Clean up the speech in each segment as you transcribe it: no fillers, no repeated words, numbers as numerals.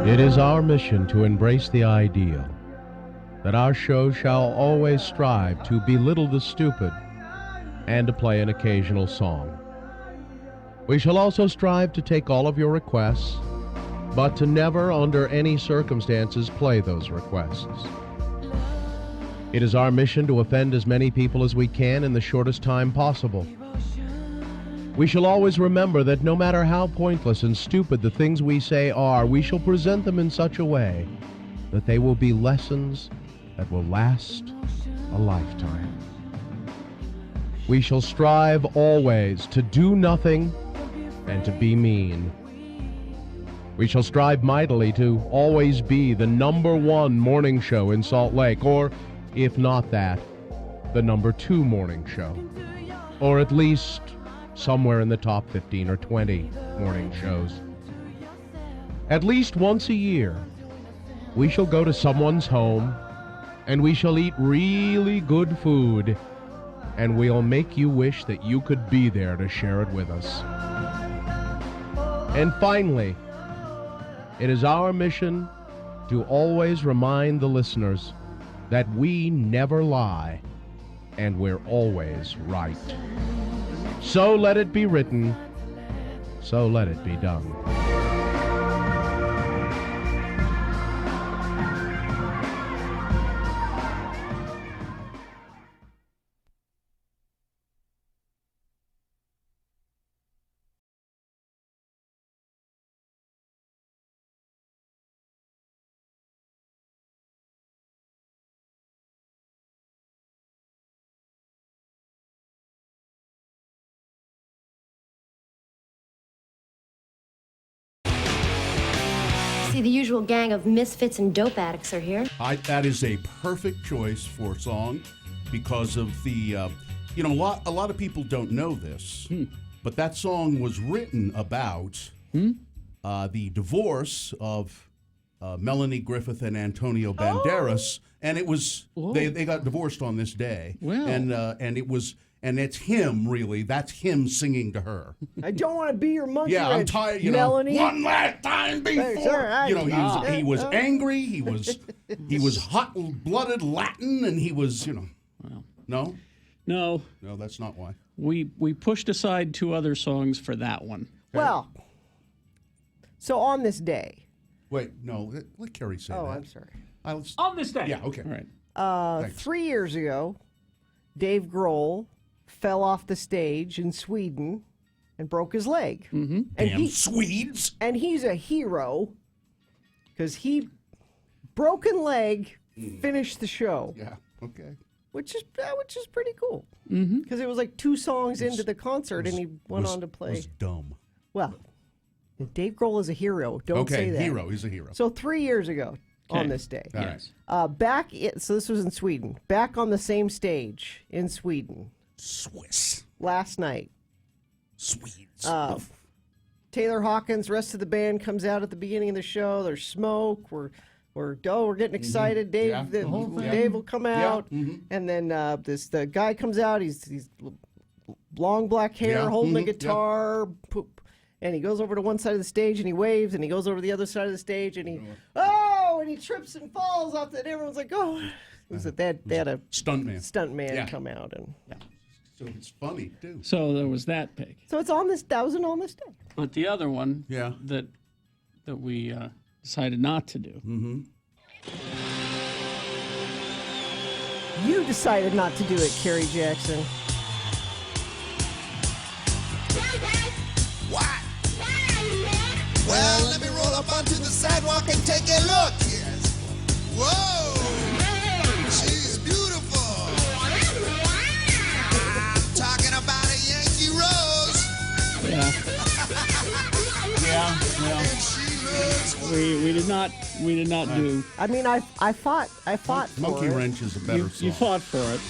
It is our mission to embrace the ideal that our show shall always strive to belittle the stupid and to play an occasional song. We shall also strive to take all of your requests, but to never, under any circumstances, play those requests. It is our mission to offend as many people as we can in the shortest time possible. We shall always remember that no matter how pointless and stupid the things we say are, we shall present them in such a way that they will be lessons that will last a lifetime. We shall strive always to do nothing and to be mean. We shall strive mightily to always be the #1 morning show in Salt Lake, or, if not that, the #2 morning show, or at least somewhere in the top 15 or 20 morning shows. At least once a year, we shall go to someone's home, and we shall eat really good food, and we'll make you wish that you could be there to share it with us. And finally, it is our mission to always remind the listeners that we never lie, and we're always right. So let it be written, so let it be done. See, the usual gang of misfits and dope addicts are here. That is a perfect choice for a song because of the, a lot of people don't know this, but that song was written about the divorce of Melanie Griffith and Antonio Banderas, and it was they got divorced on this day, and it was. And it's him, really. That's him singing to her. I don't want to be your monkey. Yeah, I'm tired. Melanie. One last time before. He was angry. He was hot-blooded Latin, and he was, No. No, That's not why. we pushed aside 2 other songs for that one. Well, so on this day. Wait, no. Let Carrie say that. Oh, I'm sorry. On this day. Yeah. Okay. All right. 3 years ago, Dave Grohl fell off the stage in Sweden and broke his leg. Mm-hmm. Damn Swedes. And he's a hero because he, broken leg, finished the show. Yeah, okay. Which is pretty cool. Because it was like 2 songs into the concert and he went on to play. It was dumb. Well, Dave Grohl is a hero. Don't say that. Hero. He's a hero. So 3 years ago on this day. All right. So this was in Sweden. Back on the same stage in Sweden. Swiss. Last night. Swedes. Taylor Hawkins, rest of the band comes out at the beginning of the show. There's smoke. We're getting excited. Dave Dave will come out, and then the guy comes out. He's long black hair, holding a guitar. Poop. And he goes over to one side of the stage and he waves, and he goes over to the other side of the stage and he he trips and falls off. And everyone's like, oh. It was they had a stuntman come out and. So it's funny too. So there was that pick. So it's on this. That was on this day. But the other one, that we decided not to do. Mm-hmm. You decided not to do it, Kerry Jackson. What? Well, let me roll up onto the sidewalk and take a look. Yes. Whoa! She's beautiful. Talking about a Yankee Rose. We did not do. I mean, I fought for Monkey it. Wrench is a better song. You fought for it.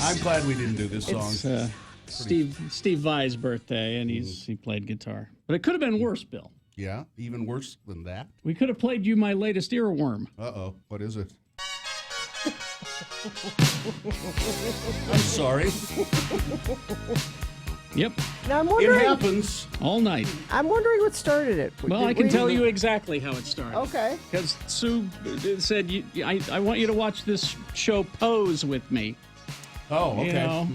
I'm glad we didn't do this song. It's Steve Vai's birthday, and he played guitar. But it could have been worse, Bill. Yeah, even worse than that. We could have played you My Latest Earworm. Uh-oh, what is it? I'm sorry. Yep, Now I'm It wondering. happens. all night. I'm wondering what started it. Well, I can tell you exactly how it started. Okay. Because Sue said, I want you to watch this show Pose with me. Oh, okay. You know?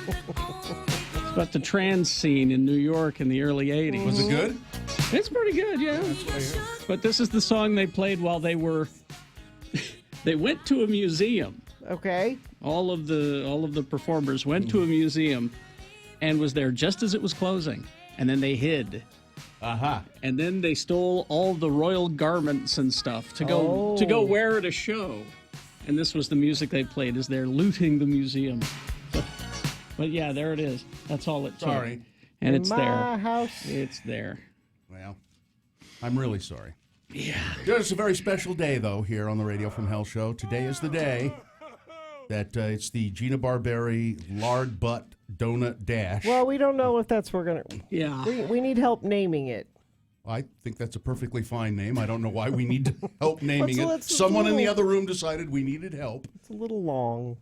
It's about the trans scene in New York in the early 80s. Was it good? It's pretty good, yeah. But this is the song they played while they were... they went to a museum. Okay. All of the performers went to a museum and was there just as it was closing. And then they hid. Aha. And then they stole all the royal garments and stuff to go wear at a show. And this was the music they played as they're looting the museum. But yeah, there it is. That's all it took. Sorry. And it's My there. house. It's there. Well, I'm really sorry. Yeah. It's a very special day, though, here on the Radio from Hell show. Today is the day that it's the Gina Barberi Lard Butt Donut Dash. Well, we don't know if that's we're gonna. Yeah. We need help naming it. I think that's a perfectly fine name. I don't know why we need help naming it. Let's- Someone in the other room decided we needed help. It's a little long.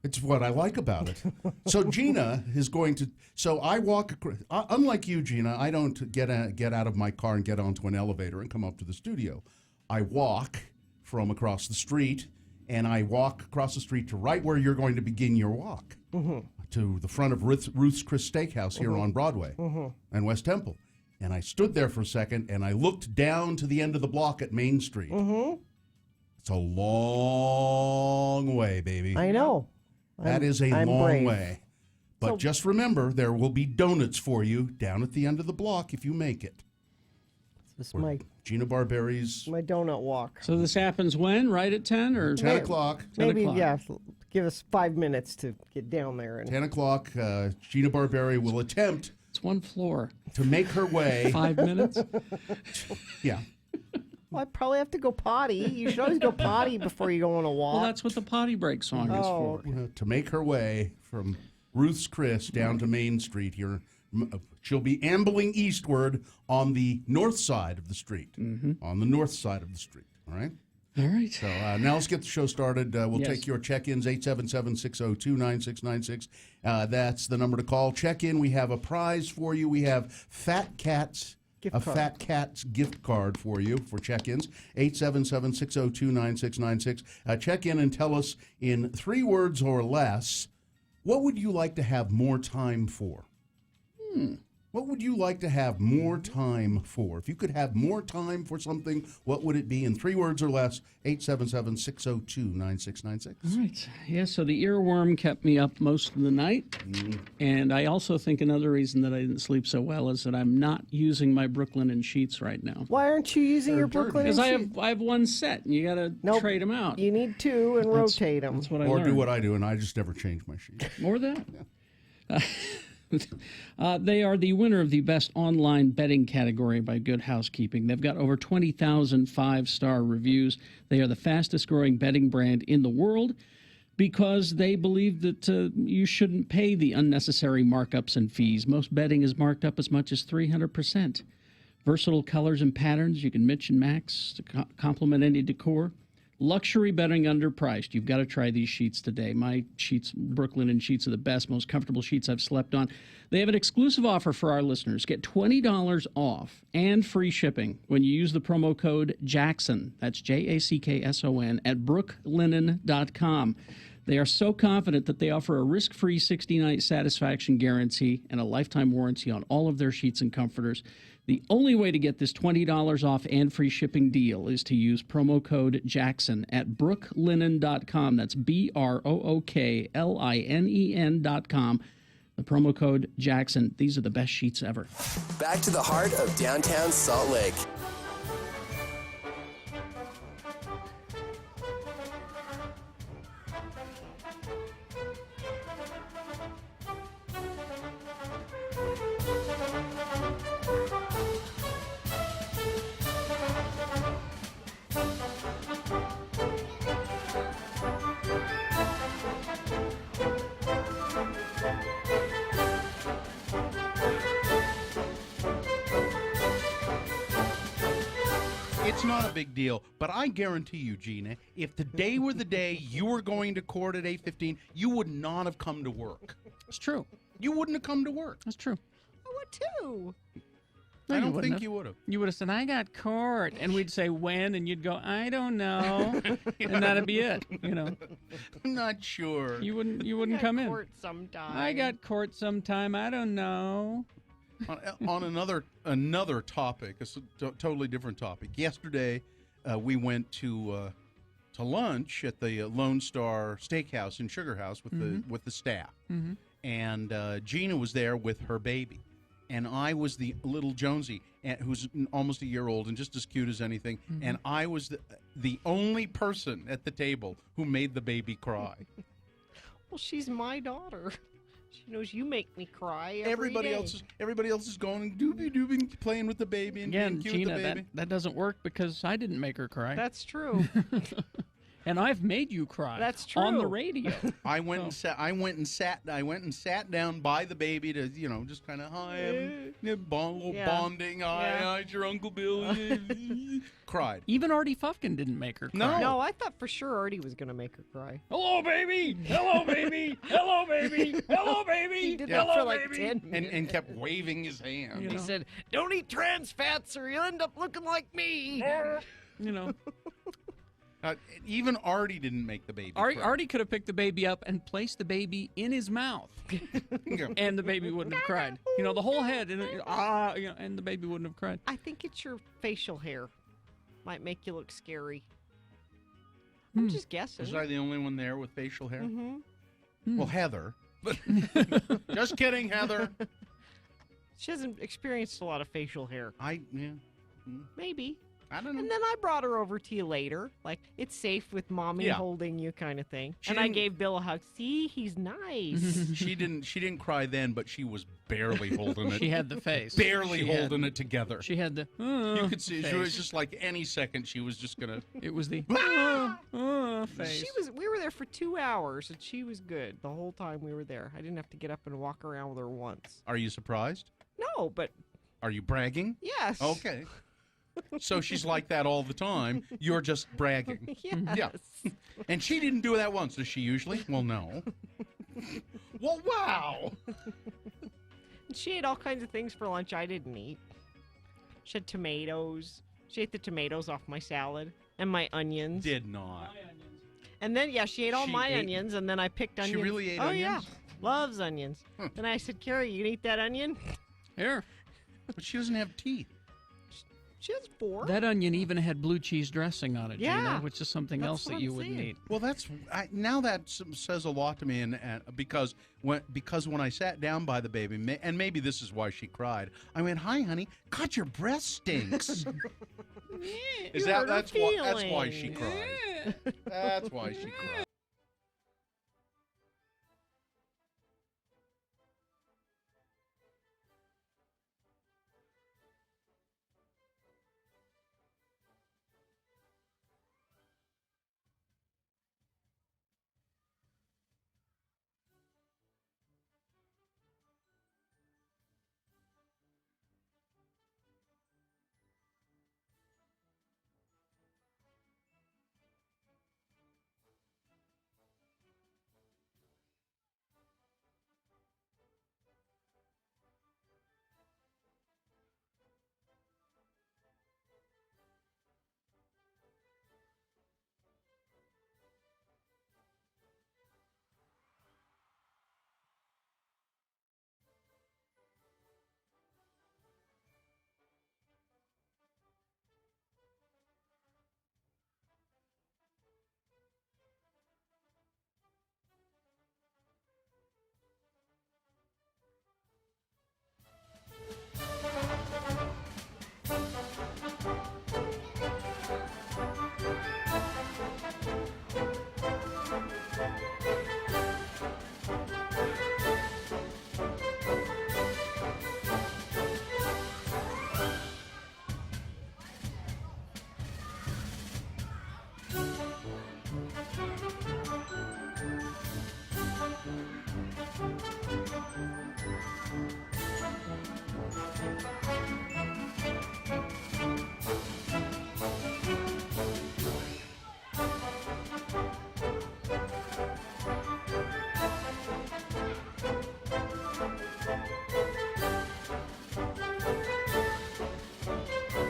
It's what I like about it. So Gina is going to. So I walk. Unlike you, Gina, I don't get out of my car and get onto an elevator and come up to the studio. I walk from across the street, and I walk across the street to right where you're going to begin your walk, to the front of Ruth's Chris Steakhouse here on Broadway and West Temple. And I stood there for a second, and I looked down to the end of the block at Main Street. It's a long way, baby. I know. That is a I'm long brave. way. But So- just remember, there will be donuts for you down at the end of the block if you make it. This is my Gina Barberi's donut walk. So this happens when? Right at 10 or 10 o'clock. 10 Maybe o'clock. yeah. Give us 5 minutes to get down there. And 10 o'clock, Gina Barberi will attempt It's one floor. to make her way. 5 minutes? Yeah. well, I probably have to go potty. You should always go potty before you go on a walk. Well, that's what the potty break song is for. To make her way from Ruth's Chris down to Main Street here. She'll be ambling eastward on the north side of the street. On the north side of the street. All right? All right. So now let's get the show started. We'll Yes. take your check-ins, 877-602-9696. That's the number to call. Check-in. We have a prize for you. We have Fat Cat's gift card for you for check-ins, 877-602-9696. Check in and tell us in 3 words or less, what would you like to have more time for? What would you like to have more time for? If you could have more time for something, what would it be in 3 words or less? 877-602-9696. All right. Yeah, so the earworm kept me up most of the night. And I also think another reason that I didn't sleep so well is that I'm not using my Brooklyn sheets right now. Why aren't you using your Brooklyn? Because sheet? I have one set, and you got to trade them out. You need 2 and rotate them. That's what I Or learned. do what I do, and I just never change my sheet. More of that? They are the winner of the best online betting category by Good Housekeeping. They've got over 20,000 5-star reviews. They are the fastest growing betting brand in the world because they believe that you shouldn't pay the unnecessary markups and fees. Most betting is marked up as much as 300%. Versatile colors and patterns. You can mix and max to complement any decor. Luxury betting underpriced. You've got to try these sheets today. My sheets, Brooklyn sheets, are the best, most comfortable sheets I've slept on. They have an exclusive offer for our listeners. Get $20 off and free shipping when you use the promo code Jackson. That's JACKSON at brooklinen.com. They are so confident that they offer a risk-free 60-night satisfaction guarantee and a lifetime warranty on all of their sheets and comforters. The only way to get this $20 off and free shipping deal is to use promo code Jackson at brooklinen.com. That's BROOKLINEN.com. The promo code Jackson. These are the best sheets ever. Back to the heart of downtown Salt Lake. It's not a big deal, but I guarantee you, Gina, if today were the day you were going to court at 8:15, you would not have come to work. It's true. You wouldn't have come to work. That's true. I would too. No, I you don't wouldn't think have. you would have. You would have said, I got court. And we'd say, when? And you'd go, I don't know. And that'd be it. You know, I'm not sure. you wouldn't come in. Court sometime. I got court sometime. I don't know. On another topic, a totally different topic. Yesterday, we went to lunch at the Lone Star Steakhouse and Sugar House with the staff, and Gina was there with her baby, and I was the little Josie, who's almost a year old and just as cute as anything, and I was the only person at the table who made the baby cry. Well, she's my daughter. She knows you make me cry Everybody day. else is going and doobie playing with the baby and being cute Gina, with the baby. that doesn't work because I didn't make her cry. That's true. And I've made you cry. That's true. On the radio. I went and sat down by the baby to, just kind of bonding. Hi, it's your Uncle Bill. Cried. Even Artie Fufkin didn't make her cry. No. No, I thought for sure Artie was going to make her cry. Hello, baby. Hello, baby. Hello, baby. Hello, baby. He did Hello, that for like baby. 10 minutes. And kept waving his hand. You He know. said, don't eat trans fats or you'll end up looking like me. You know, Even Artie didn't make the baby cry. Artie could have picked the baby up and placed the baby in his mouth, Yeah. and the baby wouldn't have cried. The whole head, and and the baby wouldn't have cried. I think it's your facial hair. Might make you look scary. I'm just guessing. Was I the only one there with facial hair? Mm-hmm. Well, Heather. But just kidding, Heather. She hasn't experienced a lot of facial hair. Maybe. I don't know. And then I brought her over to you later. Like, it's safe with mommy Yeah. holding you kind of thing. She and I didn't- gave Bill a hug. See, he's nice. She didn't cry then, but she was barely holding it. She had the face. barely She holding it together. She had the. You could see face. she was just like any second she was just gonna. It was the face. We were there for 2 hours, and she was good the whole time we were there. I didn't have to get up and walk around with her once. Are you surprised? No, but Are you bragging? yes. Okay. So she's like that all the time. You're just bragging. Yes. Yeah. And she didn't do that once, does she usually? Well, no. Well, wow. She ate all kinds of things for lunch I didn't eat. She had tomatoes. She ate the tomatoes off my salad and my onions. Did not. And then, she ate all She my ate- onions, and then I picked She onions. really ate oh, onions? yeah. Loves onions. Then I said, Carrie, you can eat that onion? Here. But she doesn't have teeth. She has 4. That onion even had blue cheese dressing on it, Yeah. Gina, which is something That's else what that I'm you wouldn't saying. eat. Well, now that says a lot to me, and because when I sat down by the baby, and maybe this is why she cried. I went, "Hi, honey. God, your breath stinks." You hurt her that's why she feelings. cried. That's why she cried.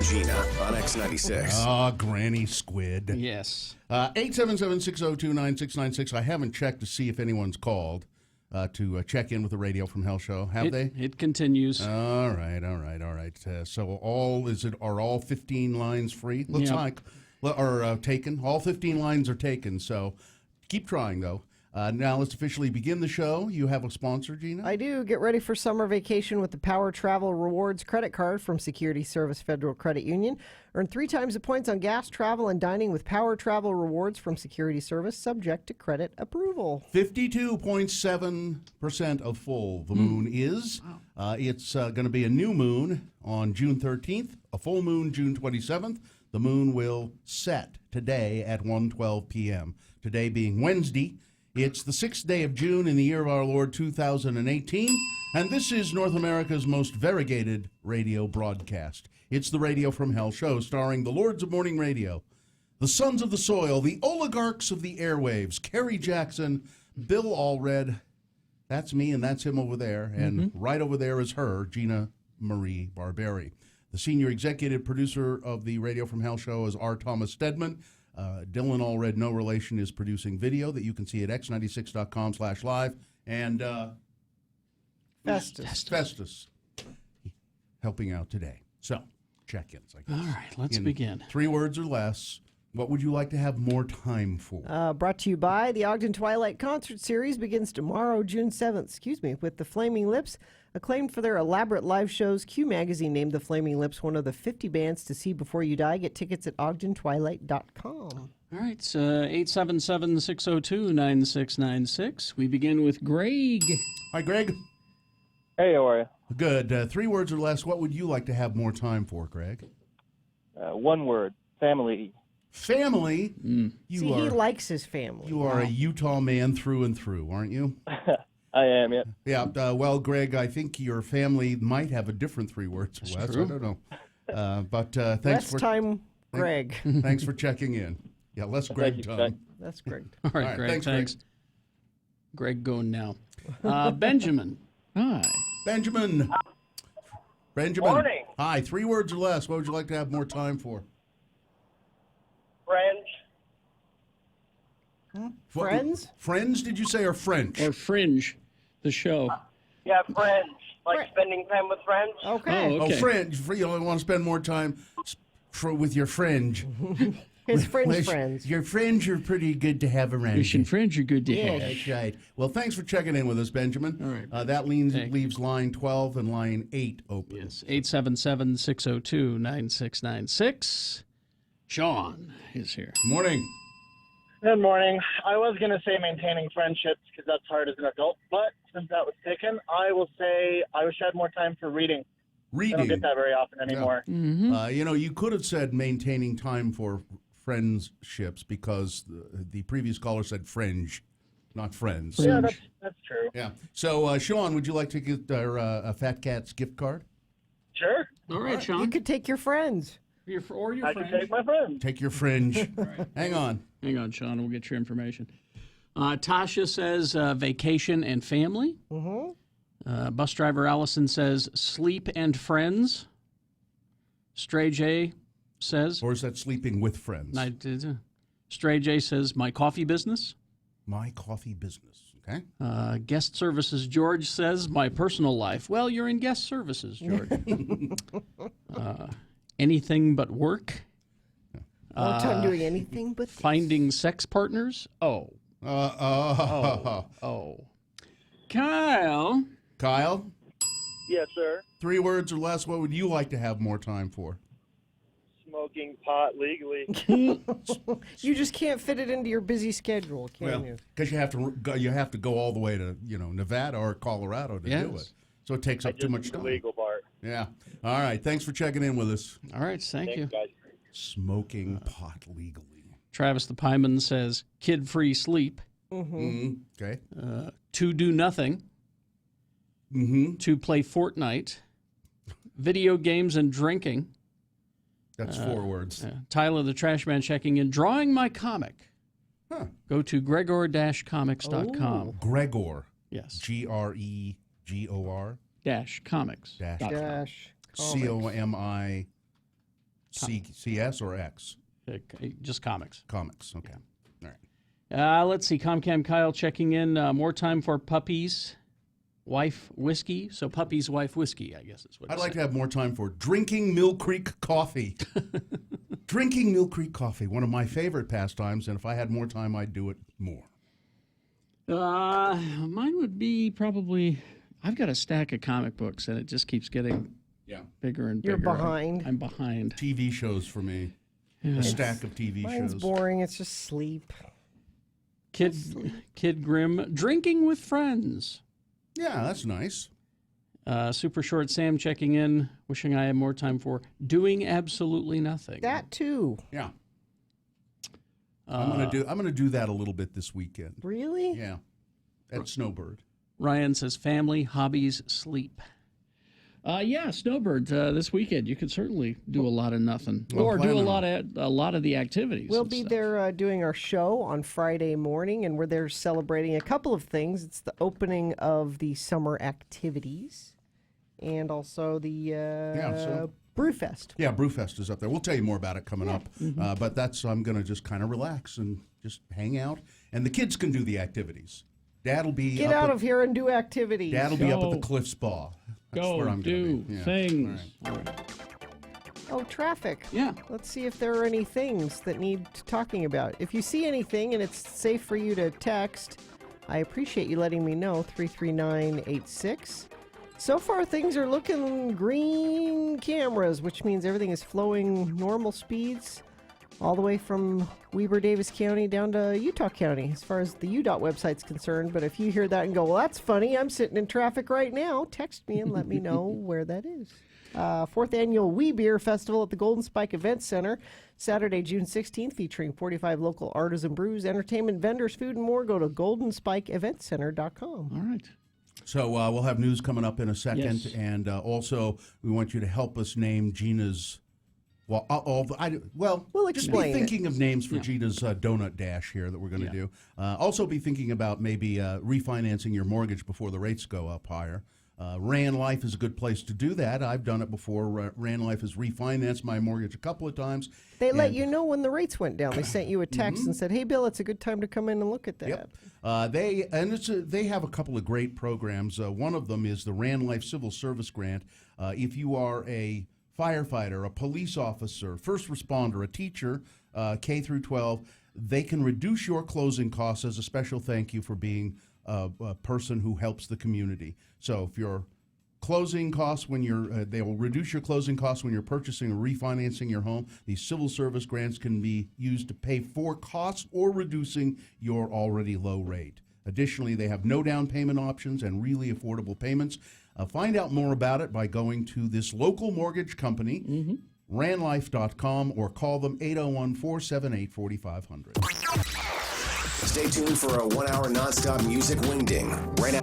Gina on X96. Ah, Granny Squid. Yes. 877-602-9696. I haven't checked to see if anyone's called to check in with the Radio from Hell show. Have they? It continues. All right. So are all 15 lines free? Looks Yep. like. Or taken. All 15 lines are taken, so keep trying, though. Now let's officially begin the show. You have a sponsor, Gina? I do. Get ready for summer vacation with the Power Travel Rewards credit card from Security Service Federal Credit Union. Earn 3 times the points on gas, travel, and dining with Power Travel Rewards from Security Service, subject to credit approval. 52.7% of full the moon is. It's going to be a new moon on June 13th, a full moon June 27th. The moon will set today at 1:12 p.m. Today being Wednesday. It's the 6th day of June in the year of our Lord 2018, and this is North America's most variegated radio broadcast. It's the Radio from Hell show starring the Lords of Morning Radio, the Sons of the Soil, the oligarchs of the airwaves, Kerry Jackson, Bill Allred, that's me and that's him over there, and right over there is her, Gina Marie Barberi. The senior executive producer of the Radio from Hell show is R. Thomas Stedman. Dylan Allred, no relation, is producing video that you can see at x96.com/live. And Festus helping out today. So, check-ins, I guess. All right, let's begin. 3 words or less. What would you like to have more time for? Brought to you by the Ogden Twilight Concert Series begins tomorrow, June 7th, with the Flaming Lips. Acclaimed for their elaborate live shows, Q Magazine named the Flaming Lips one of the 50 bands to see before you die. Get tickets at ogdentwilight.com. All right, 877-602-9696. We begin with Greg. Hi, Greg. Hey, how are you? Good. 3 words or less. What would you like to have more time for, Greg? 1 word, family. Family? He likes his family. You are a Utah man through and through, aren't you? I am, yeah. Yeah, well, Greg, I think your family might have a different 3 words or less. true. I don't know. But thanks Less for time, Greg. thanks for checking in. Yeah, less Greg you, time. That's Greg. All right, Greg, thanks. Greg going now. Benjamin. Hi. Benjamin. Morning. Hi, 3 words or less. What would you like to have more time for? French. Friends? Friends, did you say, or French? Or Fringe, the show. Yeah, friends. Like spending time with friends. Okay. Oh, okay. Oh, Fringe. You want to spend more time with your fringe. His friends. Your friends are pretty good to have around. Fish and Fringe are good to have. That's right. Well, thanks for checking in with us, Benjamin. All right. That leaves line 12 and line 8 open. Yes, 877-602-9696. Sean is here. Morning. Good morning. I was going to say maintaining friendships because that's hard as an adult, but since that was taken, I will say I wish I had more time for reading. I don't get that very often anymore. Mm-hmm. You could have said maintaining time for friendships because the previous caller said fringe, not friends. Yeah, that's true. Yeah. So, Sean, would you like to get a Fat Cat's gift card? Sure. All right, Sean. You could take your friends. Your I can take my friends. Take your fringe. Hang on. Hang on, Sean. We'll get your information. Tasha says vacation and family. Mm-hmm. Bus driver Allison says sleep and friends. Stray J says. Or is that sleeping with friends? Stray J says my coffee business. My coffee business. Okay. Guest services George says my personal life. Well, you're in guest services, George. Anything but work. No time doing anything but this. Finding sex partners. Oh. Kyle. Kyle? Yes, sir. 3 words or less. What would you like to have more time for? Smoking pot legally. You just can't fit it into your busy schedule, can you? Because you have to go all the way to Nevada or Colorado to do it. So it takes up too much time. The legal part. Yeah. All right. Thanks for checking in with us. All right. Thank you. Guys. Smoking pot legally. Travis the Pieman says kid-free sleep. Okay. To do nothing. To play Fortnite. Video games and drinking. That's 4 words. Tyler the Trash Man checking in. Drawing my comic. Huh. Go to gregor-comics.com. Gregor. Yes. Gregor. Comics. Dash. Dash. COMI. CS or X? Just comics. Comics, okay. All right. Let's see. Comcam Kyle checking in. More time for Puppy's Wife Whiskey. So Puppy's Wife Whiskey, I guess is what I'd it's like to saying. have more time for drinking Mill Creek coffee. Drinking Mill Creek coffee, one of my favorite pastimes, and if I had more time, I'd do it more. Mine would be probably, I've got a stack of comic books, and it just keeps getting bigger and bigger. You're behind. I'm behind. TV shows for me. A stack of TV Mine's shows. boring. It's just sleep. Kid Grim, drinking with friends. Yeah, that's nice. Super Short Sam checking in, wishing I had more time for doing absolutely nothing. That too. Yeah. I'm gonna do that a little bit this weekend. Really? Yeah. At Snowbird. Ryan says family, hobbies, sleep. Yeah, Snowbird. This weekend you could certainly do a lot of nothing, or do a lot of the activities. We'll be there doing our show on Friday morning, and we're there celebrating a couple of things. It's the opening of the summer activities, and also the Brewfest. Yeah, Brewfest is up there. We'll tell you more about it coming up. But I'm going to just kind of relax and just hang out, and the kids can do the activities. Dad'll be Get out of here and do activities. Dad'll be up at the Cliff Spa. That's where I'm do gonna be. things. All right. Oh, traffic. Yeah. Let's see if there are any things that need talking about. If you see anything and it's safe for you to text, I appreciate you letting me know. 33986. So far, things are looking green cameras, which means everything is flowing normal speeds all the way from Weber Davis County down to Utah County, as far as the UDOT website's concerned. But if you hear that and go, well, that's funny, I'm sitting in traffic right now, text me and let me know where that is. Fourth annual We Beer Festival at the Golden Spike Event Center, Saturday, June 16th, featuring 45 local artisan brews, entertainment vendors, food, and more. Go to goldenspikeeventcenter.com. All right. So we'll have news coming up in a second, Yes. and also we want you to help us name Gina's. We'll just be explain thinking of names for Gina's donut dash here that we're going to do. Also be thinking about maybe refinancing your mortgage before the rates go up higher. Ran Life is a good place to do that. I've done it before. Ran Life has refinanced my mortgage a couple of times. They let you know when the rates went down. They sent you a text and said, hey, Bill, it's a good time to come in and look at that. Yep. They have a couple of great programs. One of them is the Ran Life Civil Service Grant. If you are a firefighter, a police officer, first responder, a teacher, K through 12, they can reduce your closing costs as a special thank you for being a person who helps the community. So if your closing costs they will reduce your closing costs when you're purchasing or refinancing your home. These civil service grants can be used to pay for costs or reducing your already low rate. Additionally, they have no down payment options and really affordable payments. Find out more about it by going to this local mortgage company, ranlife.com, or call them 801-478-4500. Stay tuned for a 1 hour nonstop music wingding right now.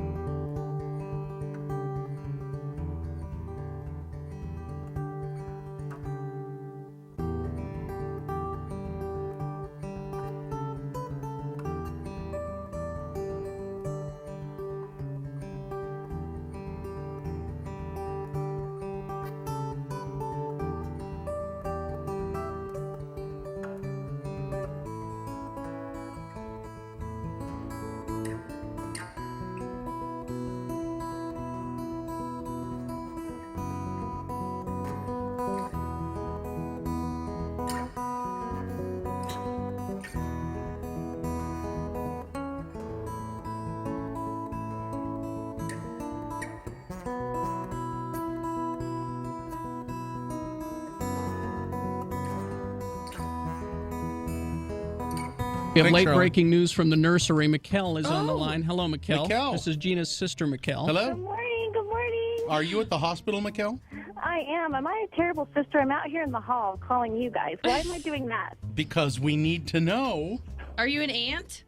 We have late-breaking news from the nursery. Mikkel is on the line. Hello, Mikkel. Mikkel. This is Gina's sister, Mikkel. Hello? Good morning. Good morning. Are you at the hospital, Mikkel? I am. Am I a terrible sister? I'm out here in the hall calling you guys. Why am I doing that? Because we need to know. Are you an aunt?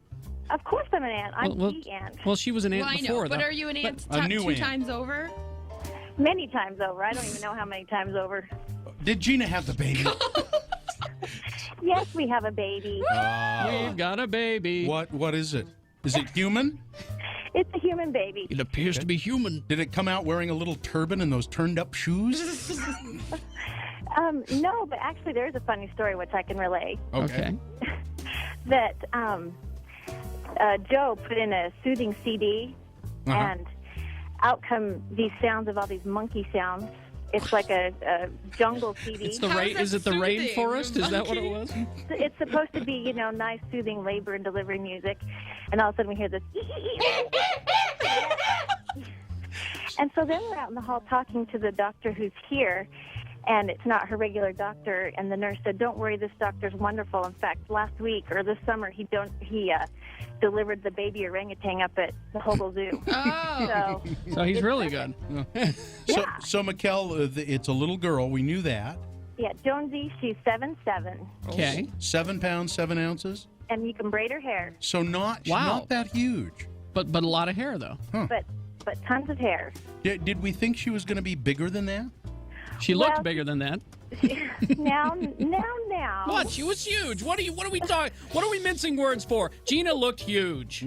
Of course I'm an aunt. I'm Well, the aunt. Well, she was an aunt Well, I before. know, but are you an aunt two times over? Many times over. I don't even know how many times over. Did Gina have the baby? Yes, we have a baby. We've got a baby. What is it? Is it human? It's a human baby. It appears to be human. Did it come out wearing a little turban and those turned up shoes? No, but actually there is a funny story which I can relay. Okay. That Joe put in a soothing CD, and out come these sounds of all these monkey sounds. It's like a jungle CD. It's the Is it the rainforest? Is that what it was? It's supposed to be, nice, soothing labor and delivery music, and all of a sudden we hear this. And so then we're out in the hall talking to the doctor who's here, and it's not her regular doctor. And the nurse said, "Don't worry, this doctor's wonderful. In fact, last week or this summer, he delivered the baby orangutan up at the Hobo Zoo." Oh. So he's really good. So Mikkel, it's a little girl. We knew that. Yeah, Jonesy, she's 7'7". Okay. 7 pounds, 7 ounces. And you can braid her hair. So not that huge. But a lot of hair though. Huh. But tons of hair. Did we think she was going to be bigger than that? She looked bigger than that. Now. What? She was huge. What are we talking? What are we mincing words for? Gina looked huge.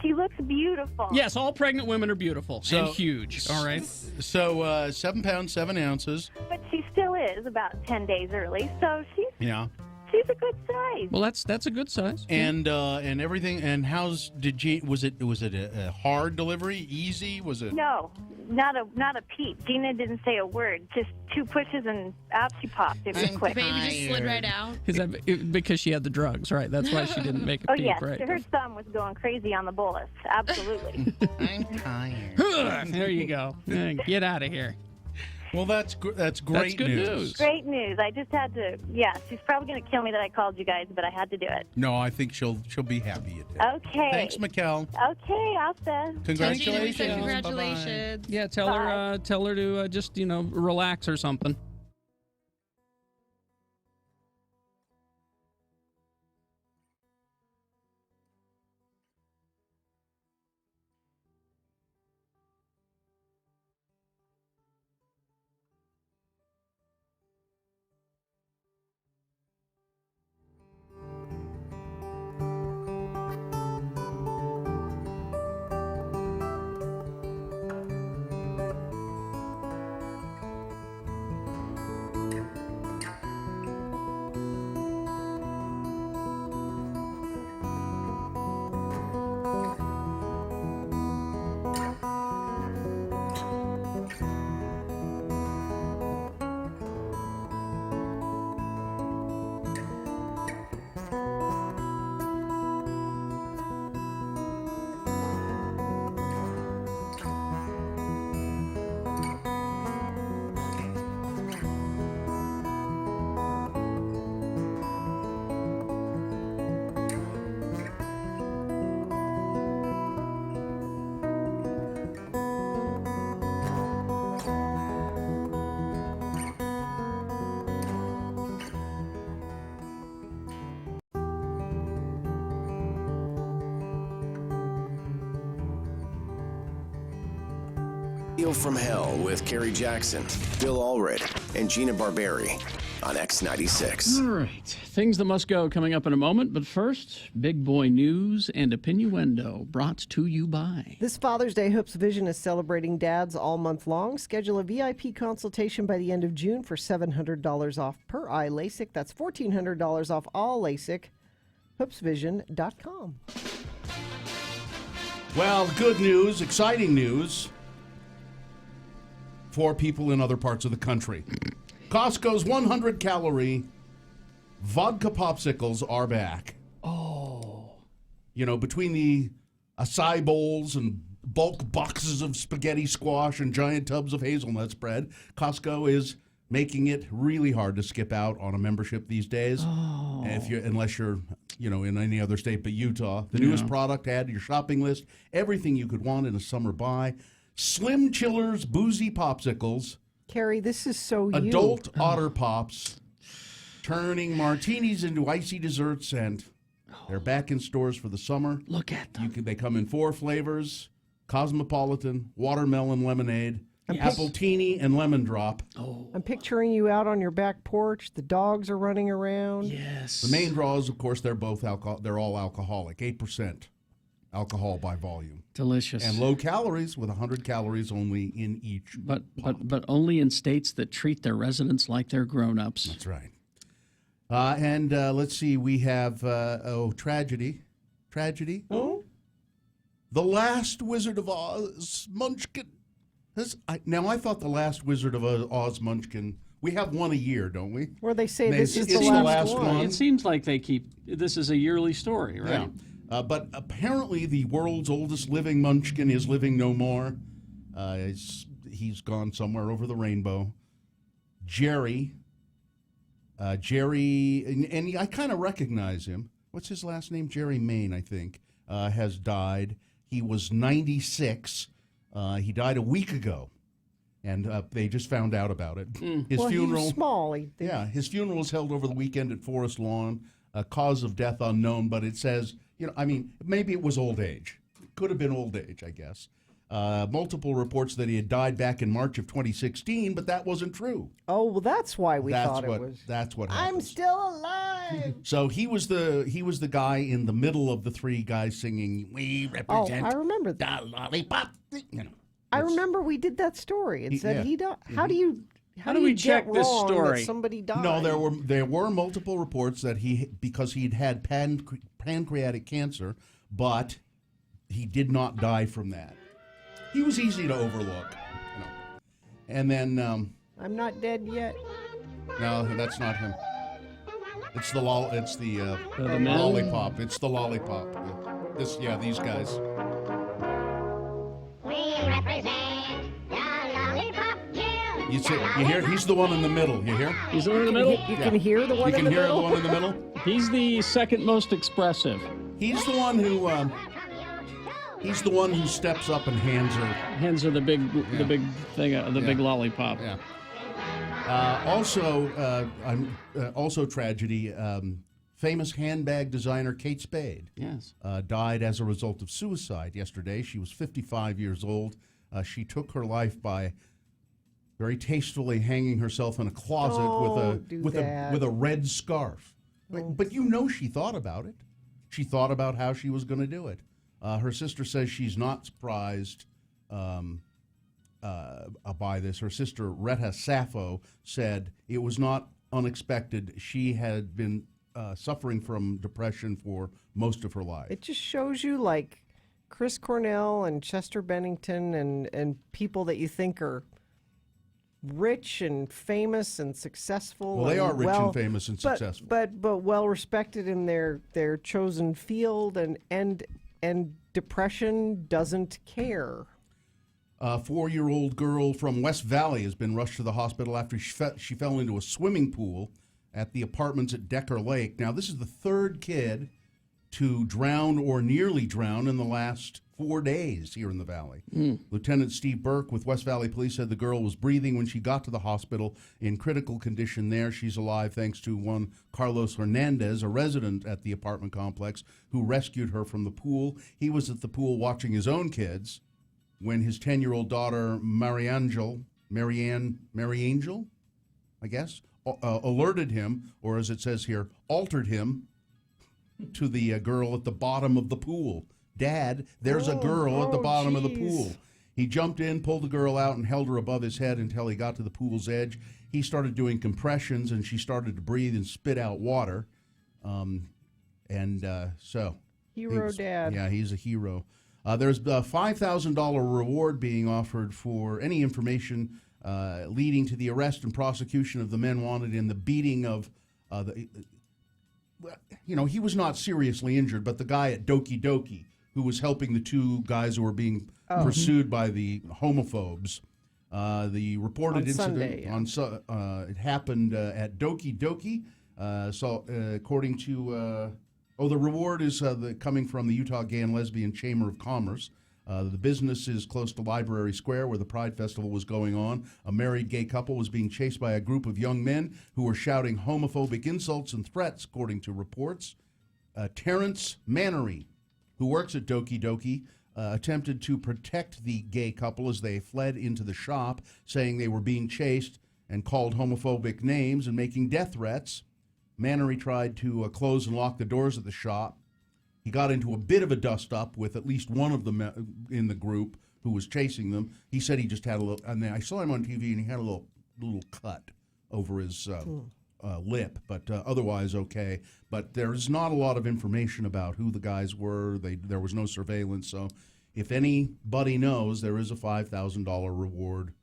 She looks beautiful. Yes, all pregnant women are beautiful and huge. All right. So 7 pounds, 7 ounces. But she still is about 10 days early, so she's a good size. Well, that's a good size. And everything. And was it a hard delivery? Easy? Was it? No, not a peep. Gina didn't say a word. Just 2 pushes and out she popped. It was quick. The baby just slid right out. Is that because she had the drugs, right? That's why she didn't make a peep, yes. right? Her thumb was going crazy on the bolus. Absolutely. I'm tired. There you go. Get out of here. Well, that's great good news. Great news. I just had to. Yeah, she's probably going to kill me that I called you guys, but I had to do it. No, I think she'll be happy you did. Okay. Thanks, Mikkel. Okay, Elsa. Congratulations. Congratulations. Bye-bye. Yeah, tell her to just relax or something. From Hell with Kerry Jackson, Bill Allred, and Gina Barberi on X96. All right. Things that must go coming up in a moment, but first, big boy news and opinionuendo brought to you by. This Father's Day, Hope's Vision is celebrating dads all month long. Schedule a VIP consultation by the end of June for $700 off per eye LASIK. That's $1,400 off all LASIK. HopesVision.com. Well, good news, exciting news for people in other parts of the country. Costco's 100-calorie vodka popsicles are back. Oh. Between the acai bowls and bulk boxes of spaghetti squash and giant tubs of hazelnut spread, Costco is making it really hard to skip out on a membership these days. Oh. Unless you're, in any other state but Utah. The newest product, add to your shopping list. Everything you could want in a summer buy. Slim Chillers Boozy Popsicles. Carrie, this is so you. Adult Otter Pops. Turning martinis into icy desserts, and they're back in stores for the summer. Look at them. They come in 4 flavors: Cosmopolitan, Watermelon Lemonade, Apple Teeny, and Lemon Drop. Oh. I'm picturing you out on your back porch. The dogs are running around. Yes. The main draws, of course, they're all alcoholic, 8%. alcohol by volume. Delicious. And low calories, with 100 calories only in each. But only in states that treat their residents like they're grown-ups. That's right. And let's see, we have, tragedy. Tragedy? Oh? The Last Wizard of Oz, Munchkin. Now, I thought The Last Wizard of Oz, Munchkin, we have one a year, don't we? Where they say this is it's the last one. It seems like they keep, this is a yearly story, right? Yeah. But apparently the world's oldest living Munchkin is living no more. He's gone somewhere over the rainbow. Jerry, and I kind of recognize him. What's his last name? Jerry Main, I think, has died. He was 96. He died a week ago, and they just found out about it. His funeral. He was small. His funeral was held over the weekend at Forest Lawn. Cause of death unknown, but it says, maybe it was old age. It could have been old age, I guess. Multiple reports that he had died back in March of 2016, but that wasn't true. Oh, well, that's why we thought it was. That's what happened. I'm still alive. So he was the guy in the middle of the three guys singing, "We represent I remember that. the Lollipop." I remember we did that story. It said he died. How do you? How do we check this story? That somebody died. No, there were multiple reports that because he'd had pancreatic cancer, but he did not die from that. He was easy to overlook. And then I'm not dead yet. No, that's not him. It's the lollipop. It's the lollipop. These guys. We represent the Lollipop Guild. You hear? He's the one in the middle. You hear? He's the one in the middle? You can hear the one in the middle? You can hear the one in the middle? He's the second most expressive. He's the one who... He's the one who steps up and hands her the big thing, big lollipop. Yeah. Also tragedy. Famous handbag designer Kate Spade. Yes. Died as a result of suicide yesterday. She was 55 years old. She took her life by very tastefully hanging herself in a closet with a red scarf. But she thought about it. She thought about how she was going to do it. Her sister says she's not surprised by this. Her sister, Retta Sappho, said it was not unexpected. She had been suffering from depression for most of her life. It just shows you, like, Chris Cornell and Chester Bennington and people that you think are rich and famous and successful. Well, they are rich and famous and successful. But well respected in their chosen field, and depression doesn't care. A 4-year-old girl from West Valley has been rushed to the hospital after she fell into a swimming pool at the apartments at Decker Lake. Now, this is the third kid to drown or nearly drown in the last 4 days here in the valley. Lieutenant Steve Burke with West Valley Police said the girl was breathing when she got to the hospital in critical condition there. She's alive thanks to one Carlos Hernandez, a resident at the apartment complex, who rescued her from the pool. He was at the pool watching his own kids when his 10-year-old daughter, Mariangel, I guess, alerted him, or as it says here, altered him to the girl at the bottom of the pool. Dad, there's a girl at the bottom of the pool. He jumped in, pulled the girl out, and held her above his head until he got to the pool's edge. He started doing compressions, and she started to breathe and spit out water. Hero dad. Yeah, he's a hero. There's a $5,000 reward being offered for any information leading to the arrest and prosecution of the men wanted in the beating of he was not seriously injured, but the guy at Doki Doki who was helping the two guys who were being pursued by the homophobes. The reported incident it happened at Doki Doki. According to the reward is coming from the Utah Gay and Lesbian Chamber of Commerce. The business is close to Library Square, where the Pride Festival was going on. A married gay couple was being chased by a group of young men who were shouting homophobic insults and threats, according to reports. Terrence Mannery, who works at Doki Doki, attempted to protect the gay couple as they fled into the shop, saying they were being chased and called homophobic names and making death threats. Mannery tried to close and lock the doors of the shop. He got into a bit of a dust-up with at least one of them in the group who was chasing them. He said he just had a little, and then I saw him on TV, and he had a little cut over his lip, but otherwise okay. But there's not a lot of information about who the guys were. There was no surveillance, so if anybody knows, there is a $5,000 reward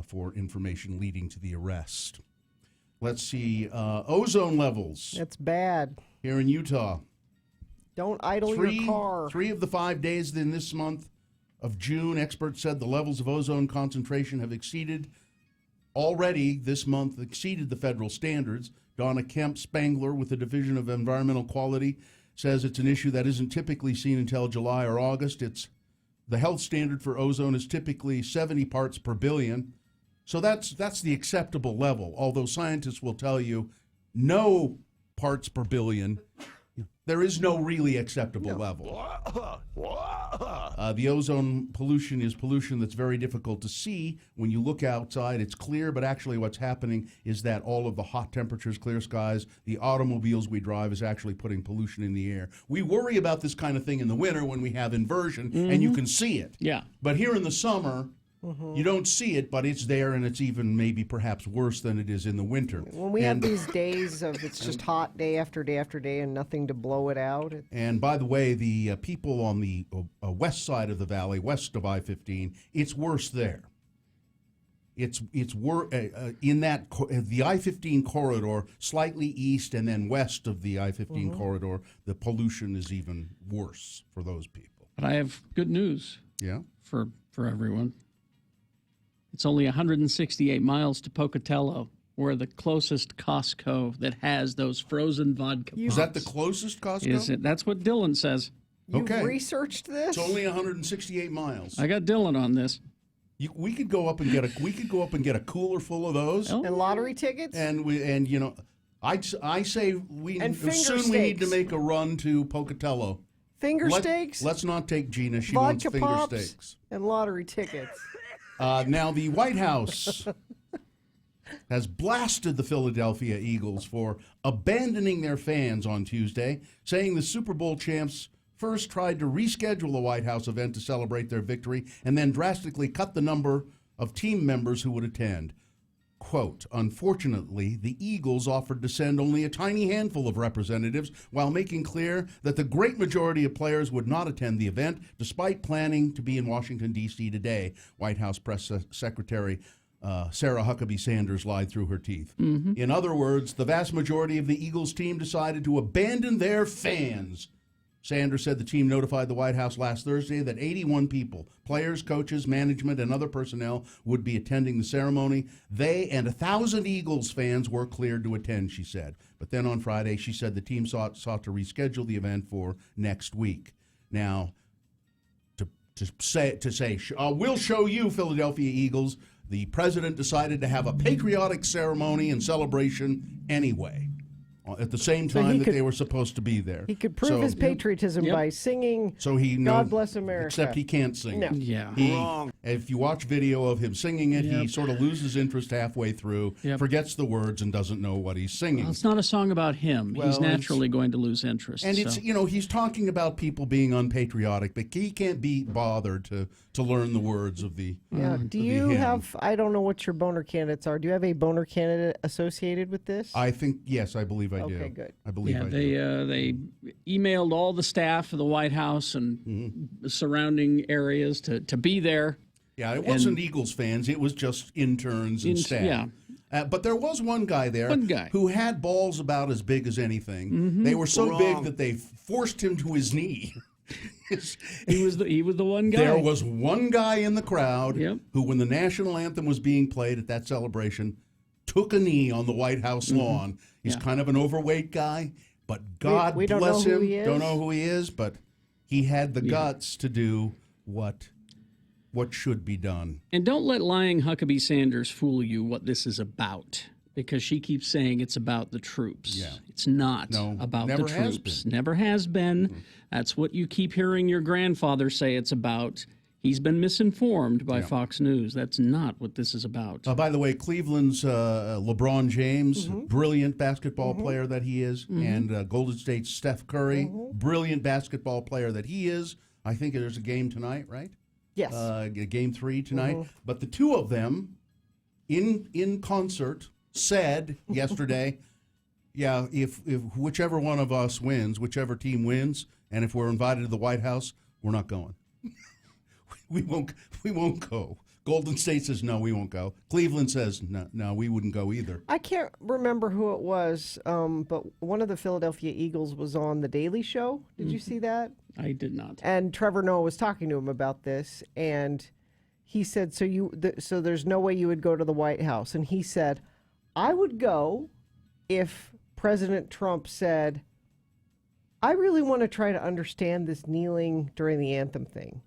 for information leading to the arrest. Let's see, ozone levels. That's bad. Here in Utah. Don't idle your car. 3 of the 5 days in this month of June, experts said the levels of ozone concentration have already this month exceeded the federal standards. Donna Kemp Spangler with the Division of Environmental Quality says it's an issue that isn't typically seen until July or August. The health standard for ozone is typically 70 parts per billion. So that's the acceptable level, although scientists will tell you no parts per billion. There is no really acceptable level. The ozone pollution is pollution that's very difficult to see. When you look outside, it's clear, but actually what's happening is that all of the hot temperatures, clear skies, the automobiles we drive is actually putting pollution in the air. We worry about this kind of thing in the winter when we have inversion, and you can see it. Yeah. But here in the summer, you don't see it, but it's there, and it's even maybe perhaps worse than it is in the winter. When we have these days of it's just hot day after day after day and nothing to blow it out. And by the way, the people on the west side of the valley, west of I-15, it's worse there. It's in that the I-15 corridor, slightly east and then west of the I-15 corridor, the pollution is even worse for those people. But I have good news. Yeah. For everyone. It's only 168 miles to Pocatello, where the closest Costco that has those frozen vodka pops. Is that the closest Costco? Is it? That's what Dylan says. You researched this? It's only 168 miles. I got Dylan on this. We could go up and get a cooler full of those and lottery tickets. And you know, I say we need to make a run to Pocatello. Finger steaks. Let's not take Gina. She vodka wants finger pops steaks and lottery tickets. Now the White House has blasted the Philadelphia Eagles for abandoning their fans on Tuesday, saying the Super Bowl champs first tried to reschedule the White House event to celebrate their victory and then drastically cut the number of team members who would attend. Quote, unfortunately, the Eagles offered to send only a tiny handful of representatives while making clear that the great majority of players would not attend the event, despite planning to be in Washington, D.C. today, White House Press Secretary Sarah Huckabee Sanders lied through her teeth. In other words, the vast majority of the Eagles team decided to abandon their fans. Sanders said the team notified the White House last Thursday that 81 people, players, coaches, management, and other personnel, would be attending the ceremony. They and 1,000 Eagles fans were cleared to attend, she said. But then on Friday, she said the team sought to reschedule the event for next week. Now, to say, we'll show you, Philadelphia Eagles, the president decided to have a patriotic ceremony and celebration anyway, at the same time that they were supposed to be there. He could prove his patriotism by singing God Bless America. Except he can't sing it. Yeah. Wrong. If you watch video of him singing it, he sort of loses interest halfway through, forgets the words, and doesn't know what he's singing. Well, it's not a song about him. Well, he's naturally going to lose interest. And it's, he's talking about people being unpatriotic, but he can't be bothered to learn the words of the Do you have, I don't know what your boner candidates are. Do you have a boner candidate associated with this? I think, yes, I believe I do. Okay, good. I believe I do. They emailed all the staff of the White House and surrounding areas to be there. Yeah, it wasn't Eagles fans. It was just interns and staff. Yeah. But there was one guy there who had balls about as big as anything. They were so big that they forced him to his knee. He was the one guy. There was one guy in the crowd who, when the national anthem was being played at that celebration, took a knee on the White House lawn. He's kind of an overweight guy, but God bless him. Don't know who he is, but he had the guts to do what should be done. And don't let lying Huckabee Sanders fool you what this is about, because she keeps saying it's about the troops. Yeah. It's not about the troops. Never has been. That's what you keep hearing your grandfather say it's about. He's been misinformed by Fox News. That's not what this is about. By the way, Cleveland's LeBron James, brilliant basketball player that he is, and Golden State's Steph Curry, brilliant basketball player that he is. I think there's a game tonight, right? Yes. Game 3 tonight. But the two of them, in concert, said yesterday, if whichever one of us wins, whichever team wins, and if we're invited to the White House, we're not going. We won't go. Golden State says, no, we won't go. Cleveland says, no, we wouldn't go either. I can't remember who it was, but one of the Philadelphia Eagles was on The Daily Show. Did you see that? I did not. And Trevor Noah was talking to him about this, and he said, so there's no way you would go to the White House. And he said, I would go if President Trump said, I really want to try to understand this kneeling during the anthem thing.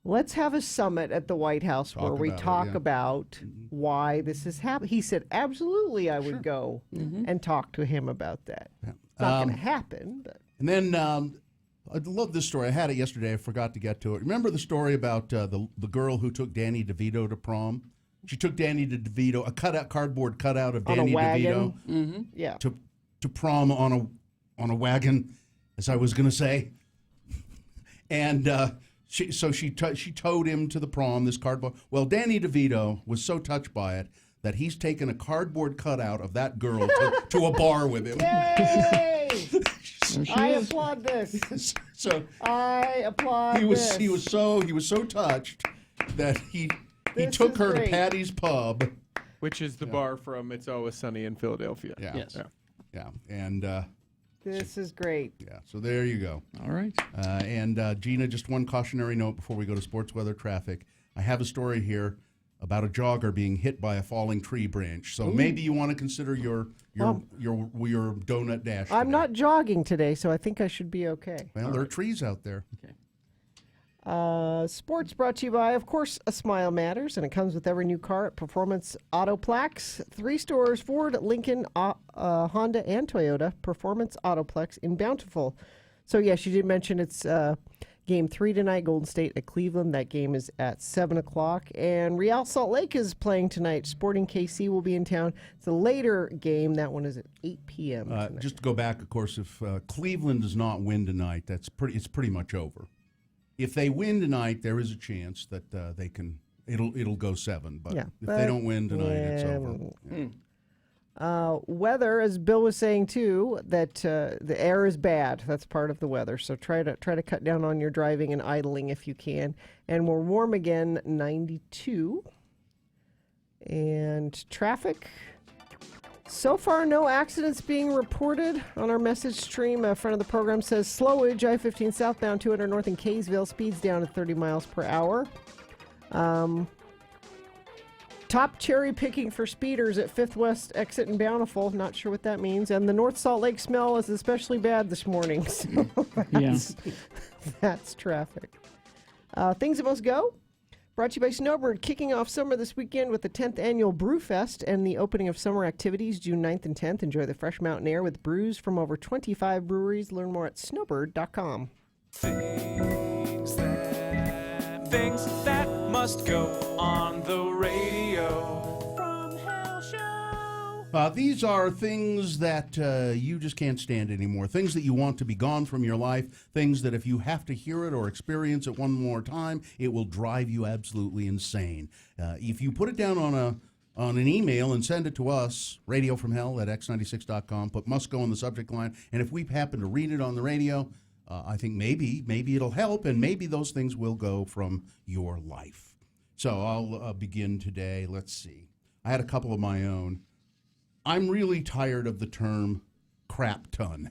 Let's have a summit at the White House where we talk about why this is happening. He said, absolutely, I would go and talk to him about that. Yeah. It's not going to happen. But. And then I love this story. I had it yesterday. I forgot to get to it. Remember the story about the girl who took Danny DeVito to prom? She took Danny DeVito, a cardboard cutout of Danny DeVito to prom on a wagon, as I was going to say. And... She towed him to the prom, this cardboard. Well, Danny DeVito was so touched by it that he's taken a cardboard cutout of that girl to a bar with him. Yay! I applaud this. I applaud this. He was so touched that he took her to Patty's Pub, which is the bar from It's Always Sunny in Philadelphia. Yeah. Yes. Yeah. And this is great. Yeah, so there you go. All right. And Gina, just one cautionary note before we go to sports weather traffic. I have a story here about a jogger being hit by a falling tree branch. So maybe you want to consider your donut dash today. I'm not jogging today, so I think I should be okay. Well, there are trees out there. Okay. Sports brought to you by, of course, A Smile Matters, and it comes with every new car at Performance Autoplex. 3 stores, Ford, Lincoln, Honda, and Toyota. Performance Autoplex in Bountiful. So, yes, you did mention it's Game 3 tonight, Golden State at Cleveland. That game is at 7 o'clock. And Real Salt Lake is playing tonight. Sporting KC will be in town. It's a later game. That one is at 8 p.m. Just to go back, of course, if Cleveland does not win tonight, it's pretty much over. If they win tonight, there is a chance that they can. It'll go 7. But if they don't win tonight, it's over. Weather, as Bill was saying too, that the air is bad. That's part of the weather. So try to cut down on your driving and idling if you can. And we're warm again, 92. And traffic. So far, no accidents being reported on our message stream. A friend of the program says slowage, I-15 southbound, 200 north in Kaysville, speeds down to 30 miles per hour. Top cherry picking for speeders at 5th West exit in Bountiful. Not sure what that means. And the North Salt Lake smell is especially bad this morning. So that's traffic. Things that must go. Brought to you by Snowbird, kicking off summer this weekend with the 10th annual Brewfest and the opening of summer activities June 9th and 10th. Enjoy the fresh mountain air with brews from over 25 breweries. Learn more at snowbird.com. Things that must go on the radio. From Hell Show. These are things that you just can't stand anymore. Things that you want to be gone from your life. Things that if you have to hear it or experience it one more time, it will drive you absolutely insane. If you put it down on an email and send it to us, radiofromhell@x96.com, put must go in the subject line, and if we happen to read it on the radio, I think maybe it'll help, and maybe those things will go from your life. So I'll begin today. Let's see. I had a couple of my own. I'm really tired of the term crap ton.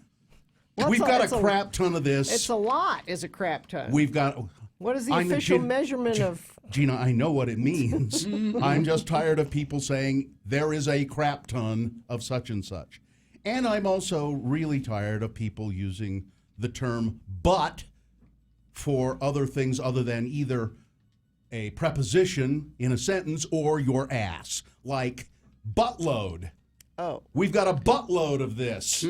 We've got a crap ton of this. It's a lot, is a crap ton. We've got... What is the official measurement of... Gina, I know what it means. I'm just tired of people saying there is a crap ton of such and such. And I'm also really tired of people using the term but for other things other than either a preposition in a sentence or your ass, like buttload. Oh. We've got a buttload of this.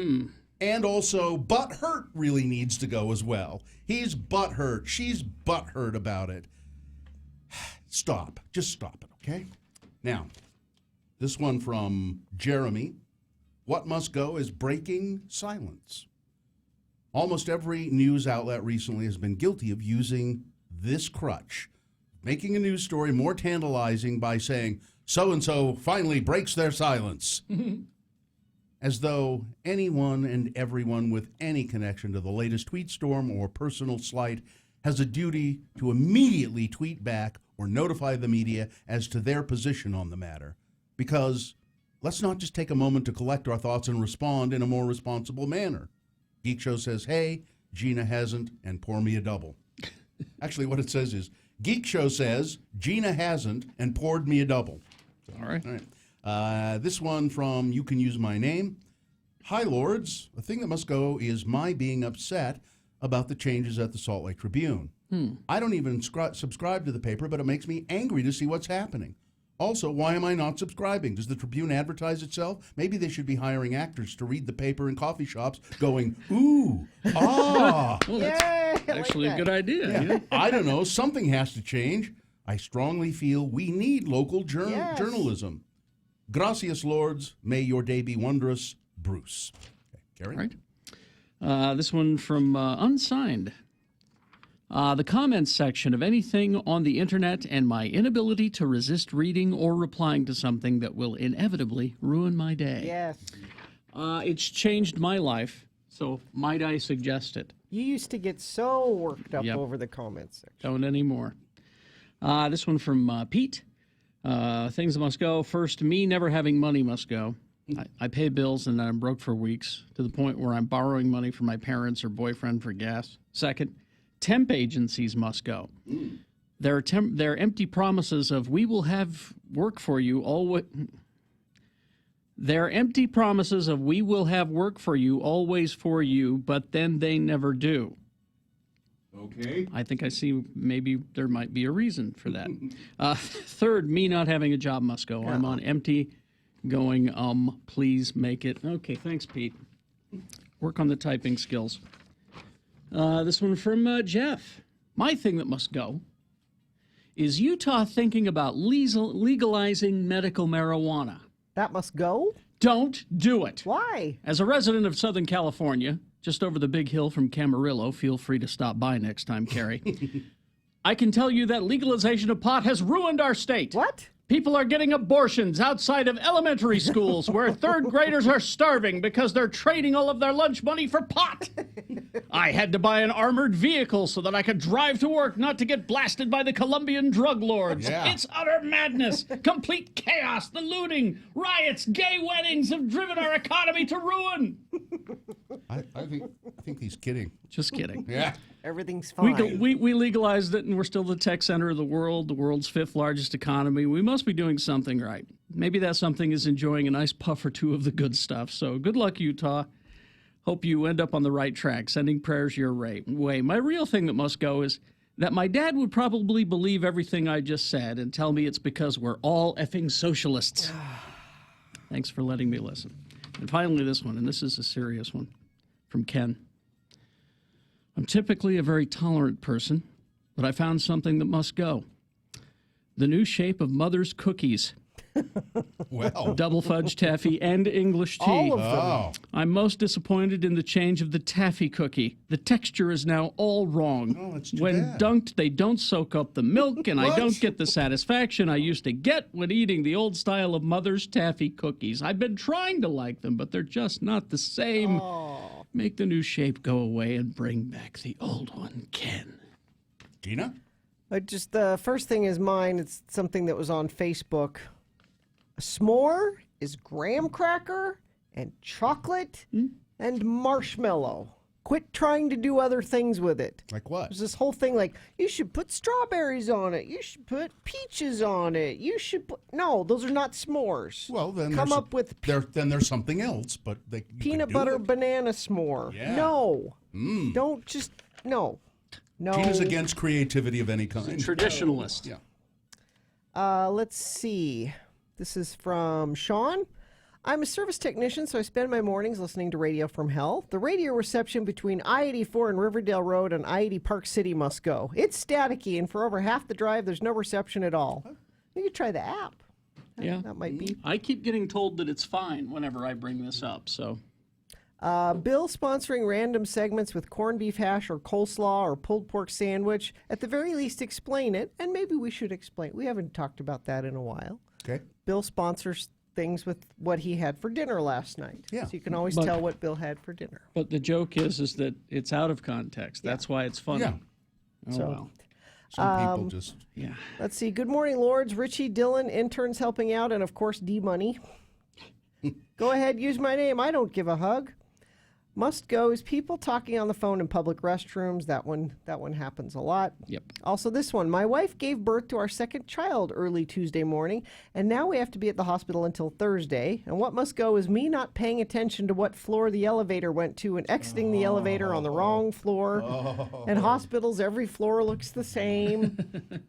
And also, butthurt really needs to go as well. He's butthurt. She's butthurt about it. Stop. Just stop it, okay? Now, this one from Jeremy. What must go is breaking silence. Almost every news outlet recently has been guilty of using this crutch, making a news story more tantalizing by saying, so-and-so finally breaks their silence. As though anyone and everyone with any connection to the latest tweet storm or personal slight has a duty to immediately tweet back or notify the media as to their position on the matter. Because let's not just take a moment to collect our thoughts and respond in a more responsible manner. Geek Show says, hey, Gina hasn't, and pour me a double. Actually, what it says is, Geek Show says, Gina hasn't, and poured me a double. All right. All right. This one from You Can Use My Name. Hi, Lords. The thing that must go is my being upset about the changes at the Salt Lake Tribune. I don't even subscribe to the paper, but it makes me angry to see what's happening. Also, why am I not subscribing? Does the Tribune advertise itself? Maybe they should be hiring actors to read the paper in coffee shops going, ooh, ah. Well, that's actually a good idea. Yeah. I don't know. Something has to change. I strongly feel we need local journalism. Gracias, Lords. May your day be wondrous. Bruce. Okay, Gary? All right. This one from Unsigned. The comments section of anything on the internet and my inability to resist reading or replying to something that will inevitably ruin my day. Yes. It's changed my life, so might I suggest it? You used to get so worked up Yep. over the comments section. Don't anymore. This one from Pete. Things that must go. First, me never having money must go. I pay bills and I'm broke for weeks to the point where I'm borrowing money from my parents or boyfriend for gas. Second, temp agencies must go. Their empty promises of we will have work for you always. Their empty promises of we will have work for you always for you, but then they never do. Okay. I think I see maybe there might be a reason for that. Third, me not having a job must go. I'm on empty going, please make it. Okay, thanks, Pete. Work on the typing skills. This one from Jeff. My thing that must go is Utah thinking about legalizing medical marijuana. That must go? Don't do it. Why? As a resident of Southern California, just over the big hill from Camarillo, feel free to stop by next time, Carrie. I can tell you that legalization of pot has ruined our state. What? People are getting abortions outside of elementary schools where third graders are starving because they're trading all of their lunch money for pot. I had to buy an armored vehicle so that I could drive to work, not to get blasted by the Colombian drug lords. Yeah. It's utter madness, complete chaos. The looting, riots, gay weddings have driven our economy to ruin. I think he's kidding. Just kidding. Yeah. Everything's fine. We legalized it, and we're still the tech center of the world's fifth largest economy. We must be doing something right. Maybe that something is enjoying a nice puff or two of the good stuff. So good luck, Utah. Hope you end up on the right track. Sending prayers your way. My real thing that must go is that my dad would probably believe everything I just said and tell me it's because we're all effing socialists. Thanks for letting me listen. And finally, this one, and this is a serious one, from Ken. I'm typically a very tolerant person, but I found something that must go. The new shape of Mother's cookies. Well. Double fudge taffy and English tea. All of them. Oh. I'm most disappointed in the change of the taffy cookie. The texture is now all wrong. Oh, that's too when bad. dunked, they don't soak up the milk, and I What? don't get the satisfaction I used to get when eating the old style of Mother's taffy cookies. I've been trying to like them, but they're just not the same. Oh. Make the new shape go away and bring back the old one, Ken. Gina? Just the first thing is mine. It's something that was on Facebook. A s'more is graham cracker and chocolate and marshmallow. Quit trying to do other things with it. Like what? There's this whole thing like, you should put strawberries on it. You should put peaches on it. You should put... No, those are not s'mores. Well, then Come there's up with then there's something else, but you peanut could do butter it. banana s'more. Yeah. No. Don't just... No. No. Gina's against creativity of any kind. Traditionalist. Yeah. Let's see. This is from Sean. I'm a service technician, so I spend my mornings listening to Radio from Hell. The radio reception between I-84 and Riverdale Road and I-80 Park City must go. It's staticky, and for over half the drive, there's no reception at all. You could try the app. Yeah. That might be. I keep getting told that it's fine whenever I bring this up, so. Bill sponsoring random segments with corned beef hash or coleslaw or pulled pork sandwich. At the very least, explain it, and maybe we should explain. We haven't talked about that in a while. Okay. Bill sponsors things with what he had for dinner last night. Yeah. So you can always tell what Bill had for dinner. But the joke is that it's out of context. That's why it's funny. Yeah. Oh, So- well. Some people just... Yeah. Let's see. Good morning, Lords. Richie, Dylan, interns helping out, and of course, D-Money. Go ahead, use my name. I don't give a hug. Must go is people talking on the phone in public restrooms. That one happens a lot. Yep. Also this one. My wife gave birth to our second child early Tuesday morning, and now we have to be at the hospital until Thursday. And what must go is me not paying attention to what floor the elevator went to and exiting the elevator on the wrong floor. And hospitals, every floor looks the same.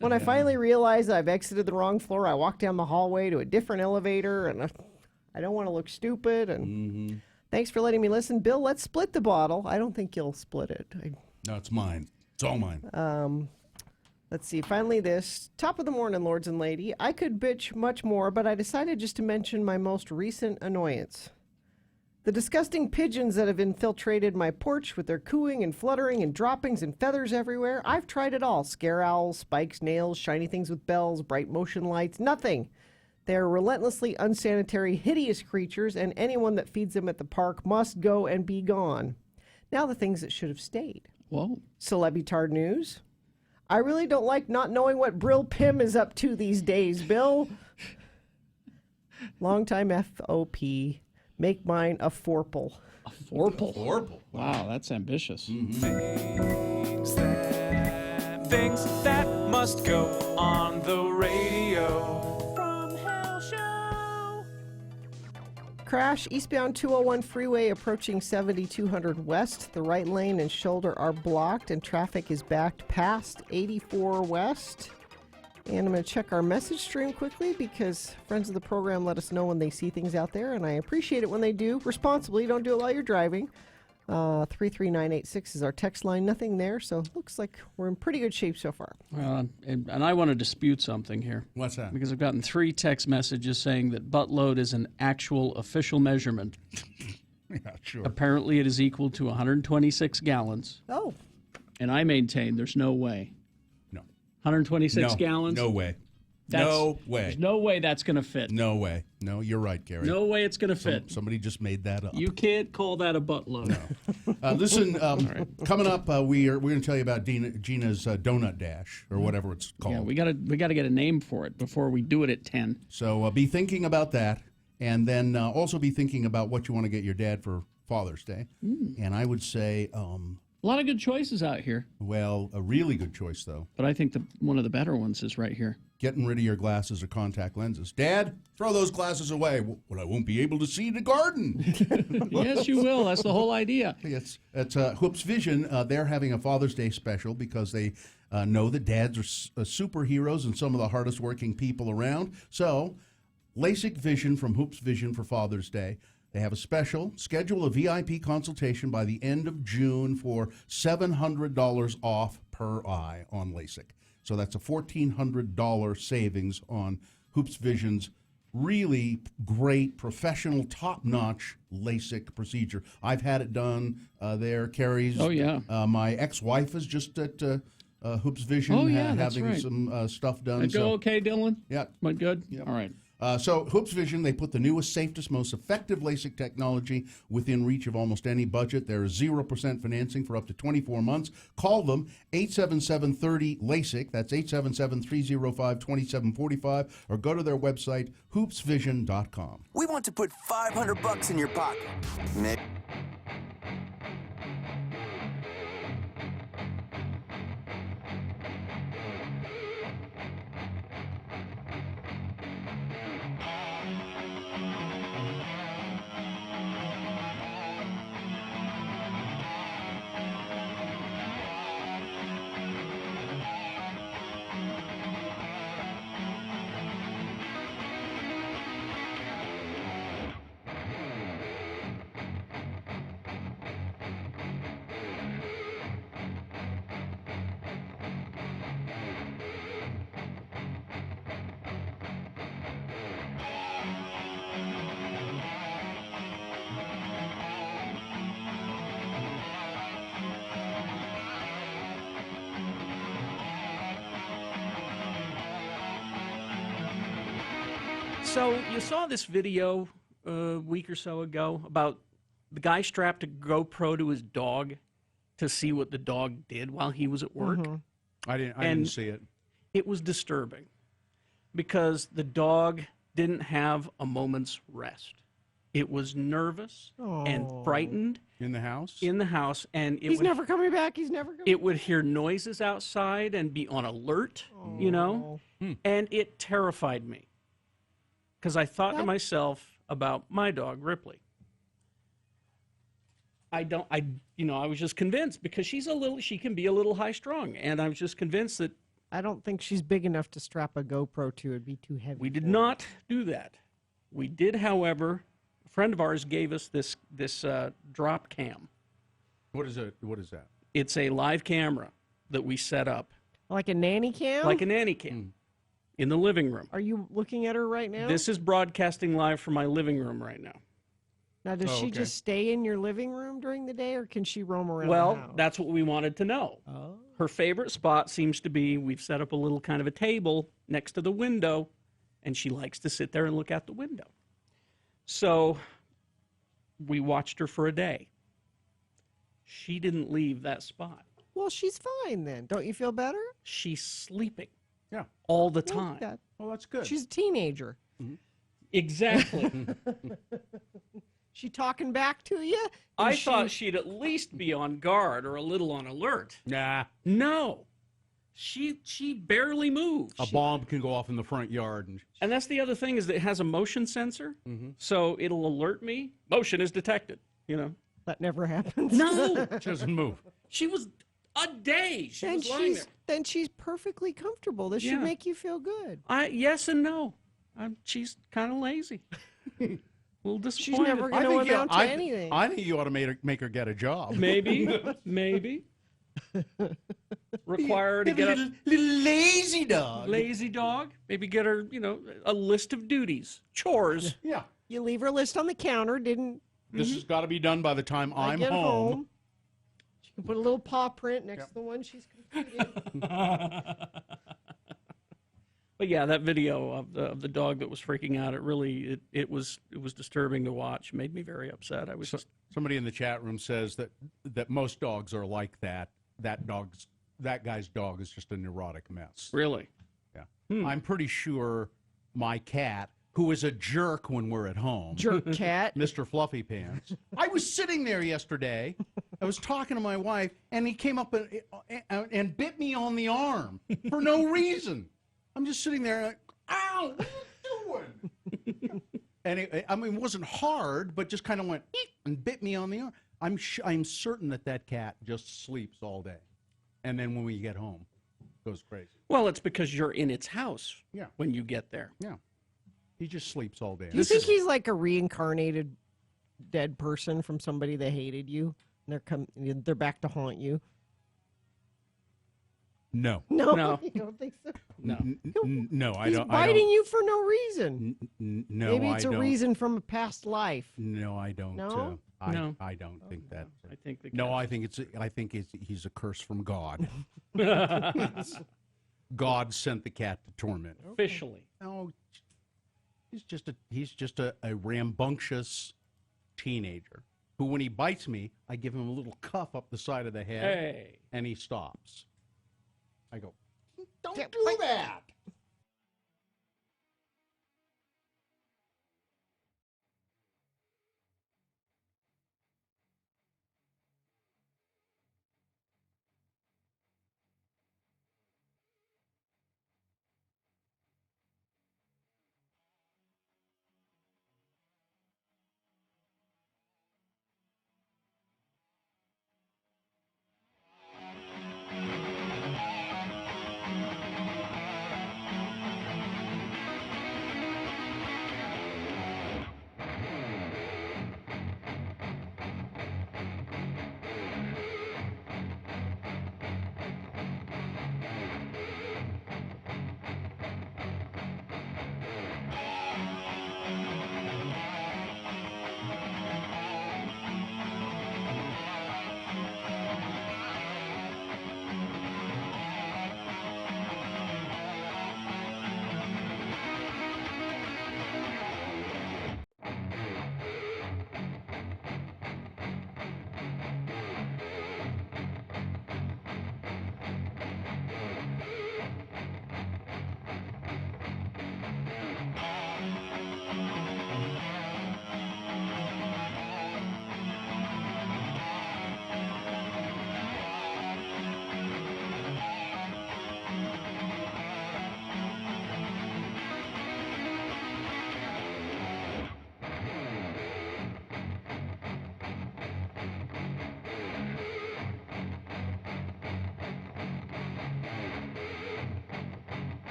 When I finally realize I've exited the wrong floor, I walk down the hallway to a different elevator, and I don't want to look stupid. And thanks for letting me listen. Bill, let's split the bottle. I don't think you'll split it. No, it's mine. It's all mine. Let's see. Finally, this. Top of the morning, Lords and Lady. I could bitch much more, but I decided just to mention my most recent annoyance. The disgusting pigeons that have infiltrated my porch with their cooing and fluttering and droppings and feathers everywhere. I've tried it all. Scare owls, spikes, nails, shiny things with bells, bright motion lights. Nothing. They are relentlessly unsanitary, hideous creatures, and anyone that feeds them at the park must go and be gone. Now the things that should have stayed. Whoa. Celebitard news. I really don't like not knowing what Brill Pim is up to these days, Bill. Longtime FOP. Make mine a forple. A forple? Forple. Wow, that's ambitious. Things that must go on the radio. Crash, eastbound 201 freeway approaching 7200 west. The right lane and shoulder are blocked and traffic is backed past 84 west. And I'm going to check our message stream quickly because friends of the program let us know when they see things out there, and I appreciate it when they do. Responsibly, don't do it while you're driving. 33986 is our text line. Nothing there, so it looks like we're in pretty good shape so far. And I want to dispute something here. What's that? Because I've gotten 3 text messages saying that butt load is an actual official measurement. Yeah, sure. Apparently it is equal to 126 gallons. Oh. And I maintain there's no way. No. 126 gallons? No way. There's no way that's going to fit. No way. No, you're right, Gary. No way it's going to fit. Somebody just made that up. You can't call that a butt load. No. Listen, coming up, we're going to tell you about Gina's Donut Dash, or whatever it's called. Yeah, we gotta get a name for it before we do it at 10. So be thinking about that, and then also be thinking about what you want to get your dad for Father's Day. And I would say... a lot of good choices out here. Well, a really good choice, though. But I think one of the better ones is right here. Getting rid of your glasses or contact lenses. Dad, throw those glasses away. Well, I won't be able to see the garden. Yes, you will. That's the whole idea. It's Hoops Vision. They're having a Father's Day special because they know that dads are superheroes and some of the hardest working people around. So, LASIK Vision from Hoops Vision for Father's Day. They have a special. Schedule a VIP consultation by the end of June for $700 off per eye on LASIK. So that's a $1,400 savings on Hoops Vision's really great, professional, top-notch LASIK procedure. I've had it done there. Carrie's. Oh, yeah. My ex-wife is just at Hoops Vision having some stuff done. Did it go okay, Dylan? Yeah. Went good? Yep. All right. So Hoops Vision, they put the newest, safest, most effective LASIK technology within reach of almost any budget. There is 0% financing for up to 24 months. Call them, 877-30-LASIK. That's 877-305-2745. Or go to their website, hoopsvision.com. We want to put $500 in your pocket. Maybe. So you saw this video a week or so ago about the guy strapped a GoPro to his dog to see what the dog did while he was at work. I didn't see it. It was disturbing because the dog didn't have a moment's rest. It was nervous and frightened. In the house? In the house. And He's never coming back. He's never coming it would hear noises outside and be on alert, you know? And it terrified me because I thought to myself about my dog, Ripley. I was just convinced because she can be a little high strung. And I was just convinced that. I don't think she's big enough to strap a GoPro to. It'd be too heavy. We did not do that. We did, however, a friend of ours gave us this drop cam. What is it? What is that? It's a live camera that we set up. Like a nanny cam? Like a nanny cam in the living room. Are you looking at her right now? This is broadcasting live from my living room right now. Now, does she just stay in your living room during the day, or can she roam around the house? That's what we wanted to know. Her favorite spot seems to be, we've set up a little kind of a table next to the window, and she likes to sit there and look out the window. So we watched her for a day. She didn't leave that spot. Well, she's fine then. Don't you feel better? She's sleeping. Yeah. All the time. Well, that's good. She's a teenager. Exactly. She talking back to you? I thought she'd at least be on guard or a little on alert. Nah. No. She barely moves. A bomb can go off in the front yard. And that's the other thing is that it has a motion sensor. So it'll alert me. Motion is detected, you know. That never happens. No. She doesn't move. She was a day. She was lying there. Then she's perfectly comfortable. This should make you feel good. Yes and no. She's kind of lazy. A little disappointed. She's never going to amount to anything. I think you ought to make her get a job. Maybe. Require her to get a little lazy dog. Lazy dog. Maybe get her, a list of duties, chores. Yeah. You leave her list on the counter. This has got to be done by the time I'm get home. She can put a little paw print next to the one she's completed. But yeah, that video of the dog that was freaking out, it was disturbing to watch. Made me very upset. I was Somebody in the chat room says that most dogs are like that. That guy's dog is just a neurotic mess. Really? Yeah. I'm pretty sure my cat, who is a jerk when we're at home. Jerk cat. Mr. Fluffy Pants. I was sitting there yesterday. I was talking to my wife, and he came up and bit me on the arm for no reason. I'm just sitting there like, ow, what are you doing? And it wasn't hard, but just kind of went and bit me on the arm. I'm certain that cat just sleeps all day. And then when we get home, it goes crazy. Well, it's because you're in its house when you get there. Yeah. He just sleeps all day. Do you think he's like a reincarnated dead person from somebody that hated you? And they're back to haunt you? No. No. You don't think so? No, I don't. He's biting you for no reason. No, Maybe it's a reason from a past life. No, I don't. No? No, I don't think that. I think he's a curse from God. God sent the cat to torment. Officially. No, he's just a rambunctious teenager who, when he bites me, I give him a little cuff up the side of the head, and he stops. I go, don't do that.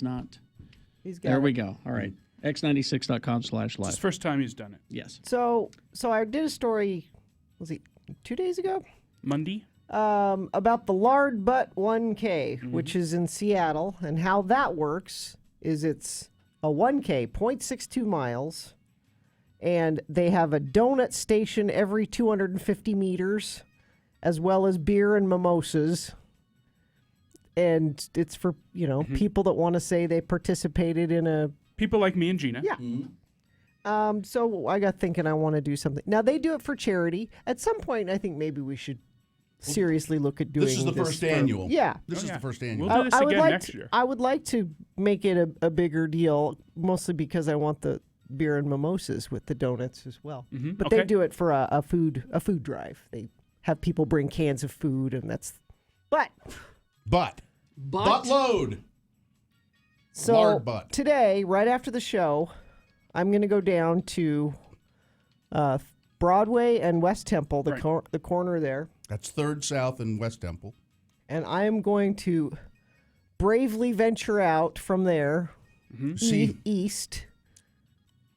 It's not. He's got There it. we go. All right. X96.com/live. It's his first time he's done it. Yes. So I did a story, was it 2 days ago? Monday? About the Lard Butt 1K, which is in Seattle, and how that works is it's a 1K, 0.62 miles, and they have a donut station every 250 meters, as well as beer and mimosas. And it's for, people that want to say they participated in a... People like me and Gina. Yeah. So I got thinking I want to do something. Now, they do it for charity. At some point, I think maybe we should seriously look at doing this. This is the first annual. Yeah. This is the first annual. We'll do this again next year. I would like to make it a bigger deal, mostly because I want the beer and mimosas with the donuts as well. But they do it for a food drive. They have people bring cans of food, and that's... But Buttload. So Lard butt. Today, right after the show, I'm going to go down to Broadway and West Temple, the corner there. That's 3rd South and West Temple. And I am going to bravely venture out from there, east,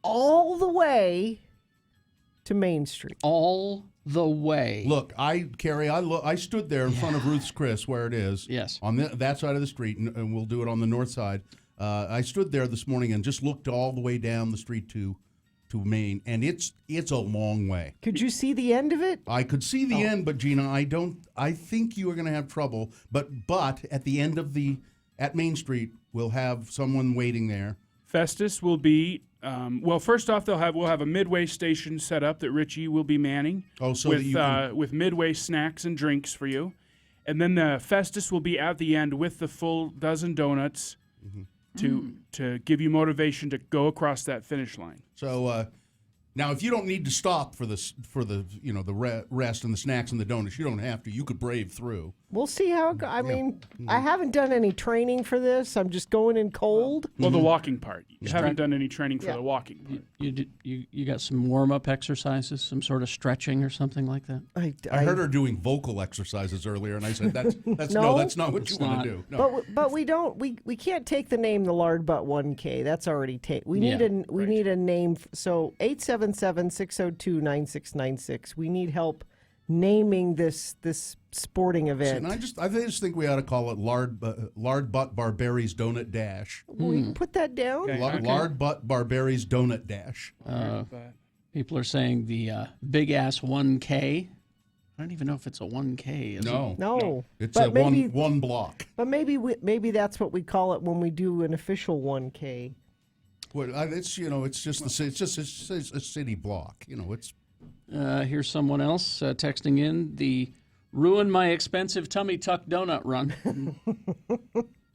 all the way to Main Street. All the way. Look, Carrie, I stood there in front of Ruth's Chris, where it is. Yes. On that side of the street, and we'll do it on the north side. I stood there this morning and just looked all the way down the street to Maine, and it's a long way. Could you see the end of it? I could see the end, but Gina, I think you are going to have trouble. But at the end of at Main Street, we'll have someone waiting there. Festus will be first off, we'll have a Midway station set up that Richie will be manning. Oh, so with that you can... with Midway snacks and drinks for you, and then the Festus will be at the end with the full dozen donuts to give you motivation to go across that finish line. So now, if you don't need to stop for the rest and the snacks and the donuts, you don't have to. You could brave through. We'll see how it goes. I mean, I haven't done any training for this. I'm just going in cold. Well, the walking part. You haven't done any training for the walking part. You got some warm-up exercises, some sort of stretching or something like that? I heard her doing vocal exercises earlier, and I said, that's that's not what you want to do. No. But we don't. We can't take the name the Lard Butt 1K. That's already taken. We need need a name. So 877-602-9696. We need help naming this sporting event. And I just think we ought to call it Lard Butt Barberry's Donut Dash. We can put that down. Okay. Lard Butt Barberry's Donut Dash. People are saying the big ass 1K. I don't even know if it's a 1K. Is No. it? No. It's a one block. But maybe that's what we call it when we do an official 1K. Well, it's a city block. It's. Here's someone else texting in the ruin my expensive tummy tuck donut run.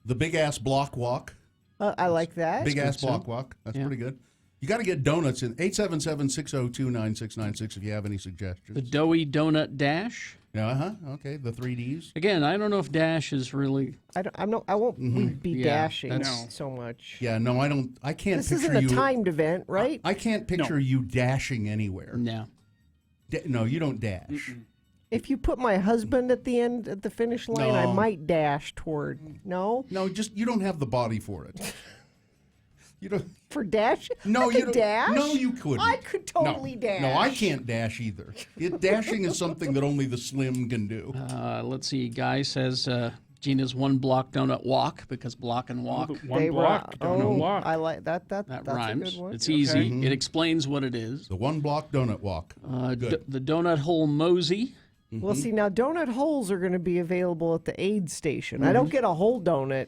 The big ass block walk. I like that. Big ass block walk. That's pretty good. You got to get donuts in 877-602-9696 if you have any suggestions. The doughy donut dash. Okay, the 3Ds. Again, I don't know if dash is really. I won't be dashing so much. Yeah, no, I don't. I can't. This picture isn't a you, timed event, right? I can't picture you dashing anywhere. No. No, you don't dash. If you put my husband at the end at the finish line, I might dash toward. No, just you don't have the body for it. You don't for dash. No, I could dash. No, you couldn't. I could totally dash. No, I can't dash either. Dashing is something that only the slim can do. Let's see. Guy says Gina's one block donut walk because block and walk. One block donut walk. I like that. That that's rhymes. A good one. It's easy. It explains what it is. The one block donut walk. The donut hole mosey. Well, see now, donut holes are going to be available at the aid station. I don't get a whole donut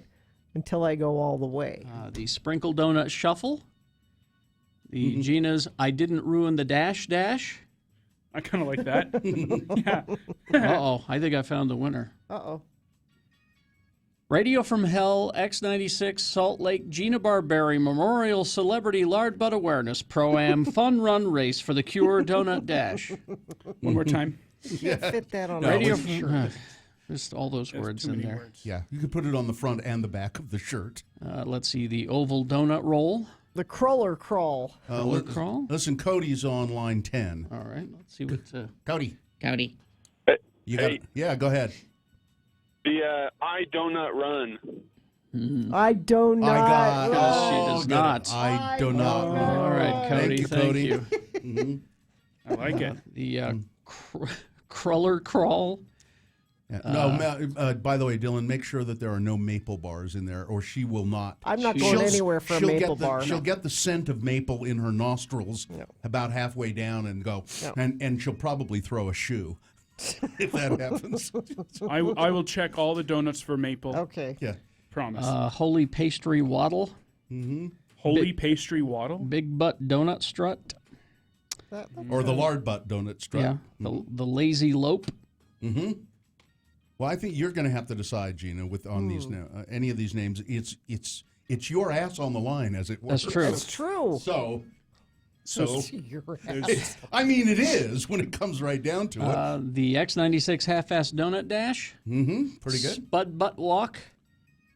until I go all the way. The sprinkle donut shuffle. The Gina's I didn't ruin the dash. I kind of like that. Yeah. Uh-oh. I think I found the winner. Uh-oh. Radio from Hell, X96, Salt Lake, Gina Barberi Memorial Celebrity Lard Butt Awareness Pro-Am Fun Run Race for the Cure Donut Dash. One more time. You can't fit that on Radio a from shirt. Just all those words in there. Words. Yeah, you could put it on the front and the back of the shirt. Let's see, the oval donut roll. The crawler crawl. Crawl? Listen, Cody's on line 10. All right, let's see what... Cody. Hey. Yeah, go ahead. The I Donut Run. I do not. Because she does not. I do not. All right, Cody. Thank you, Thank you. I like it. The Cruller Crawl. No, by the way, Dylan, make sure that there are no maple bars in there, or she will not. I'm not going anywhere for a maple bar. She'll get the scent of maple in her nostrils about halfway down and go, and she'll probably throw a shoe if that happens. I will check all the donuts for maple. Okay. Yeah. Promise. Holy Pastry Waddle. Holy Pastry Waddle. Big Butt Donut Strut. Or the lard butt donut strut. Yeah. The Lazy Lope. Well, I think you're going to have to decide, Gina, on these any of these names. It's your ass on the line, as it were. That's true. That's true. So Your ass. I mean, it is when it comes right down to it. The X96 Half-Ass Donut Dash. Pretty good. Spud Butt Walk.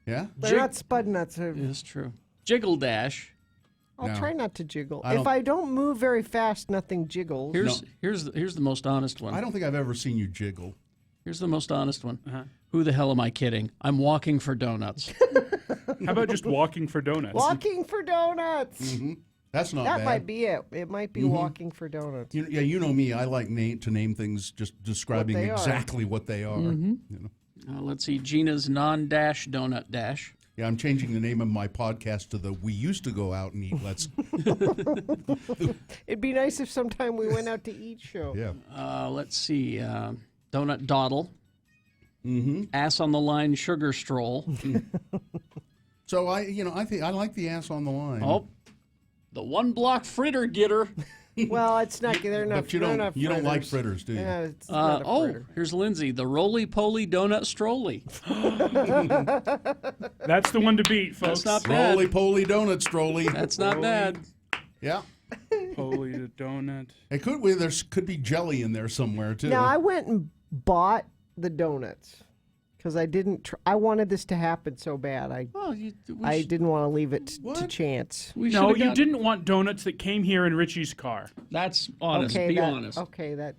Yeah. They're not spud nuts. That's true. Jiggle Dash. I'll try not to jiggle. I If I don't move very fast, nothing jiggles. Here's the most honest one. I don't think I've ever seen you jiggle. Here's the most honest one. Who the hell am I kidding? I'm walking for donuts. How about just walking for donuts? Walking for donuts. That's not That bad. might be it. It might be walking for donuts. You know me. I like to name things just describing What they are. exactly what they are. You know? Let's see. Gina's non-dash donut dash. Yeah, I'm changing the name of my podcast to the We Used to Go Out and Eat Let's. It'd be nice if sometime we went out to eat show. Yeah. Let's see. Donut Dawdle. Ass on the Line Sugar Stroll. So I think I like the ass on the line. Oh, the One Block Fritter Getter. Well, it's not. They're not. But you they're don't. not You don't like fritters. fritters, do you? Yeah, it's not a fritter. Here's Lindsay. The Roly Poly Donut Strolly. That's the one to beat, folks. That's not bad. Roly poly donut strolly. That's not bad. Yeah. Poly the donut. It could there could be jelly in there somewhere too. Now I went and bought the donuts because I didn't. I wanted this to happen so bad. I didn't want to leave it to chance. No, you didn't want donuts that came here in Richie's car. That's honest. Okay, Be that, honest. Okay, that.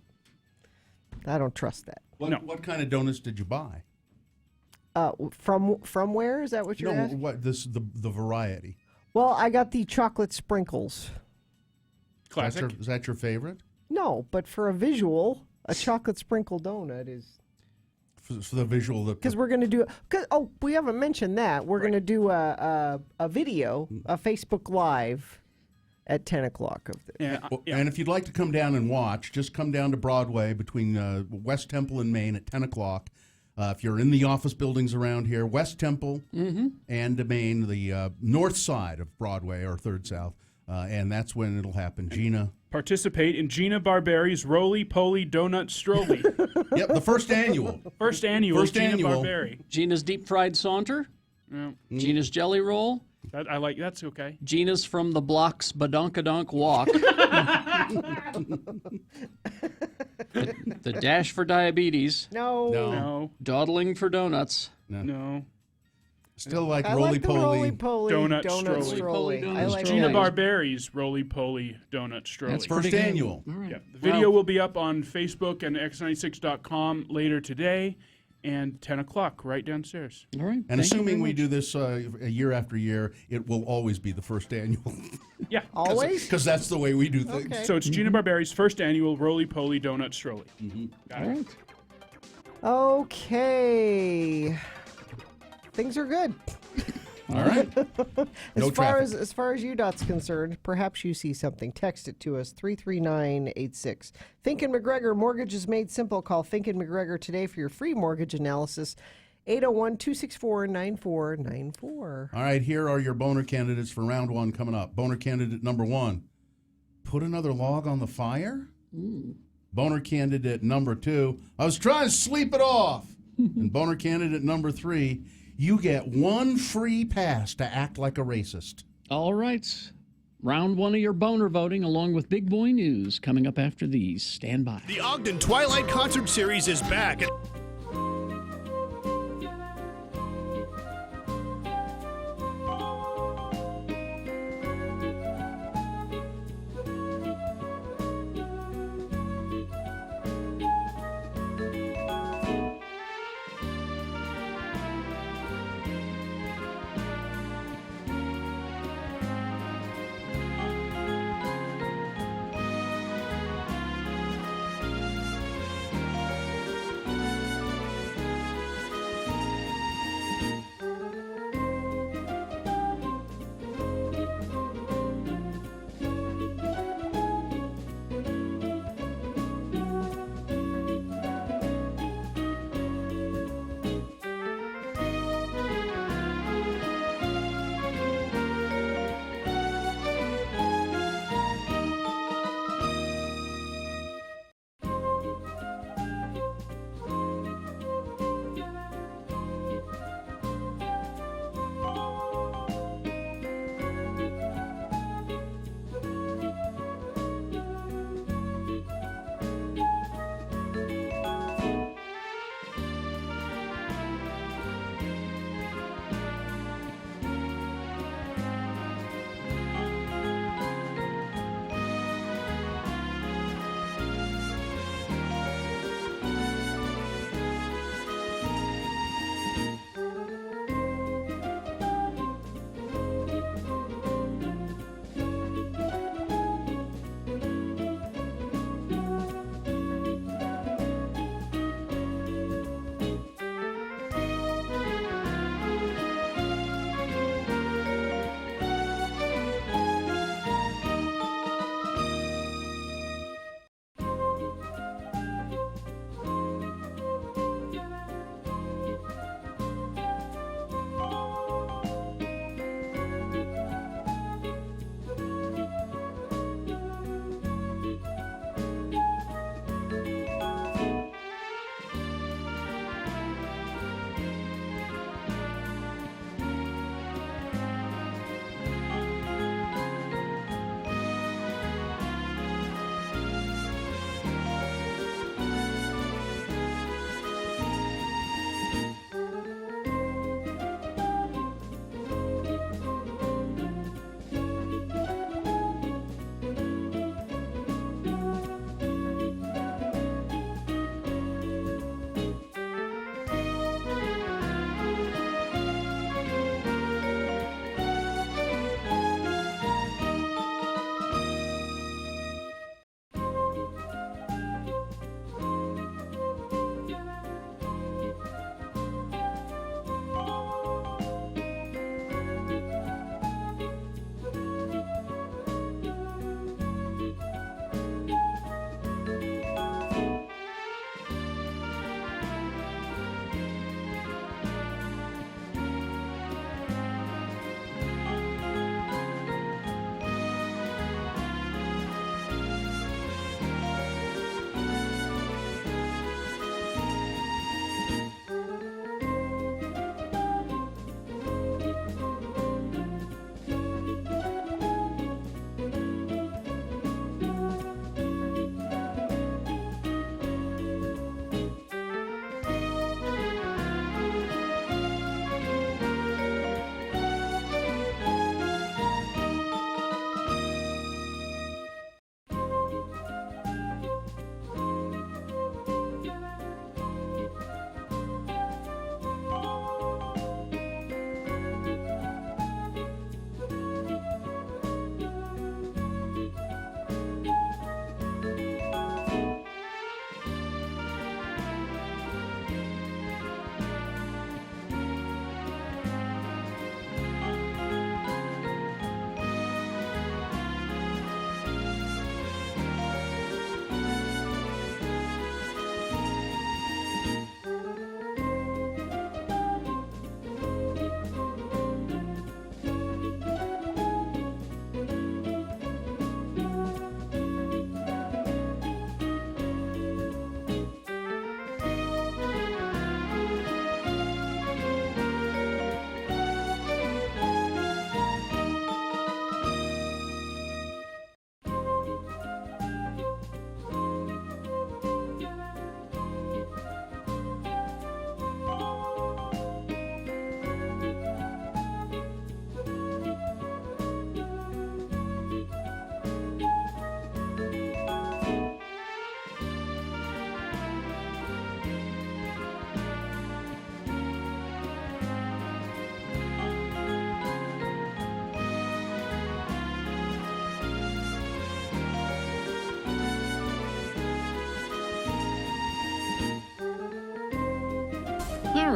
I don't trust that. What kind of donuts did you buy? From where is that what you're asking? What the variety? Well, I got the chocolate sprinkles. Classic. Is that your favorite? No, but for a visual, a chocolate sprinkle donut is. For the visual, because we're going to do. We haven't mentioned that we're going to do a video, a Facebook Live, at 10 o'clock of this. And if you'd like to come down and watch, just come down to Broadway between West Temple and Main at 10 o'clock. If you're in the office buildings around here, West Temple and Main, the north side of Broadway or Third South, and that's when it'll happen. Gina. Participate in Gina Barberi's Roly Poly Donut Strolly. Yep, the first annual. First annual Gina Barberi. Gina's Deep Fried Saunter. Yeah. Gina's Jelly Roll. That's okay. Gina's From the Blocks Badonkadonk Walk. the Dash for Diabetes. No. Dawdling for Donuts. No. Still like I Roly like the Poly. Roly-Poly Donut Strolly. I like Gina that. Barberi's Roly Poly Donut Strolly. That's first annual. Yeah. The video will be up on Facebook and x96.com later today, and 10 o'clock right downstairs. All right. And assuming we do this year after year, it will always be the first annual. Yeah. Always? Because that's the way we do things. Okay. So it's Gina Barberi's first annual Roly Poly Donut Strolly. Got it. All right. Okay. Things are good. All right. No traffic. As far as UDOT's concerned, perhaps you see something. Text it to us, 33986. Fink and McGregor, mortgage is made simple. Call Fink and McGregor today for your free mortgage analysis. 801-264-9494. All right, here are your boner candidates for round one coming up. Boner candidate number 1, put another log on the fire. Boner candidate number 2, I was trying to sleep it off. And boner candidate number 3, you get one free pass to act like a racist. All right. Round one of your boner voting, along with Big Boy News, coming up after these. Stand by. The Ogden Twilight Concert Series is back.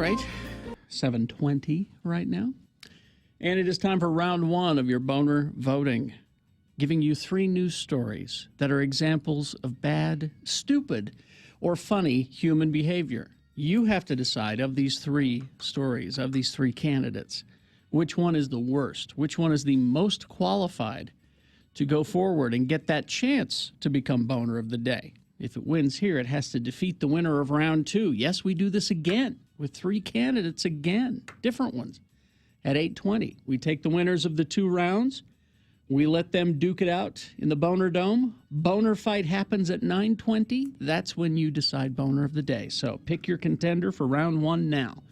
right. 7:20 right now. And it is time for round one of your boner voting, giving you 3 news stories that are examples of bad, stupid, or funny human behavior. You have to decide of these 3 stories, of these 3 candidates, which one is the worst, which one is the most qualified to go forward and get that chance to become boner of the day. If it wins here, it has to defeat the winner of round 2. Yes, we do this again with 3 candidates again, different ones. At 8:20, we take the winners of the 2 rounds. We let them duke it out in the Boner Dome. Boner fight happens at 9:20. That's when you decide boner of the day. So pick your contender for round 1 now.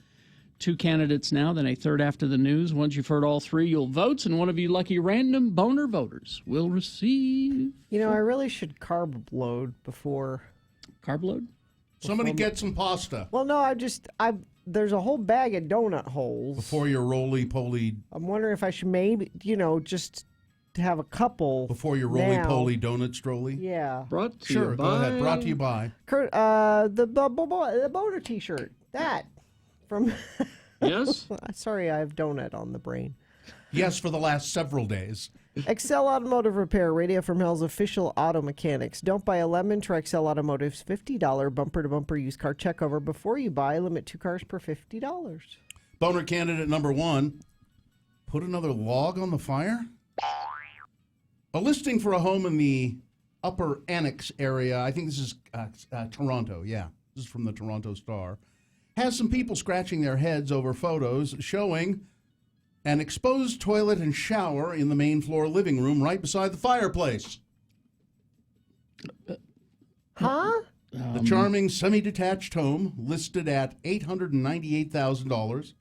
2 candidates now, then a third after the news. Once you've heard all 3, you'll vote, and one of you lucky random boner voters will receive. You know, I really should carb load before. Carb load? Somebody get some pasta. Well, no, there's a whole bag of donut holes. Before your roly-poly. I'm wondering if I should maybe, just have a couple. Before your roly-poly donut strolley? Yeah. Brought to Sure, you go by... ahead. Brought to you by. The boner T-shirt. That. From. Yes? Sorry, I have donut on the brain. Yes, for the last several days. Excel Automotive Repair, Radio from Hell's official auto mechanics. Don't buy a lemon. Try Excel Automotive's $50 bumper-to-bumper used car checkover before you buy. Limit 2 cars per $50. Boner candidate number 1. Put another log on the fire? A listing for a home in the Upper Annex area. I think this is Toronto. Yeah, this is from the Toronto Star. Has some people scratching their heads over photos showing an exposed toilet and shower in the main floor living room right beside the fireplace. Huh? The charming semi-detached home, listed at $898,000,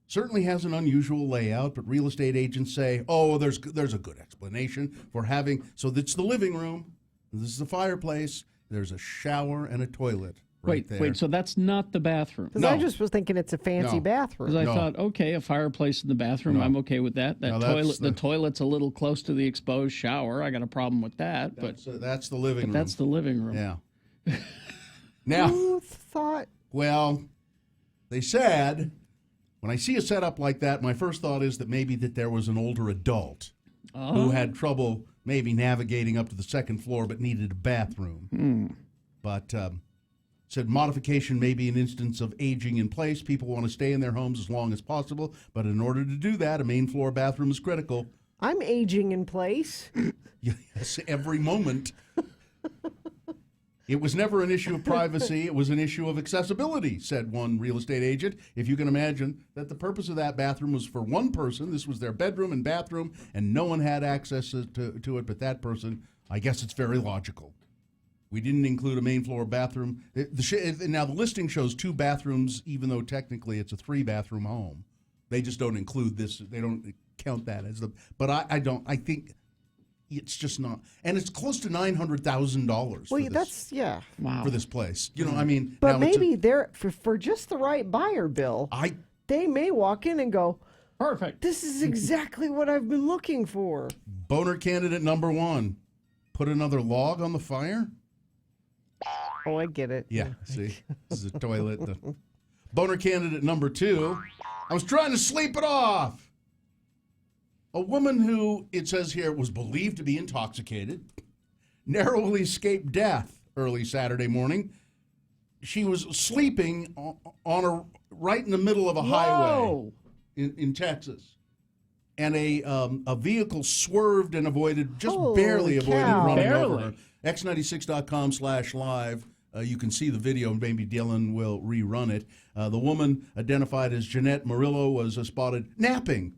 certainly has an unusual layout, but real estate agents say, there's a good explanation for having, so that's the living room, this is the fireplace, there's a shower and a toilet. Right there. Wait, so that's not the bathroom? Because I just was thinking it's a fancy bathroom. Because I thought, okay, a fireplace in the bathroom, I'm okay with that. The toilet's a little close to the exposed shower. I got a problem with that. That's the living room. That's the living room. Yeah. Now, who thought? Well, they said, when I see a setup like that, my first thought is that maybe that there was an older adult who had trouble maybe navigating up to the second floor but needed a bathroom. But... said modification may be an instance of aging in place. People want to stay in their homes as long as possible, but in order to do that, a main floor bathroom is critical. I'm aging in place. Yes, every moment. It was never an issue of privacy. It was an issue of accessibility, said one real estate agent. If you can imagine that the purpose of that bathroom was for one person. This was their bedroom and bathroom, and no one had access to it but that person. I guess it's very logical. We didn't include a main floor bathroom. Now, the listing shows 2 bathrooms, even though technically it's a 3-bathroom home. They just don't include this. They don't count that as the. But I don't. I think it's just not. And it's close to $900,000. Well, that's wow. For this place. I mean. But maybe they're for just the right buyer, Bill. They may walk in and go, perfect. This is exactly what I've been looking for. Boner candidate number 1. Put another log on the fire. Oh, I get it. Yeah, see, this is a toilet. Boner candidate number 2. I was trying to sleep it off. A woman who, it says here, was believed to be intoxicated, narrowly escaped death early Saturday morning. She was sleeping right in the middle of a highway in Texas. And a vehicle swerved and barely avoided running over her. X96.com/live. You can see the video, and maybe Dylan will rerun it. The woman, identified as Jeanette Murillo, was spotted napping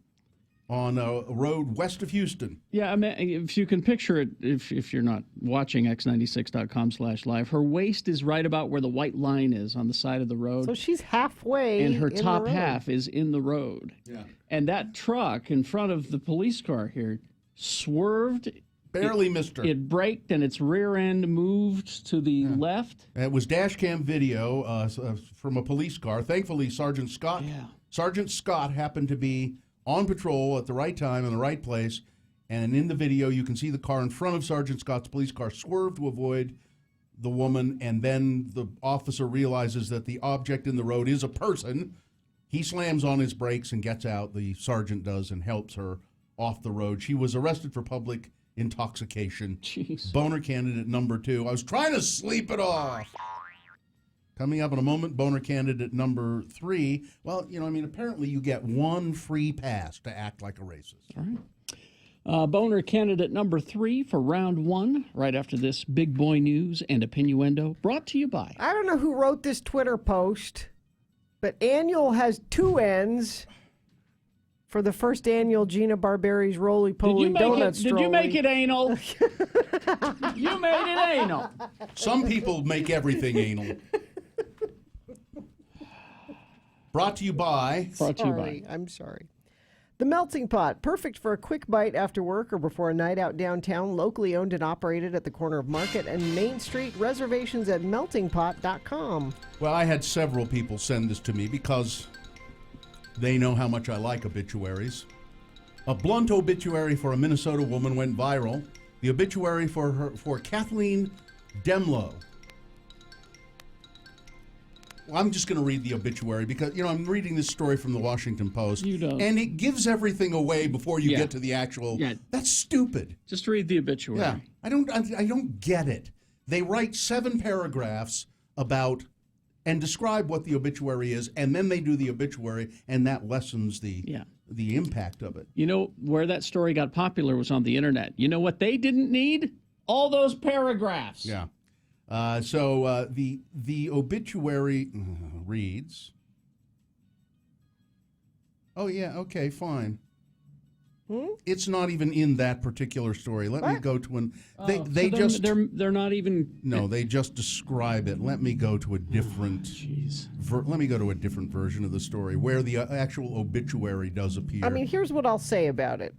on a road west of Houston. Yeah, I mean, if you can picture it, if you're not watching X96.com/live, her waist is right about where the white line is on the side of the road. So she's halfway. And her top half is in the road. Yeah. And that truck in front of the police car here swerved. Barely missed her. It braked and its rear end moved to the left. It was dash cam video from a police car. Thankfully, Sergeant Scott happened to be on patrol at the right time in the right place. And in the video, you can see the car in front of Sergeant Scott's police car swerve to avoid the woman, and then the officer realizes that the object in the road is a person. He slams on his brakes and gets out. The sergeant does and helps her off the road. She was arrested for public intoxication. Jeez. Boner candidate number 2. I was trying to sleep it off. Coming up in a moment, boner candidate number 3. Well, apparently you get one free pass to act like a racist. All right. Boner candidate number 3 for round 1, right after this big boy news and opinioendo, brought to you by. I don't know who wrote this Twitter post, but annual has 2 N's for the first annual Gina Barberi's Roly Poly Donut Stroll. Did you make it anal? You made it anal. Some people make everything anal. Brought to you by. I'm sorry. The Melting Pot, perfect for a quick bite after work or before a night out downtown. Locally owned and operated at the corner of Market and Main Street. Reservations at meltingpot.com. Well, I had several people send this to me because they know how much I like obituaries. A blunt obituary for a Minnesota woman went viral. The obituary for Kathleen Demlow. Well, I'm just going to read the obituary because, I'm reading this story from the Washington Post. You don't. And it gives everything away before you get to the actual. Yeah. That's stupid. Just read the obituary. Yeah. I don't get it. They write 7 paragraphs about and describe what the obituary is, and then they do the obituary, and that lessens the impact of it. You know, where that story got popular was on the internet. You know what they didn't need? All those paragraphs. Yeah. So the obituary reads. Oh yeah, okay, fine. It's not even in that particular story. Let me go to an. They're not even. No, they just describe it. Let me go to a different. Let me go to a different version of the story where the actual obituary does appear. I mean, here's what I'll say about it.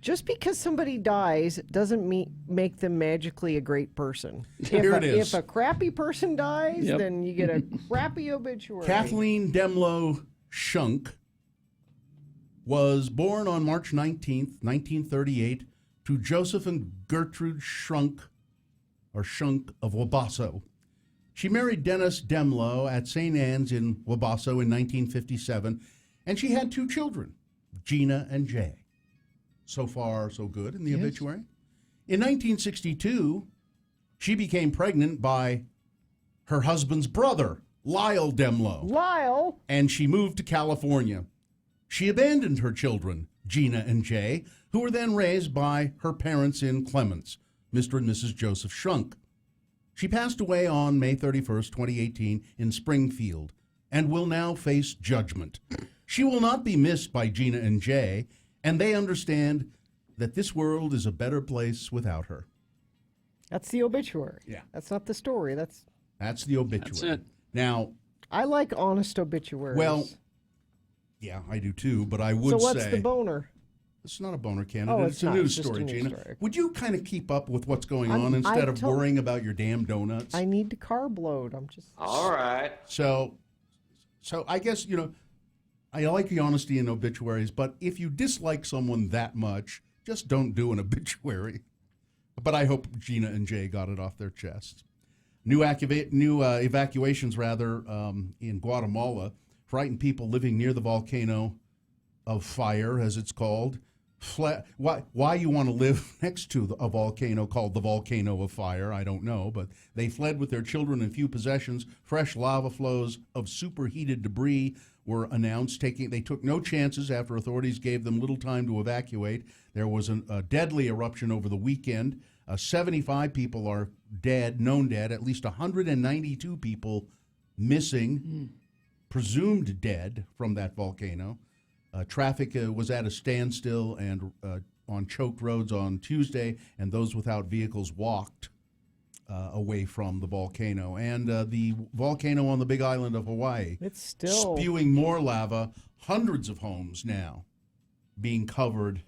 Just because somebody dies doesn't make them magically a great person. Here it is. If a crappy person dies, then you get a crappy obituary. Kathleen Demlow Shunk was born on March 19th, 1938, to Joseph and Gertrude Shunk of Wabasso. She married Dennis Demlow at St. Anne's in Wabasso in 1957, and she had 2 children, Gina and Jay. So far, so good in the obituary. In 1962, she became pregnant by her husband's brother, Lyle Demlow. Lyle? And she moved to California. She abandoned her children, Gina and Jay, who were then raised by her parents in Clements, Mr. and Mrs. Joseph Shunk. She passed away on May 31st, 2018, in Springfield, and will now face judgment. She will not be missed by Gina and Jay, and they understand that this world is a better place without her. That's the obituary. Yeah. That's not the story. That's the obituary. That's it. Now, I like honest obituaries. Well, yeah, I do too, but I would say... So what's the boner? It's not a boner candidate. Oh, it's a news just story, a news Gina. story. Would you kind of keep up with what's going on instead of worrying about your damn donuts? I need to carb load. I'm just... All right. So I guess, I like the honesty in obituaries, but if you dislike someone that much, just don't do an obituary. But I hope Gina and Jay got it off their chests. New evacuations, in Guatemala frighten people living near the volcano of fire, as it's called. Why you want to live next to a volcano called the Volcano of Fire, I don't know, but they fled with their children and few possessions. Fresh lava flows of superheated debris were announced. They took no chances after authorities gave them little time to evacuate. There was a deadly eruption over the weekend. 75 people are dead, known dead, at least 192 people missing, presumed dead from that volcano. Traffic was at a standstill and on choked roads on Tuesday, and those without vehicles walked away from the volcano. And the volcano on the Big Island of Hawaii, it's still spewing more lava. Hundreds of homes now being covered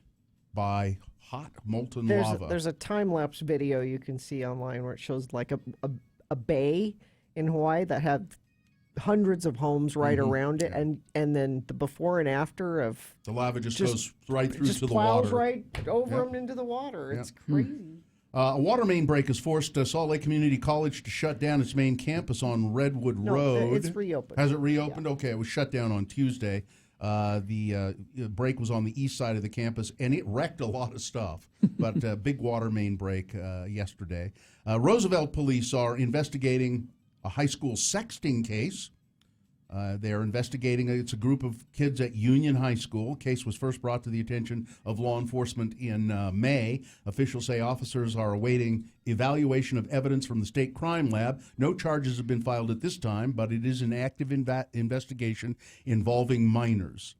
by hot molten lava. There's a time-lapse video you can see online where it shows like a bay in Hawaii that had hundreds of homes right around it, and then the before and after of the lava just goes right through just to the plows water. Right over them into the water. It's crazy. A water main break has forced Salt Lake Community College to shut down its main campus on Redwood Road. It's reopened. Has it reopened? Yeah. Okay, it was shut down on Tuesday. The break was on the east side of the campus, and it wrecked a lot of stuff. But big water main break yesterday. Roosevelt police are investigating a high school sexting case. They are investigating. It's a group of kids at Union High School. Case was first brought to the attention of law enforcement in May. Officials say officers are awaiting evaluation of evidence from the state crime lab. No charges have been filed at this time, but it is an active investigation involving minors.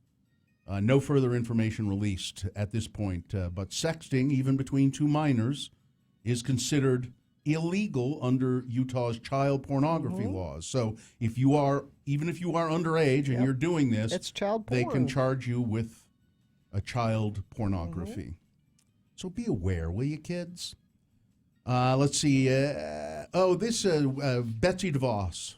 No further information released at this point. But sexting, even between two minors, is considered illegal under Utah's child pornography laws. So if you are, even if you are underage and you're doing this, it's child porn. They can charge you with a child pornography. So be aware, will you, kids? Let's see. Betsy DeVos.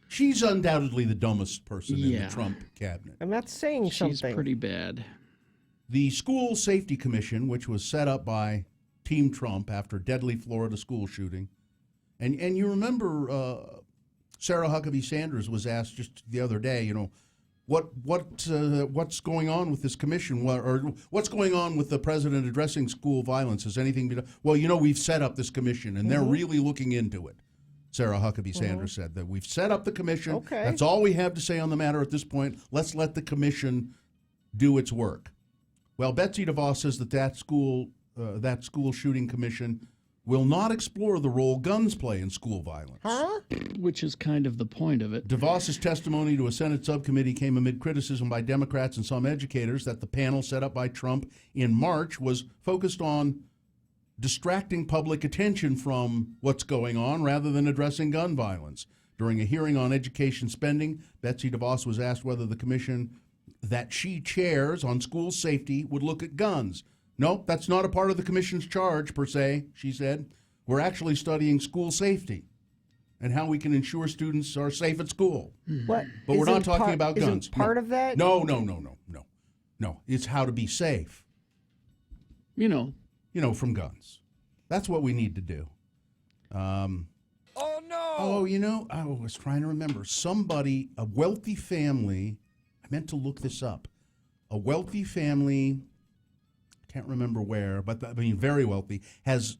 She's undoubtedly the dumbest person in the Trump cabinet. I'm not saying something. She's pretty bad. The School Safety Commission, which was set up by Team Trump after deadly Florida school shooting. And you remember Sarah Huckabee Sanders was asked just the other day, what's going on with this commission, or what's going on with the president addressing school violence? Has anything been done? Well, we've set up this commission, and they're really looking into it. Sarah Huckabee Sanders said that we've set up the commission. Okay. That's all we have to say on the matter at this point. Let's let the commission do its work. Well, Betsy DeVos says that school shooting commission will not explore the role guns play in school violence. Huh? Which is kind of the point of it. DeVos's testimony to a Senate subcommittee came amid criticism by Democrats and some educators that the panel set up by Trump in March was focused on distracting public attention from what's going on rather than addressing gun violence. During a hearing on education spending, Betsy DeVos was asked whether the commission that she chairs on school safety would look at guns. No, that's not a part of the commission's charge, per se, she said. We're actually studying school safety and how we can ensure students are safe at school. What? But we're not talking about guns. Isn't part of that? No. It's how to be safe. From guns. That's what we need to do. I was trying to remember. Somebody, a wealthy family, I meant to look this up. A wealthy family, can't remember where, but very wealthy, has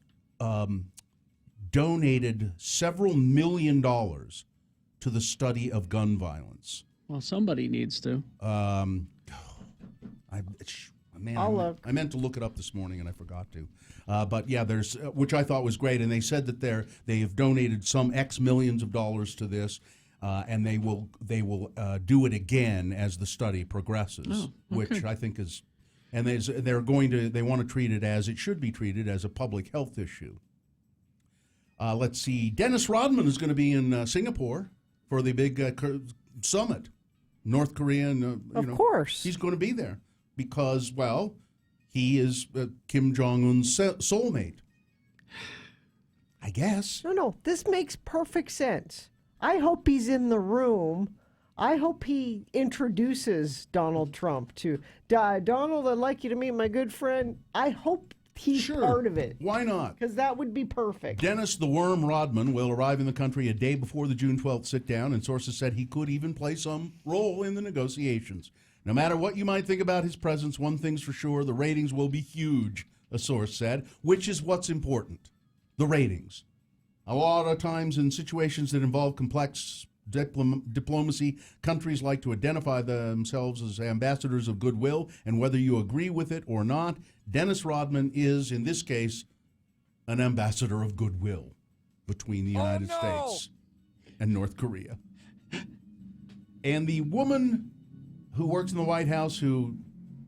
donated several $1 million to the study of gun violence. Well, somebody needs to. I meant to look it up this morning and I forgot to. But yeah, there's which I thought was great, and they said that they have donated some X millions of dollars to this, and they will do it again as the study progresses, which I think is, and they want to treat it as it should be treated, as a public health issue. Let's see, Dennis Rodman is going to be in Singapore for the big summit, North Korea, and of course he's going to be there. Because, well, he is Kim Jong-un's soulmate. I guess. No, this makes perfect sense. I hope he's in the room. I hope he introduces Donald Trump to Donald, I'd like you to meet my good friend. I hope he's part of it. Why not? Because that would be perfect. Dennis the Worm Rodman will arrive in the country a day before the June 12th sit-down, and sources said he could even play some role in the negotiations. No matter what you might think about his presence, one thing's for sure, the ratings will be huge, a source said, which is what's important, the ratings. A lot of times in situations that involve complex diplomacy, countries like to identify themselves as ambassadors of goodwill, and whether you agree with it or not, Dennis Rodman is, in this case, an ambassador of goodwill between the United States and North Korea. And the woman who works in the White House who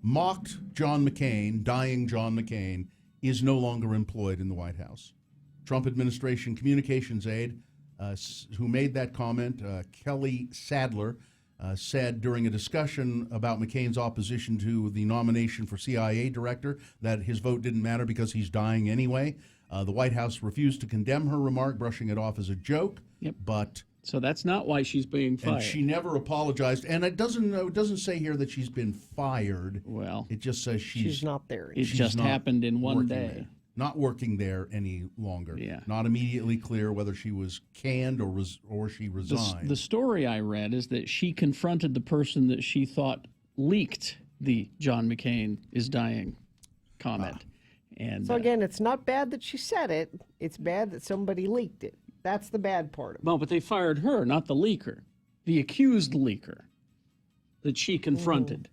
mocked John McCain, dying John McCain, is no longer employed in the White House. Trump administration communications aide who made that comment, Kelly Sadler, said during a discussion about McCain's opposition to the nomination for CIA director that his vote didn't matter because he's dying anyway. The White House refused to condemn her remark, brushing it off as a joke. Yep. But so that's not why she's being fired. And she never apologized. And it doesn't say here that she's been fired. Well, it just says she's not there. It just happened in one day. not working there any longer. Yeah. Not immediately clear whether she was canned or she resigned. The story I read is that she confronted the person that she thought leaked the John McCain is dying comment. And So again, it's not bad that she said it. It's bad that somebody leaked it. That's the bad part of it. well, but they fired her, not the leaker, the accused leaker that she confronted.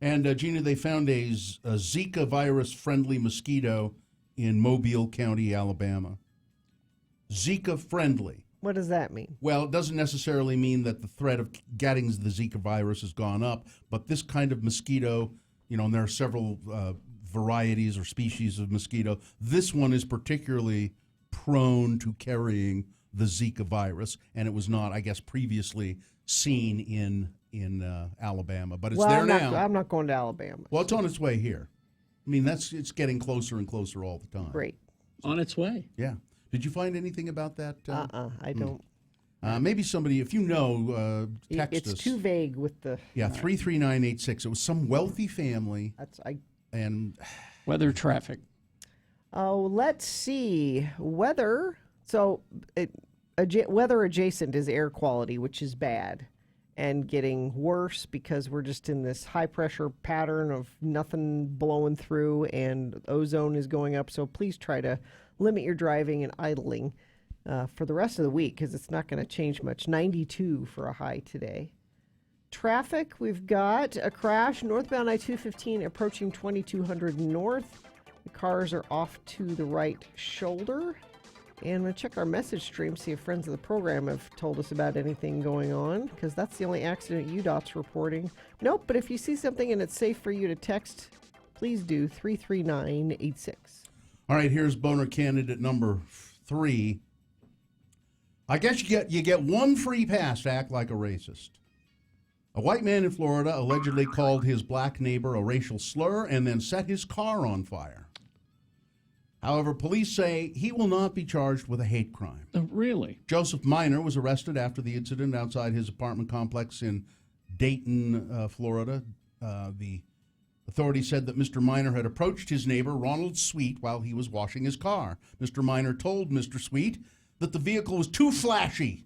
And Gina, they found a Zika virus-friendly mosquito in Mobile County, Alabama. Zika-friendly. What does that mean? Well, it doesn't necessarily mean that the threat of getting the Zika virus has gone up, but this kind of mosquito, and there are several varieties or species of mosquito. This one is particularly prone to carrying the Zika virus, and it was not, I guess, previously seen in Alabama, but it's there now. I'm not going to Alabama. Well, it's on its way here. I mean, it's getting closer and closer all the time. Great. On its way. Yeah. Did you find anything about that? I don't. Maybe somebody, if you know, text us. It's too vague with the. Yeah, 33986. It was some wealthy family. And weather traffic. Oh, let's see. Weather. So, weather adjacent is air quality, which is bad and getting worse because we're just in this high pressure pattern of nothing blowing through and ozone is going up. So please try to limit your driving and idling for the rest of the week because it's not going to change much. 92 for a high today. Traffic, we've got a crash northbound I-215 approaching 2200 north. The cars are off to the right shoulder. And I'm going to check our message stream, see if friends of the program have told us about anything going on, because that's the only accident UDOT's reporting. Nope, but if you see something and it's safe for you to text, please do 33986. All right, here's boner candidate number 3. I guess you get one free pass to act like a racist. A white man in Florida allegedly called his black neighbor a racial slur and then set his car on fire. However, police say he will not be charged with a hate crime. Really? Joseph Minor was arrested after the incident outside his apartment complex in Dayton, Florida. The authorities said that Mr. Minor had approached his neighbor, Ronald Sweet, while he was washing his car. Mr. Minor told Mr. Sweet that the vehicle was too flashy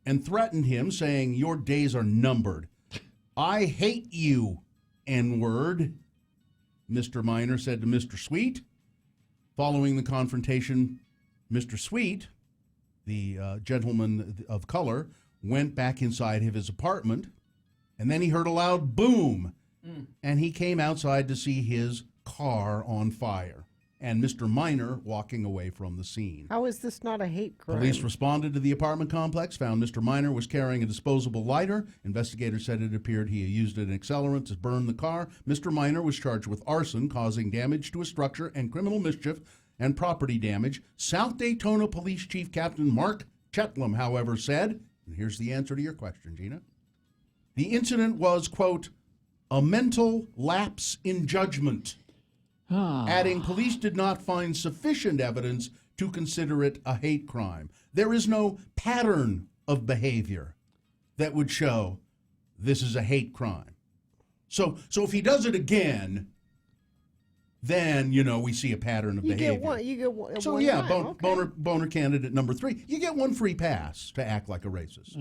and threatened him, saying, "Your days are numbered. I hate you, N-word," Mr. Minor said to Mr. Sweet. Following the confrontation, Mr. Sweet, the gentleman of color, went back inside of his apartment, and then he heard a loud boom, and he came outside to see his car on fire, and Mr. Minor walking away from the scene. How is this not a hate crime? Police responded to the apartment complex, found Mr. Minor was carrying a disposable lighter. Investigators said it appeared he used an accelerant to burn the car. Mr. Minor was charged with arson, causing damage to a structure, and criminal mischief and property damage. South Daytona Police Chief Captain Mark Chetlam, however, said, and here's the answer to your question, Gina, the incident was, quote, a mental lapse in judgment. Adding, police did not find sufficient evidence to consider it a hate crime. There is no pattern of behavior that would show this is a hate crime. So if he does it again, then, we see a pattern of behavior. You get one. So, one yeah, time, okay. boner candidate number 3. You get one free pass to act like a racist.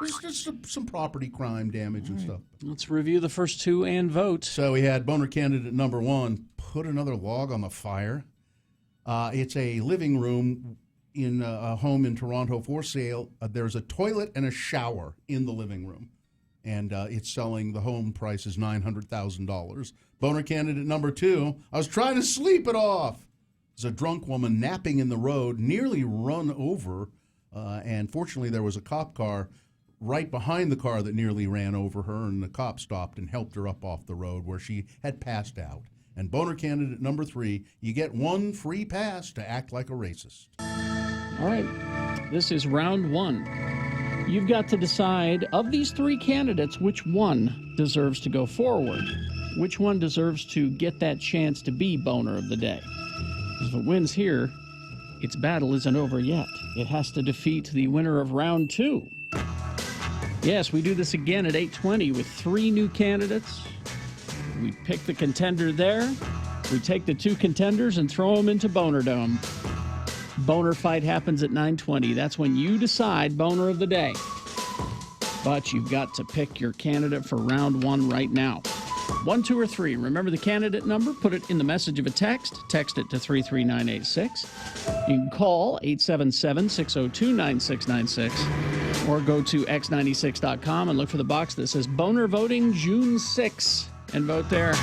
It's just some property crime damage and stuff. Let's review the first 2 and vote. So we had boner candidate number 1, put another log on the fire. It's a living room in a home in Toronto for sale. There's a toilet and a shower in the living room. And it's selling, the home price is $900,000. Boner candidate number 2, I was trying to sleep it off. There's a drunk woman napping in the road, nearly run over. And fortunately, there was a cop car right behind the car that nearly ran over her, and the cop stopped and helped her up off the road where she had passed out. And boner candidate number 3, you get one free pass to act like a racist. All right, this is round 1. You've got to decide, of these 3 candidates, which one deserves to go forward? Which one deserves to get that chance to be boner of the day? If it wins here, its battle isn't over yet. It has to defeat the winner of round 2. Yes, we do this again at 8:20 with 3 new candidates. We pick the contender there. We take the two contenders and throw them into Boner Dome. Boner fight happens at 9:20. That's when you decide Boner of the Day. But you've got to pick your candidate for round one right now. 1, 2, or 3. Remember the candidate number. Put it in the message of a text. Text it to 33986. You can call 877-602-9696 or go to x96.com and look for the box that says Boner Voting June 6 and vote there.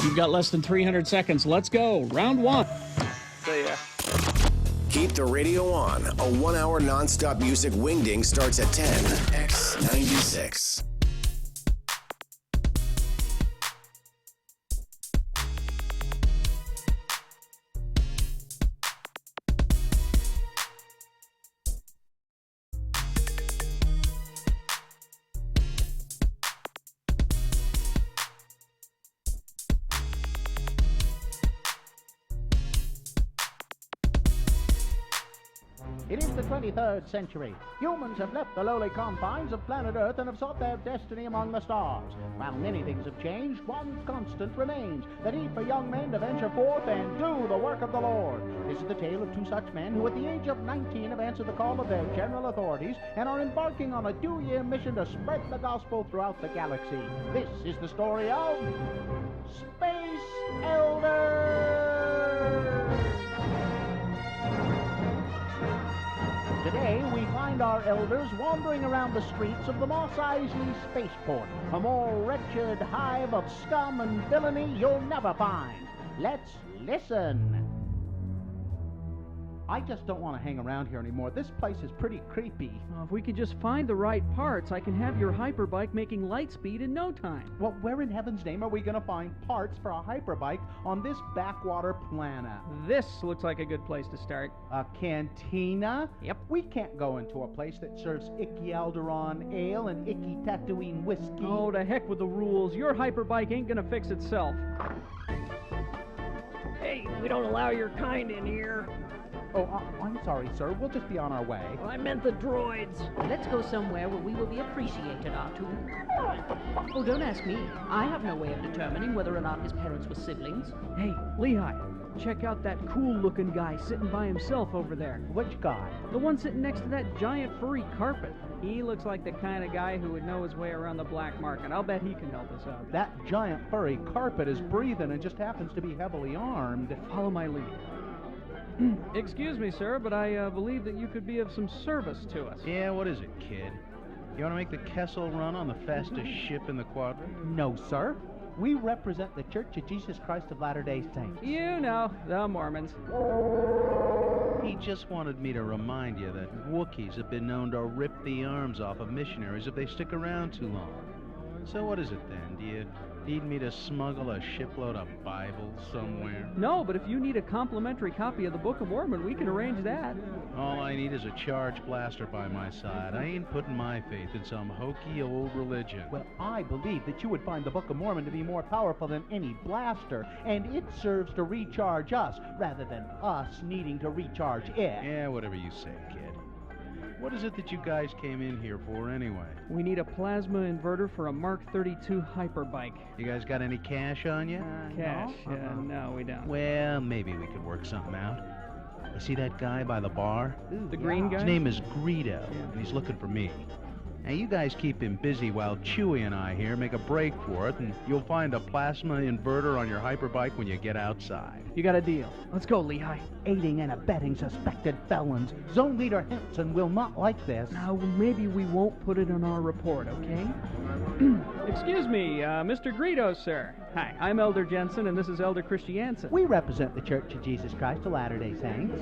You've got less than 300 seconds. Let's go. Round one. See ya. Keep the radio on. A 1-hour nonstop music wingding starts at 10. X96. It is the 23rd century. Humans have left the lowly confines of planet Earth and have sought their destiny among the stars. While many things have changed, one constant remains, the need for young men to venture forth and do the work of the Lord. This is the tale of two such men who at the age of 19 have answered the call of their general authorities and are embarking on a 2-year mission to spread the gospel throughout the galaxy. This is the story of Space Elders! Today, we find our elders wandering around the streets of the Mos Eisley spaceport, a more wretched hive of scum and villainy you'll never find. Let's listen. I just don't want to hang around here anymore. This place is pretty creepy. Well, if we could just find the right parts, I can have your hyperbike making light speed in no time. Well, where in heaven's name are we going to find parts for a hyperbike on this backwater planet? This looks like a good place to start. A cantina? Yep. We can't go into a place that serves icky Alderaan ale and icky Tatooine whiskey. Oh, to heck with the rules. Your hyperbike ain't gonna fix itself. Hey, we don't allow your kind in here. Oh, I'm sorry, sir. We'll just be on our way. Well, I meant the droids. Let's go somewhere where we will be appreciated, R2. Oh, don't ask me. I have no way of determining whether or not his parents were siblings. Hey, Lehigh, check out that cool-looking guy sitting by himself over there. Which guy? The one sitting next to that giant furry carpet. He looks like the kind of guy who would know his way around the black market. I'll bet he can help us out. That giant furry carpet is breathing and just happens to be heavily armed. Follow my lead. Excuse me, sir, but I believe that you could be of some service to us. Yeah, what is it, kid? You want to make the Kessel run on the fastest ship in the quadrant? No, sir. We represent the Church of Jesus Christ of Latter-day Saints. You know, the Mormons. He just wanted me to remind you that Wookiees have been known to rip the arms off of missionaries if they stick around too long. So what is it then? Do you need me to smuggle a shipload of Bibles somewhere? No, but if you need a complimentary copy of the Book of Mormon, we can arrange that. All I need is a charge blaster by my side. I ain't putting my faith in some hokey old religion. Well, I believe that you would find the Book of Mormon to be more powerful than any blaster, and it serves to recharge us rather than us needing to recharge it. Yeah, whatever you say, kid. What is it that you guys came in here for anyway? We need a plasma inverter for a Mark 32 hyperbike. You guys got any cash on you? Cash? No, we don't. Well, maybe we could work something out. You see that guy by the bar? The green guy? His name is Greedo, and he's looking for me. Now, you guys keep him busy while Chewie and I here make a break for it, and you'll find a plasma inverter on your hyperbike when you get outside. You got a deal. Let's go, Lehigh. Aiding and abetting suspected felons. Zone Leader Henson will not like this. Now, maybe we won't put it on our report, okay? Excuse me, Mr. Greedo, sir. Hi, I'm Elder Jensen, and this is Elder Christiansen. We represent the Church of Jesus Christ of Latter-day Saints.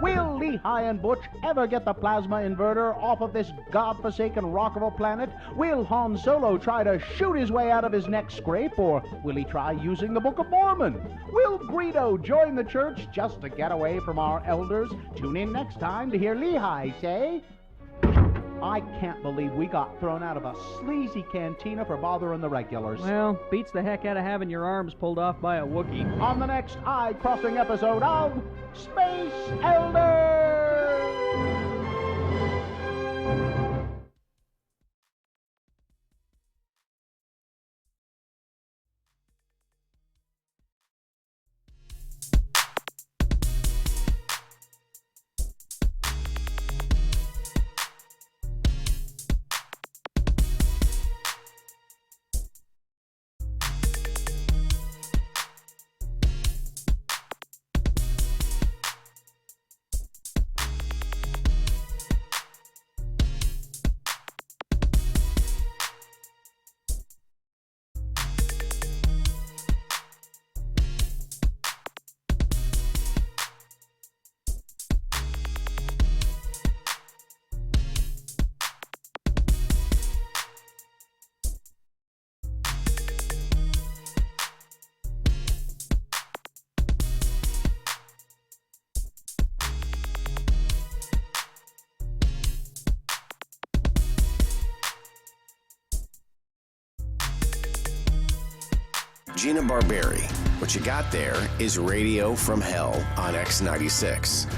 Will Lehigh and Butch ever get the plasma inverter off of this godforsaken rock of a planet? Will Han Solo try to shoot his way out of his neck scrape, or will he try using the Book of Mormon? Will Greedo join the church just to get away from our elders? Tune in next time to hear Lehigh say, I can't believe we got thrown out of a sleazy cantina for bothering the regulars. Well, beats the heck out of having your arms pulled off by a Wookiee. On the next eye-crossing episode of Space Elders! Gina Barberi. What you got there is Radio from Hell on X96.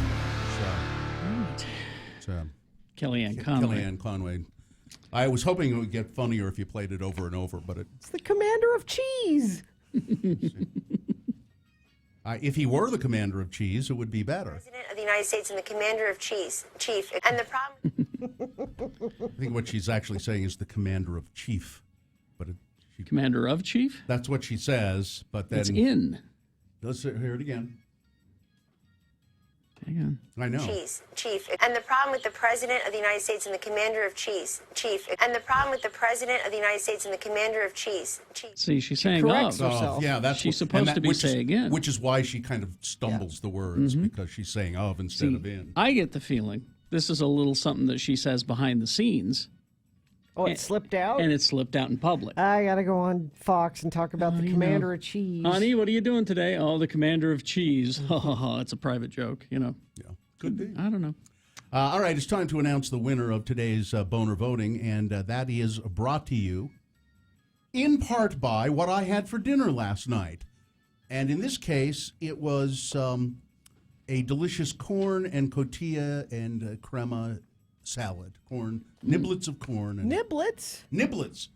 Kellyanne Conway. Kellyanne Conway. I was hoping it would get funnier if you played it over and over, but it's the commander of cheese. If he were the commander of cheese, it would be better. President of the United States and the commander of chief. And the problem... I think what she's actually saying is the commander of chief. But commander of chief? That's what she says, but then... It's in. Let's hear it again. Hang on. I know. Chief. And the problem with the president of the United States and the commander of chief. And the problem with the president of the United States and the commander of chief. See, she's saying corrects of. herself. Yeah, that's she's supposed to be saying in. Which is why she kind of stumbles the words, because she's saying of instead of in. I get the feeling this is a little something that she says behind the scenes. Oh, it slipped out? And it slipped out in public. I got to go on Fox and talk about the commander of cheese. Honey, what are you doing today? Oh, the commander of cheese. It's a private joke, Yeah, could be. I don't know. All right, it's time to announce the winner of today's Boner voting, and that is brought to you in part by what I had for dinner last night. And in this case, it was a delicious corn and cotilla and crema salad. Niblets of corn. And Niblets? Niblets.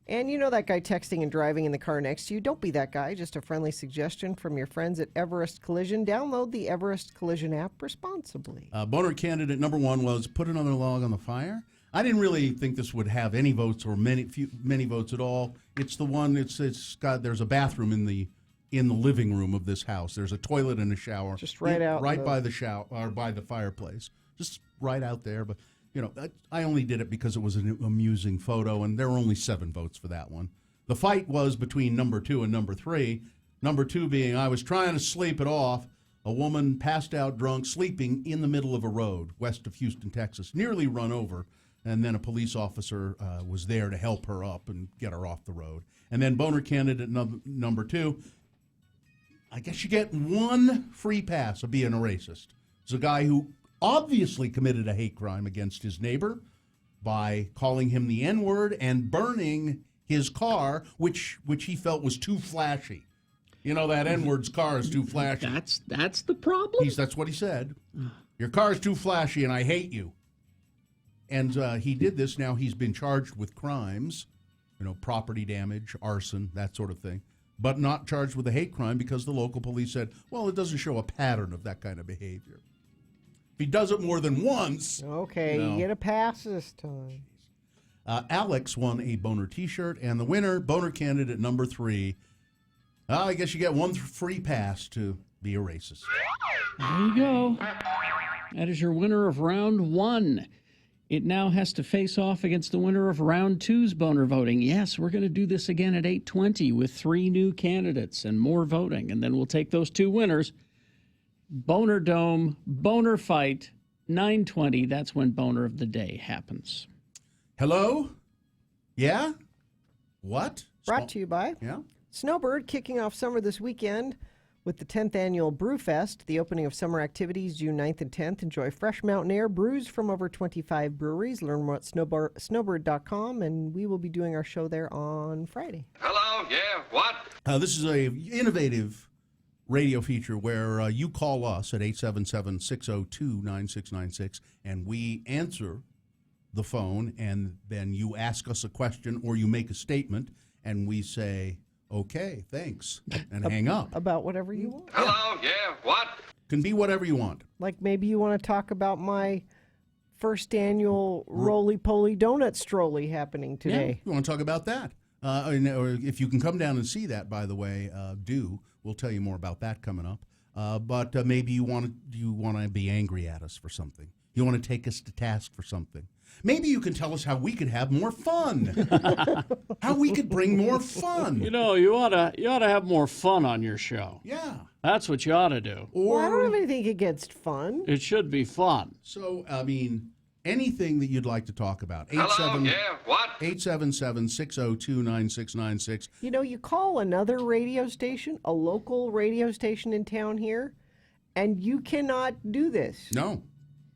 And you know that guy texting and driving in the car next to you? Don't be that guy. Just a friendly suggestion from your friends at Everest Collision. Download the Everest Collision app responsibly. Boner candidate number one was put another log on the fire. I didn't really think this would have any votes or many votes at all. It's the one. It's got. There's a bathroom in the living room of this house. There's a toilet and a shower. Just right out. Right by the shower or by the fireplace. Just right out there. But I only did it because it was an amusing photo, and there were only 7 votes for that one. The fight was between number 2 and number 3. Number 2 being, I was trying to sleep it off. A woman passed out drunk, sleeping in the middle of a road west of Houston, Texas, nearly run over. And then a police officer was there to help her up and get her off the road. And then boner candidate number 2, I guess you get 1 free pass of being a racist. It's a guy who obviously committed a hate crime against his neighbor by calling him the N-word and burning his car, which he felt was too flashy. You know, that N-word's car is too flashy. That's the problem? That's what he said. Your car is too flashy and I hate you. And he did this. Now he's been charged with crimes, property damage, arson, that sort of thing, but not charged with a hate crime because the local police said, well, it doesn't show a pattern of that kind of behavior. If he does it more than once. Okay, you get a pass this time. Alex won a boner T-shirt, and the winner, boner candidate number 3. I guess you get 1 free pass to be a racist. There you go. That is your winner of round 1. It now has to face off against the winner of round 2's boner voting. Yes, we're going to do this again at 8:20 with 3 new candidates and more voting, and then we'll take those 2 winners. Boner Dome, Boner Fight, 9:20. That's when Boner of the Day happens. Hello? Yeah? What? Brought to you by Snowbird, kicking off summer this weekend with the 10th annual Brewfest, the opening of summer activities June 9th and 10th. Enjoy fresh mountain air, brews from over 25 breweries. Learn more at snowbird.com, and we will be doing our show there on Friday. Hello, yeah, what? This is a innovative radio feature where you call us at 877-602-9696, and we answer the phone, and then you ask us a question or you make a statement, and we say, okay, thanks, and hang up. About whatever you want. Hello, yeah, what? Can be whatever you want. Like maybe you want to talk about my first annual roly-poly donut strolly happening today. Yeah, you want to talk about that. Or if you can come down and see that, by the way, we'll tell you more about that coming up. But maybe you want to be angry at us for something. You want to take us to task for something. Maybe you can tell us how we could have more fun. How we could bring more fun. You ought to have more fun on your show. Yeah. That's what you ought to do. Well, I don't have anything against fun. It should be fun. So, anything that you'd like to talk about. Hello, yeah, what? 877-602-9696. You call another radio station, a local radio station in town here, and you cannot do this. No.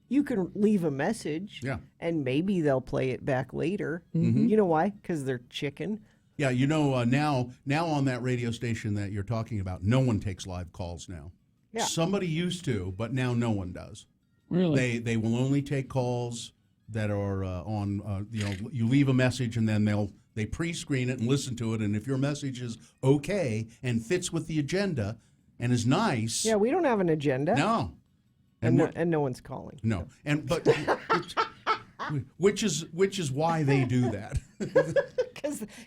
You can leave a message, and maybe they'll play it back later. Mm-hmm. You know why? Because they're chicken. Yeah, you know, now on that radio station that you're talking about, no one takes live calls now. Yeah. Somebody used to, but now no one does. Really? They will only take calls that are on, you leave a message and then they pre-screen it and listen to it, and if your message is okay and fits with the agenda and is nice. Yeah, we don't have an agenda. No. And no one's calling. No. Which is why they do that.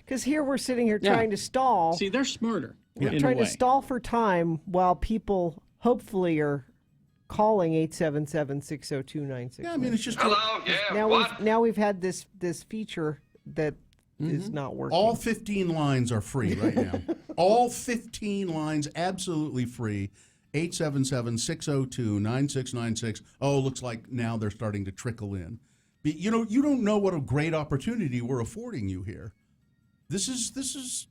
Because here we're sitting here trying to stall. See, they're smarter. We're trying to stall for time while people hopefully are calling 877-602-96. Yeah, I mean, it's just Hello, yeah, now we've had this feature that is not working. All 15 lines are free right now. All 15 lines absolutely free. 877-602-9696. Oh, looks like now they're starting to trickle in. But, you don't know what a great opportunity we're affording you here. This is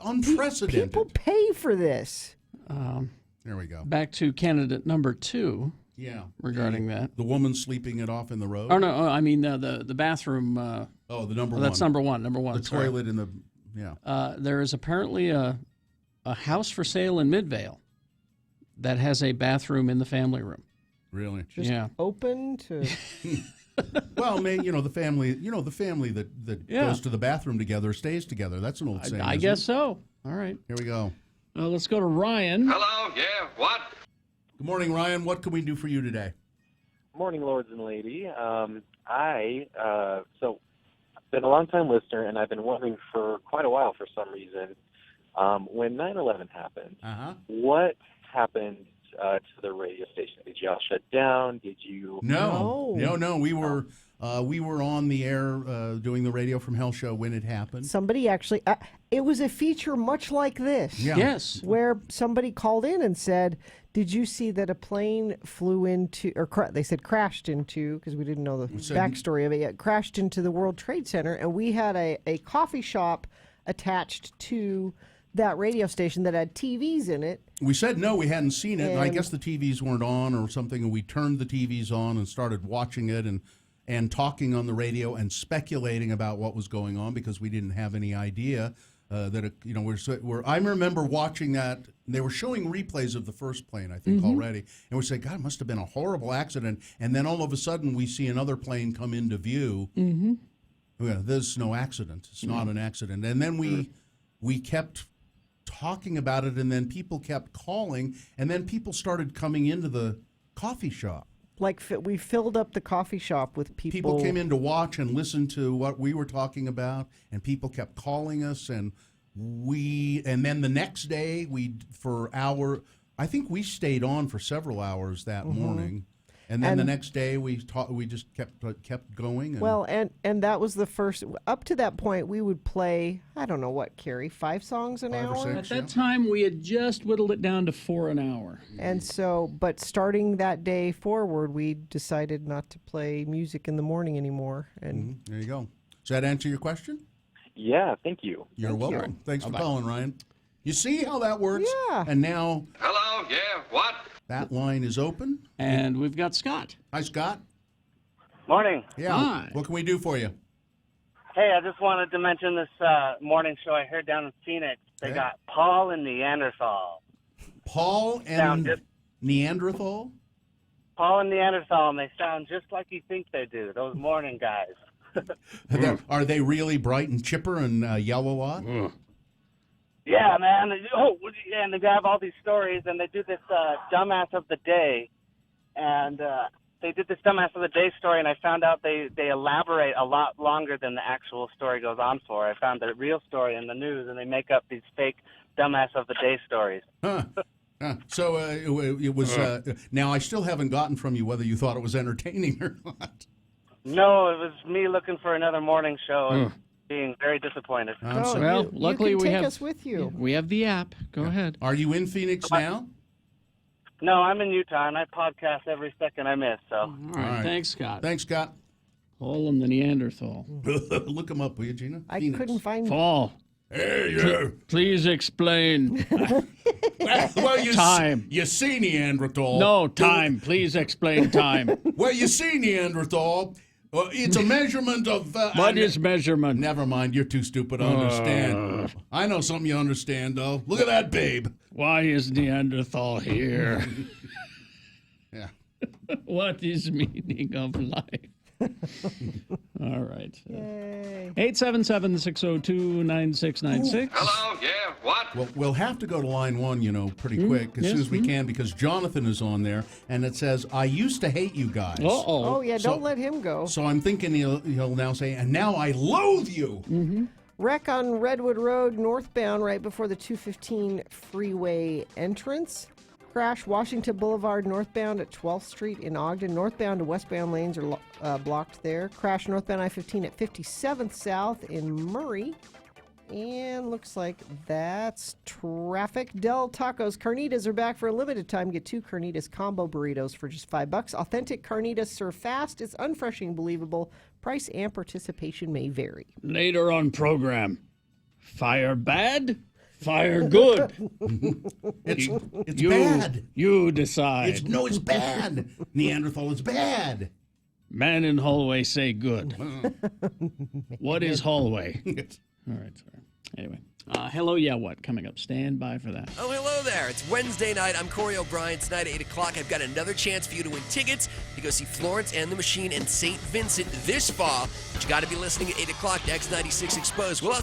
unprecedented. People pay for this. There we go. Back to candidate number 2. Yeah. Regarding that. The woman sleeping it off in the road? Oh, no. I mean, the bathroom. The number one. That's number one. Number one. The toilet in the, yeah. There is apparently a house for sale in Midvale that has a bathroom in the family room. Really? Just open to... Well, man, the family that goes to the bathroom together stays together. That's an old saying. I guess so. All right. Here we go. Let's go to Ryan. Hello, yeah, what? Good morning, Ryan. What can we do for you today? Morning, lords and lady. So I've been a long-time listener, and I've been wondering for quite a while for some reason, when 9/11 happened, what happened to the radio station? Did y'all shut down? Did you? No. We were on the air doing the Radio from Hell show when it happened. Somebody actually, it was a feature much like this. Yeah. Yes. Where somebody called in and said, did you see that a plane flew into, or they said crashed into, because we didn't know the backstory of it yet, crashed into the World Trade Center, and we had a coffee shop attached to that radio station that had TVs in it. We said no, we hadn't seen it, and I guess the TVs weren't on or something, and we turned the TVs on and started watching it and talking on the radio and speculating about what was going on because we didn't have any idea that I remember watching that. They were showing replays of the first plane, I think, already, and we said, God, it must have been a horrible accident. And then all of a sudden, we see another plane come into view. There's no accident. It's not an accident. And then we kept talking about it, and then people kept calling, and then people started coming into the coffee shop. Like we filled up the coffee shop with people. People came in to watch and listen to what we were talking about, and people kept calling us, and then the next day I think we stayed on for several hours that morning. And then the next day we just kept going. And that was the first. Up to that point, we would play, I don't know what, Carrie, 5 songs an hour? At that time, we had just whittled it down to 4 an hour. And so, but starting that day forward, we decided not to play music in the morning anymore. And there you go. Does that answer your question? Yeah, thank you. You're welcome. Thanks for calling, Ryan. You see how that works? Yeah. And now... Hello, yeah, what? That line is open. And we've got Scott. Hi, Scott. Morning. Yeah. Hi. What can we do for you? Hey, I just wanted to mention this morning show I heard down in Phoenix. They got Paul and Neanderthal. Paul and Neanderthal? Paul and Neanderthal, and they sound just like you think they do, those morning guys. Are they really bright and chipper and yell a lot? Yeah, man. And they have all these stories, and they do this dumbass of the day. And they did this dumbass of the day story, and I found out they elaborate a lot longer than the actual story goes on for. I found the real story in the news, and they make up these fake dumbass of the day stories. So it was. Now I still haven't gotten from you whether you thought it was entertaining or not. No, it was me looking for another morning show and being very disappointed. Well, luckily you can we take have us with you. We have the app. Go ahead. Are you in Phoenix now? No, I'm in Utah, and I podcast every second I miss. So. All right. Thanks, Scott. Thanks, Scott. Paul and the Neanderthal. Look him up, will you, Gina? I couldn't find Paul. Hey, please explain. Well, time. You see Neanderthal. No, time. Please explain time. Well, you see Neanderthal. It's a measurement of. What is measurement? Never mind. You're too stupid to understand. I know something you understand, though. Look at that, babe. Why is Neanderthal here? Yeah. What is meaning of life? All right. Yay. 877-602-9696. Hello, yeah, what? Well, we'll have to go to line one, pretty quick, as soon as we can, because Jonathan is on there, and it says, I used to hate you guys. Oh, yeah, don't let him go. So I'm thinking he'll now say, and now I loathe you. Mm-hmm. Wreck on Redwood Road northbound right before the 215 freeway entrance. Crash Washington Boulevard northbound at 12th Street in Ogden. Northbound to westbound lanes are blocked there. Crash northbound I-15 at 57th South in Murray. And looks like that's traffic. Del Tacos Carnitas are back for a limited time. Get 2 Carnitas combo burritos for just $5. Authentic carnitas serve fast. It's unfreshing, believable. Price and participation may vary. Later on program. Fire bad? Fire good. It's bad. You decide. It's bad. Neanderthal is bad. Man in hallway say good. What is hallway? All right, sorry. Anyway. Hello, yeah, what? Coming up. Stand by for that. Oh, hello there. It's Wednesday night. I'm Corey O'Brien. Tonight at 8 o'clock, I've got another chance for you to win tickets to go see Florence and the Machine in St. Vincent this fall. But you got to be listening at 8 o'clock to X96 Exposed. Well,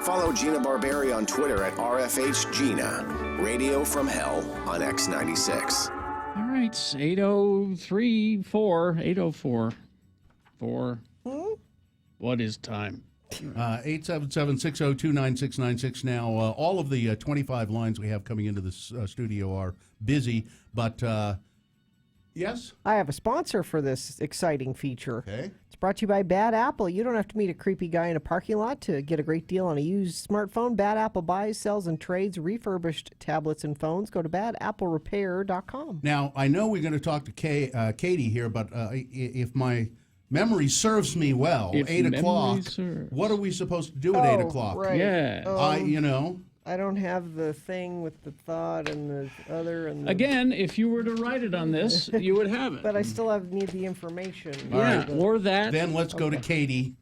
Follow Gina Barberi on Twitter at RFHGina. Radio from Hell on X96. All right, 8:03, 8:04. 4. What is time? 877-602-9696. Now, all of the 25 lines we have coming into this studio are busy, but yes? I have a sponsor for this exciting feature. Okay. It's brought to you by Bad Apple. You don't have to meet a creepy guy in a parking lot to get a great deal on a used smartphone. Bad Apple buys, sells, and trades refurbished tablets and phones. Go to badapplerepair.com. Now, I know we're going to talk to Katie here, but if my memory serves me well, If 8 o'clock, memory serves. what are we supposed to do at 8 o'clock? Right. Yeah. I don't have the thing with the thought and the other. And Again, if you were to write it on this, you would have it. But I still need the information. All right. Or that. Then let's go to Katie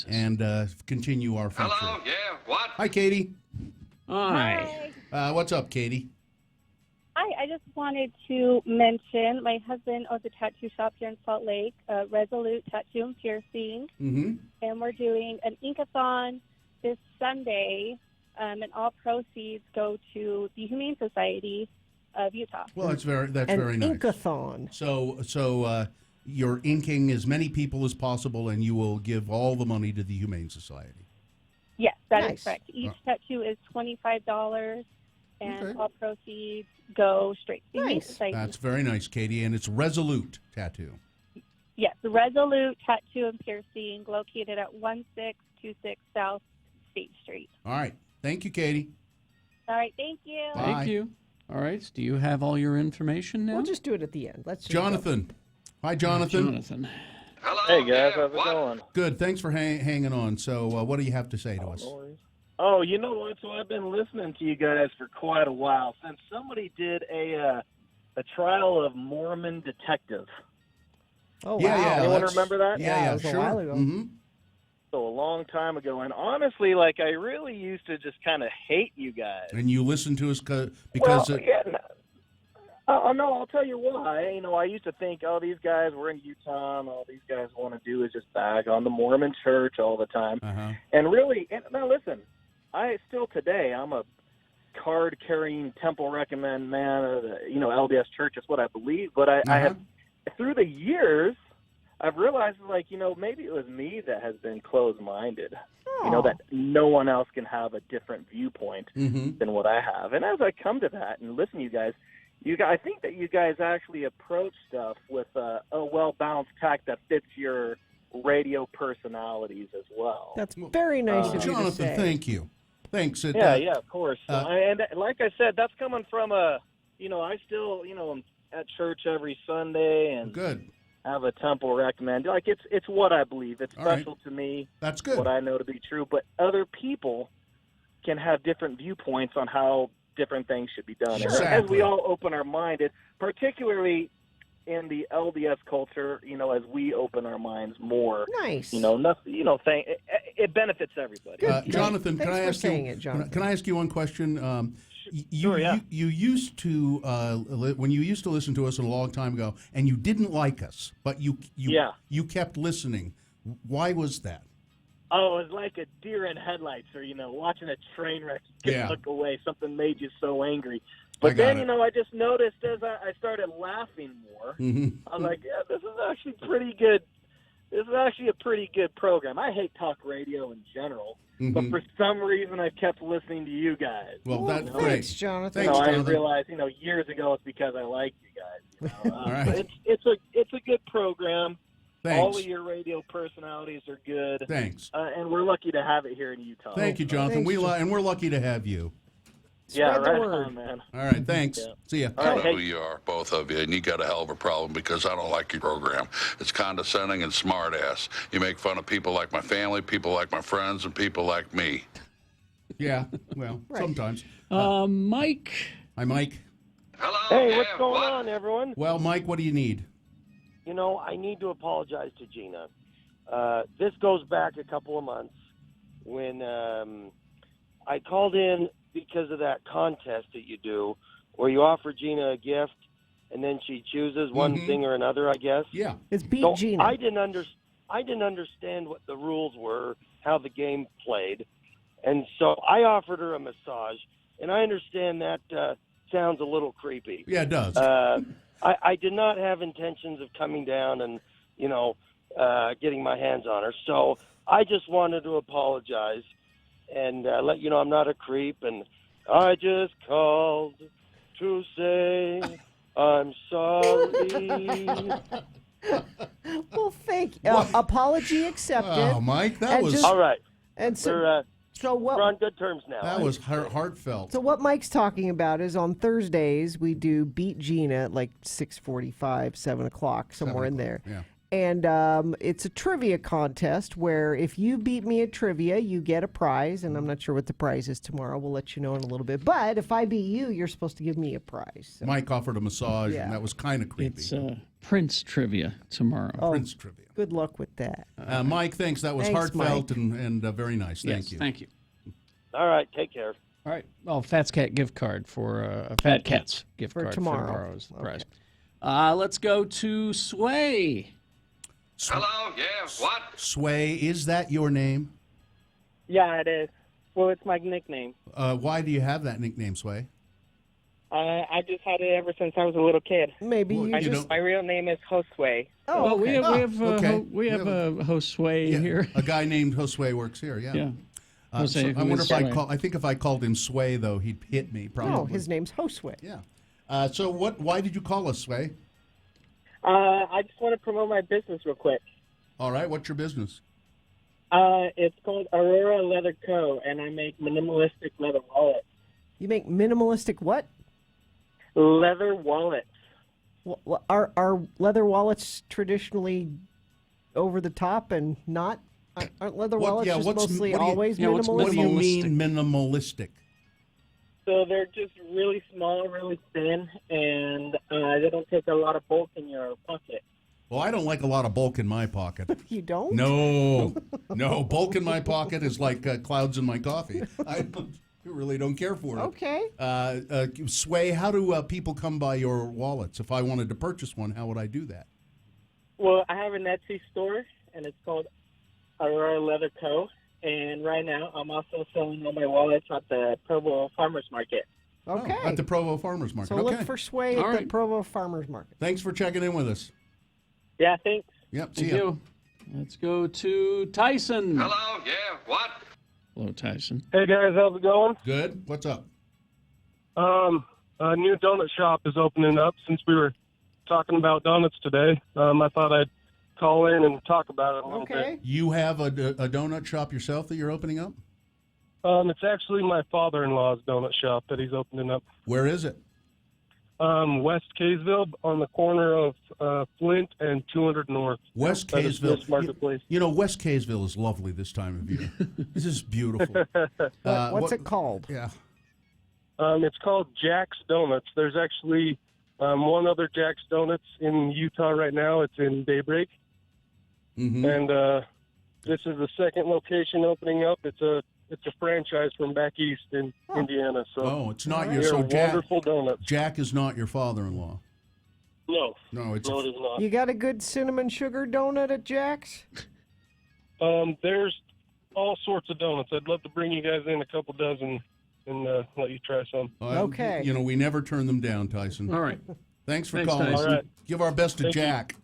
and continue our feature. Hello, yeah, what? Hi, Katie. Hi. What's up, Katie? Hi, I just wanted to mention my husband owns a tattoo shop here in Salt Lake, Resolute Tattoo and Piercing, and we're doing an Inkathon this Sunday, and all proceeds go to the Humane Society of Utah. Well, that's very nice. Inkathon. So you're inking as many people as possible, and you will give all the money to the Humane Society. Yes, that is Nice. correct. Each tattoo is $25, and all proceeds go straight to the Humane Society. That's very nice, Katie, and it's Resolute Tattoo. Yes, the Resolute Tattoo and Piercing, located at 1626 South State Street. All right. Thank you, Katie. All right, thank you. Thank you. All right, do you have all your information now? We'll just do it at the end. Let's just Jonathan. Hi, Jonathan. Jonathan. Hey, guys. How's it going? Good. Thanks for hanging on. So what do you have to say to us? Oh, you know what? So I've been listening to you guys for quite a while since somebody did a trial of Mormon detective. Oh, Yeah, wow. yeah, Anyone that's- remember that? Yeah, it was sure. a while ago. So a long time ago, and honestly, like I really used to just kind of hate you guys. And you listen to us because Well, yeah, no, I'll tell you why. You know, I used to think, oh, these guys were in Utah, and all these guys want to do is just bag on the Mormon Church all the time. And really, now listen, I still today, I'm a card-carrying, temple recommend man of the, LDS Church is what I believe. But I have, through the years, I've realized, maybe it was me that has been closed-minded. That no one else can have a different viewpoint than what I have. And as I come to that and listen to you guys, I think that you guys actually approach stuff with a well-balanced tact that fits your radio personalities as well. That's very nice of you to Jonathan, say. thank you. Thanks. Yeah, of course. And like I said, that's coming from I still, am at church every Sunday and good. Have a temple recommend. Like it's what I believe. It's All right. special to me. That's good. What I know to be true. But other people can have different viewpoints on how different things should be done. Sure. And as Exactly. we all open our mind, particularly in the LDS culture, as we open our minds more. Nice. It benefits everybody. Jonathan, Thanks can I for ask saying you? it, Jonathan. Can I ask you one question? Sure, yeah. You used to when you used to listen to us a long time ago, and you didn't like us, but you kept listening. Why was that? Oh, it was like a deer in headlights, or watching a train wreck. Look away. Something made you so angry. But then, I just noticed as I started laughing more, I was like, yeah, this is actually pretty good. This is actually a pretty good program. I hate talk radio in general, but for some reason I kept listening to you guys. Well, that's great. Thanks, Jonathan. I realized, years ago it's because I liked you guys. All right. It's a good program. Thanks. All of your radio personalities are good. Thanks. And we're lucky to have it here in Utah. Thank you, Jonathan. And we're lucky to have you. Yeah, Spread the right word. on, man. All right, thanks. See ya. All right, Who you are, both of you, and you got a hell of a problem because I don't like your program. It's condescending and smart ass. You make fun of people like my family, people like my friends, and people like me. Yeah, well, sometimes. Mike. Hi, Mike. Hello. Hey, what's going on, everyone? Well, Mike, what do you need? I need to apologize to Gina. This goes back a couple of months when I called in because of that contest that you do where you offer Gina a gift and then she chooses one thing or another, I guess. Yeah. It's Beat So Gina. I didn't understand what the rules were, how the game played. And so I offered her a massage, and I understand that sounds a little creepy. Yeah, it does. I did not have intentions of coming down and, getting my hands on her. So I just wanted to apologize and let you know I'm not a creep. And I just called to say I'm sorry. Well, thank you. Apology accepted. Oh, Mike, that was all right. And so, we're on good terms now. That was heartfelt. So what Mike's talking about is on Thursdays we do Beat Gina at like 6:45, 7 o'clock, somewhere in there. Yeah. And it's a trivia contest where if you beat me at trivia, you get a prize. And I'm not sure what the prize is tomorrow. We'll let you know in a little bit. But if I beat you, you're supposed to give me a prize. So. Mike offered a massage, Yeah. and that was kind of creepy. It's Prince trivia tomorrow. Oh, Prince trivia. Good luck with that. Mike, thanks. That was Thanks, heartfelt and very nice. Thank you. Thank you. All right, take care. All right. Well, Fats Cat gift card for Fat Cats gift For card tomorrow. for tomorrow is the prize. Let's go to Sway. Hello, yeah, what? Sway, is that your name? Yeah, it is. Well, it's my nickname. Why do you have that nickname, Sway? I just had it ever since I was a little kid. Maybe my real name is Josue. Oh, well, we have okay. a host Sway here. A guy named Josue works here. Yeah. Yeah. So Jose, I who wonder is if Sway? I think if I called him Sway, though, he'd hit me probably. No, his name's Josue. Yeah. So why did you call us, Sway? I just want to promote my business real quick. All right. What's your business? It's called Aurora Leather Co., and I make minimalistic leather wallets. You make minimalistic what? Leather wallets. Well, are leather wallets traditionally over the top and not? Aren't leather wallets just mostly always minimalistic? What do you mean minimalistic? So they're just really small, really thin, and they don't take a lot of bulk in your pocket. Well, I don't like a lot of bulk in my pocket. You don't? No. Bulk in my pocket is like clouds in my coffee. I really don't care for it. Okay. Sway, how do people come by your wallets? If I wanted to purchase one, how would I do that? Well, I have an Etsy store, and it's called Aurora Leather Co. And right now, I'm also selling all my wallets at the Provo Farmers Market. Okay. At the Provo Farmers Market. So look for Sway at the Provo Farmers Market. Thanks for checking in with us. Yeah, thanks. Yep, Thank you. Let's go to Tyson. Hello, yeah, what? Hello, Tyson. Hey guys, how's it going? Good. What's up? A new donut shop is opening up. Since we were talking about donuts today, I thought I'd call in and talk about it a little bit. You have a donut shop yourself that you're opening up? It's actually my father-in-law's donut shop that he's opening up. Where is it? West Kaysville, on the corner of Flint and 200 North. West That is Kaysville. this marketplace. You know, West Kaysville is lovely this time of year. This is beautiful. What's it called? Yeah. It's called Jack's Donuts. There's actually one other Jack's Donuts in Utah right now. It's in Daybreak. Mm-hmm. And this is the second location opening up. It's a franchise from back east in Indiana. So it's not they're your so Jack. wonderful donuts. Jack is not your father-in-law. No, it's it is not. You got a good cinnamon sugar donut at Jack's? There's all sorts of donuts. I'd love to bring you guys in a couple dozen and let you try some. Okay. You know, we never turn them down, Tyson. All right. Thanks for Thanks, calling. Tyson. All right. Give our best to Thank you. Jack.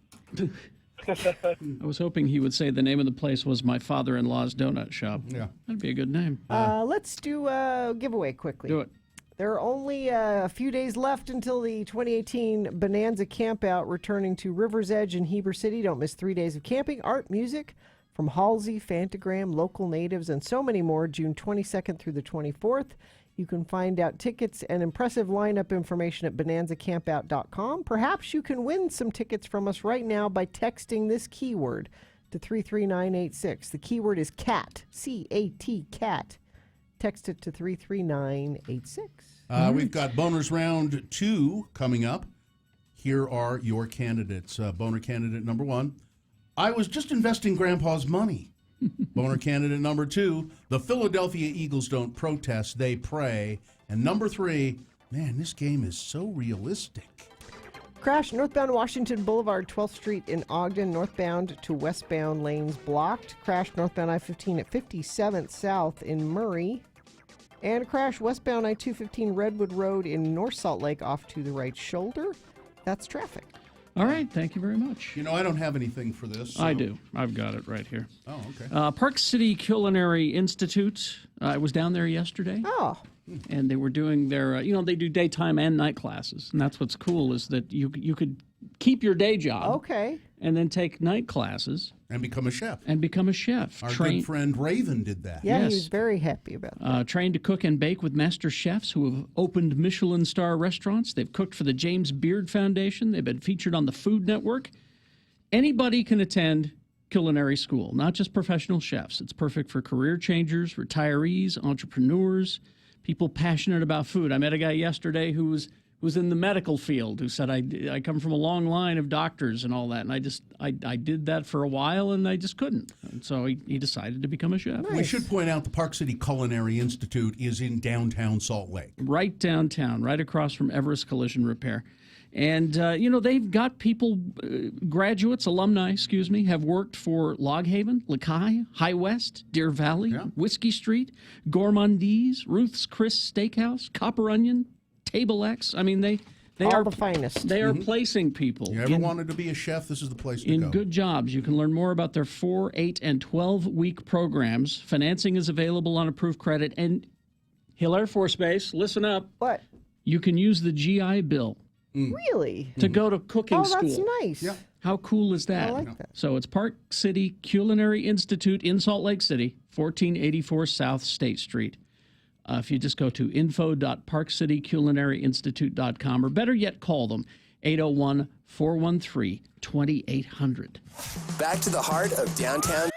I was hoping he would say the name of the place was my father-in-law's donut shop. Yeah. That'd be a good name. Let's do a giveaway quickly. Do it. There are only a few days left until the 2018 Bonanza Campout returning to River's Edge in Heber City. Don't miss 3 days of camping, art, music from Halsey, Fantagram, local natives, and so many more, June 22nd through the 24th. You can find out tickets and impressive lineup information at bonanzacampout.com. Perhaps you can win some tickets from us right now by texting this keyword to 33986. The keyword is CAT, C-A-T, CAT. Text it to 33986. We've got Boners Round 2 coming up. Here are your candidates. Boner candidate number 1, I was just investing Grandpa's money. Boner candidate number 2, the Philadelphia Eagles don't protest, they pray. And number 3, man, this game is so realistic. Crash northbound Washington Boulevard, 12th Street in Ogden, northbound to westbound lanes blocked. Crash northbound I-15 at 57th South in Murray. And crash westbound I-215 Redwood Road in North Salt Lake off to the right shoulder. That's traffic. All right, thank you very much. You know, I don't have anything for this. I do. I've got it right here. Oh, okay. Park City Culinary Institute. I was down there yesterday. Oh. And they were doing their, they do daytime and night classes. And that's what's cool is that you could keep your day job. Okay. And then take night classes. And become a chef. Our good friend Raven did that. Yeah, Yes. he was very happy about that. Trained to cook and bake with master chefs who have opened Michelin star restaurants. They've cooked for the James Beard Foundation. They've been featured on the Food Network. Anybody can attend culinary school, not just professional chefs. It's perfect for career changers, retirees, entrepreneurs, people passionate about food. I met a guy yesterday who was in the medical field who said, I come from a long line of doctors and all that, and I did that for a while, and I just couldn't. And so he decided to become a chef. Nice. We should point out the Park City Culinary Institute is in downtown Salt Lake. Right downtown, right across from Everest Collision Repair. And, they've got people, graduates, alumni, have worked for Log Haven, Lakai, High West, Deer Valley, Whiskey Street, Gourmandise, Ruth's Chris Steakhouse, Copper Onion, Table X. I mean, they All are the finest. They are placing people. You ever wanted to be a chef, this is the place to go. In good jobs. You can learn more about their 4, 8, and 12-week programs. Financing is available on approved credit. And Hill Air Force Base, listen up. What? You can use the GI Bill. Really? To go to cooking school. Oh, that's nice. Yeah. How cool is that? I like that. So it's Park City Culinary Institute in Salt Lake City, 1484 South State Street. If you just go to info.parkcityculinaryinstitute.com, or better yet, call them, 801-413-2800. Back to the heart of downtown.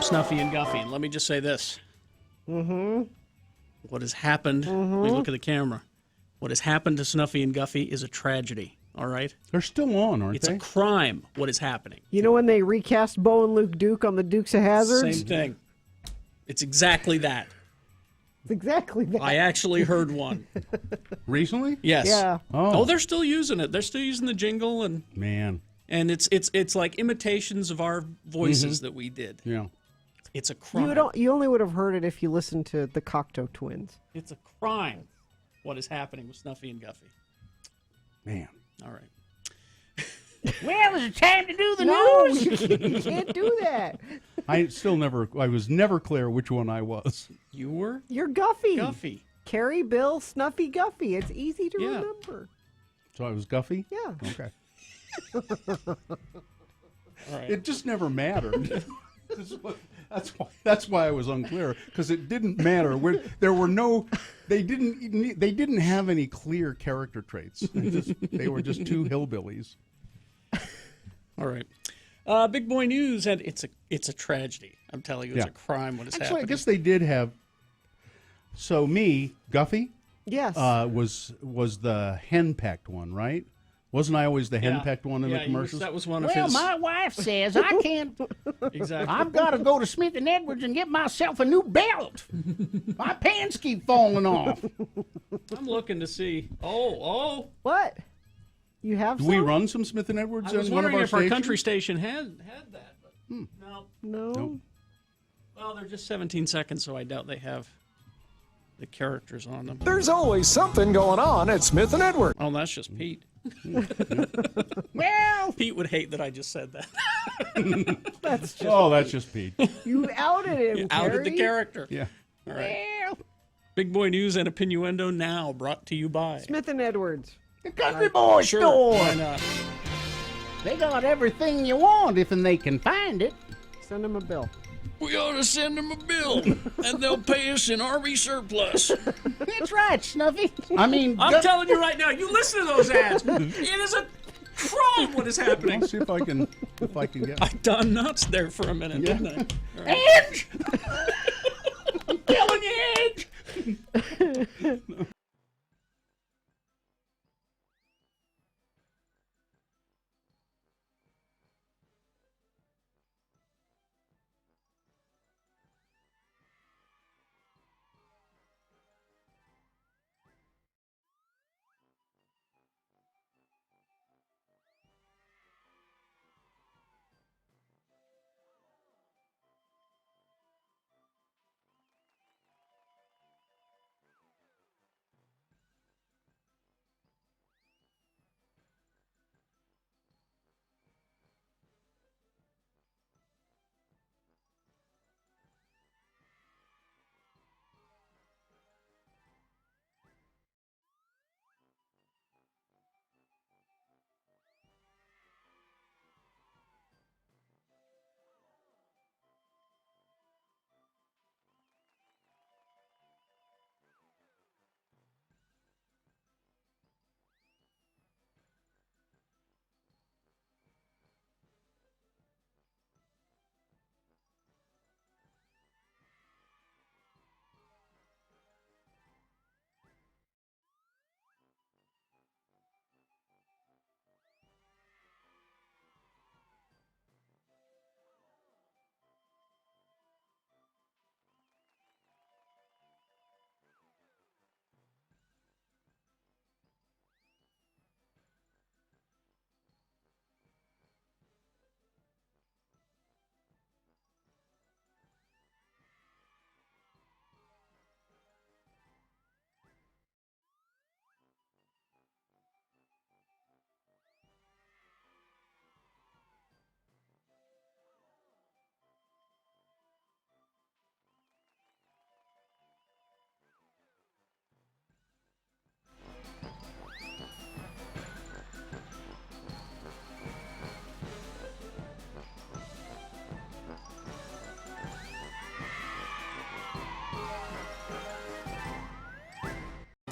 Snuffy and Guffy, and let me just say this. What has happened, let me look at the camera. What has happened to Snuffy and Guffy is a tragedy, all right? They're still on, aren't It's they? a crime, what is happening. You know when they recast Bo and Luke Duke on the Dukes of Hazzard? Same thing. It's exactly that. It's exactly that. I actually heard one. Recently? Yes. Yeah. Oh, they're still using it. They're still using the jingle, and it's like imitations of our voices that we did. Yeah. It's a crime. You only would have heard it if you listened to the Cocteau Twins. It's a crime. What is happening with Snuffy and Guffy? Man. All right. Well, is it time to do the No, news? you can't do that. I was never clear which one I was. You were? You're Guffy. Guffy. Carrie, Bill, Snuffy, Guffy. It's easy to Yeah. remember. So I was Guffy? Yeah. Okay. All right. It just never mattered. That's why I was unclear, because it didn't matter. They didn't have any clear character traits. They were just two hillbillies. All right. Big boy news, and it's a tragedy. I'm telling you, it's a crime what is Actually, happening. I guess they did have. So Guffy, yes, was the henpecked one, right? Wasn't I always the henpecked one in the commercials? That was one of Well, his. my wife says I can't. Exactly. I've got to go to Smith & Edwards and get myself a new belt. My pants keep falling off. I'm looking to see. Oh. What? You have Do we run some Smith & Edwards I was in one of wondering our if stations? our country station had that. But No. Nope. Well, they're just 17 seconds, so I doubt they have. the characters on them. There's always something going on at Smith and Edward. Oh, that's just Pete. Well, Pete would hate that I just said that. That's just that's just Pete. You outed him, You outed the Carrie. character. Yeah. All right. Big Boy News and Opinnuendo now brought to you by Smith and Edwards. The Country Boy Sure, Store. why not? They got everything you want if they can find it. Send them a bill. We ought to send them a bill, and they'll pay us in Army surplus. That's right, Snuffy. I mean, I'm telling you right now, you listen to those ads. It is a crime what is happening. Let's see if I can get. I done nuts there for a minute, didn't I? All right. Edge! I'm telling you, Edge!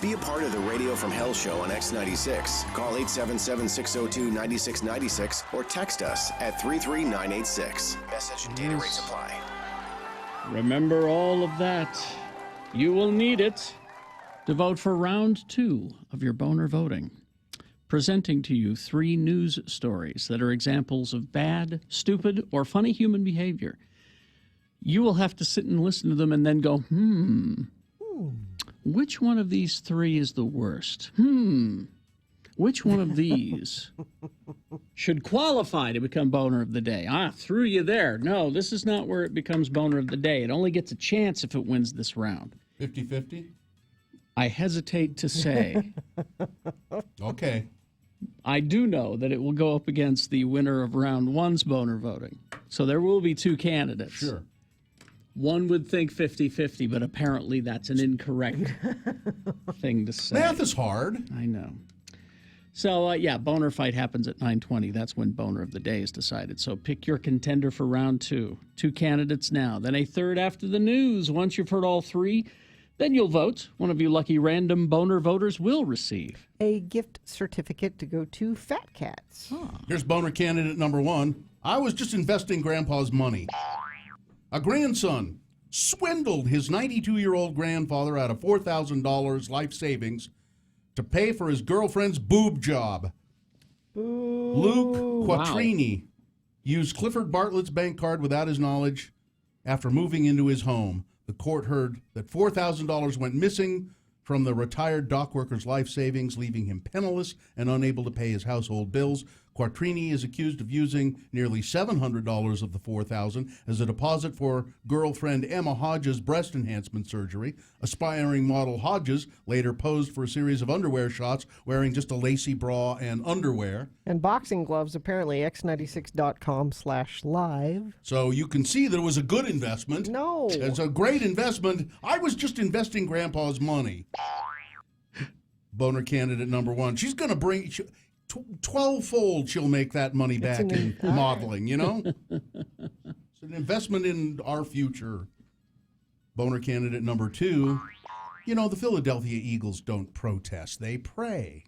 Be a part of the Radio from Hell show on X96. Call 877-602-9696 or text us at 33986. Message and data rates apply. Remember all of that. You will need it to vote for round 2 of your boner voting. Presenting to you 3 news stories that are examples of bad, stupid, or funny human behavior. You will have to sit and listen to them and then go, which one of these 3 is the worst? Which one of these should qualify to become boner of the day? Threw you there. No, this is not where it becomes boner of the day. It only gets a chance if it wins this round. 50-50? I hesitate to say. Okay. I do know that it will go up against the winner of round 1's boner voting. So there will be 2 candidates. Sure. One would think 50-50, but apparently that's an incorrect thing to say. Math is hard. I know. So, boner fight happens at 9:20. That's when boner of the day is decided. So pick your contender for round 2. 2 candidates now. Then a third after the news. Once you've heard all 3, then you'll vote. One of you lucky random boner voters will receive a gift certificate to go to Fat Cats. Here's boner candidate number 1. I was just investing Grandpa's money. A grandson swindled his 92-year-old grandfather out of $4,000 life savings to pay for his girlfriend's boob job. Ooh. Luke Quattrini used Clifford Bartlett's bank card without his knowledge after moving into his home. The court heard that $4,000 went missing from the retired dock worker's life savings, leaving him penniless and unable to pay his household bills. Quattrini is accused of using nearly $700 of the $4,000 as a deposit for girlfriend Emma Hodges' breast enhancement surgery. Aspiring model Hodges later posed for a series of underwear shots wearing just a lacy bra and underwear. And boxing gloves, apparently, x96.com/live. So you can see that it was a good investment. No. It's a great investment. I was just investing Grandpa's money. Boner candidate number 1. She's going to bring... 12-fold she'll make that money back in modeling, you know? It's an investment in our future. Boner candidate number 2, you know, the Philadelphia Eagles don't protest, they pray.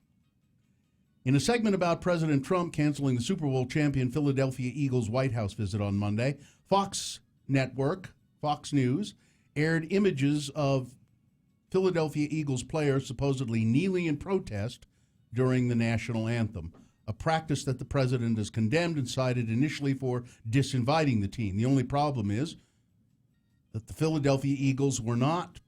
In a segment about President Trump canceling the Super Bowl champion Philadelphia Eagles White House visit on Monday, Fox News, aired images of Philadelphia Eagles players supposedly kneeling in protest during the national anthem, a practice that the president has condemned and cited initially for disinviting the team. The only problem is that the Philadelphia Eagles were not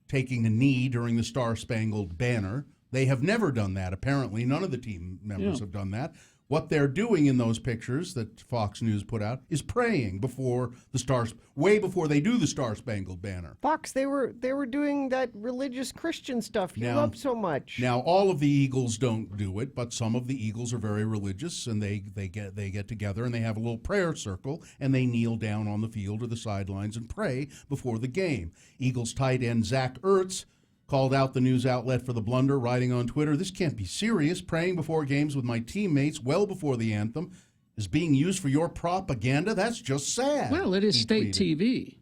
taking a knee during the Star-Spangled Banner. They have never done that, apparently. None of the team members have done that. What they're doing in those pictures that Fox News put out is praying before the stars, way before they do the Star-Spangled Banner. Fox, they were doing that religious Christian stuff you love so much. Now, all of the Eagles don't do it, but some of the Eagles are very religious, and they get together and they have a little prayer circle, and they kneel down on the field or the sidelines and pray before the game. Eagles tight end Zach Ertz called out the news outlet for the blunder, writing on Twitter, "This can't be serious. Praying before games with my teammates well before the anthem is being used for your propaganda? That's just sad." Well, it is state TV.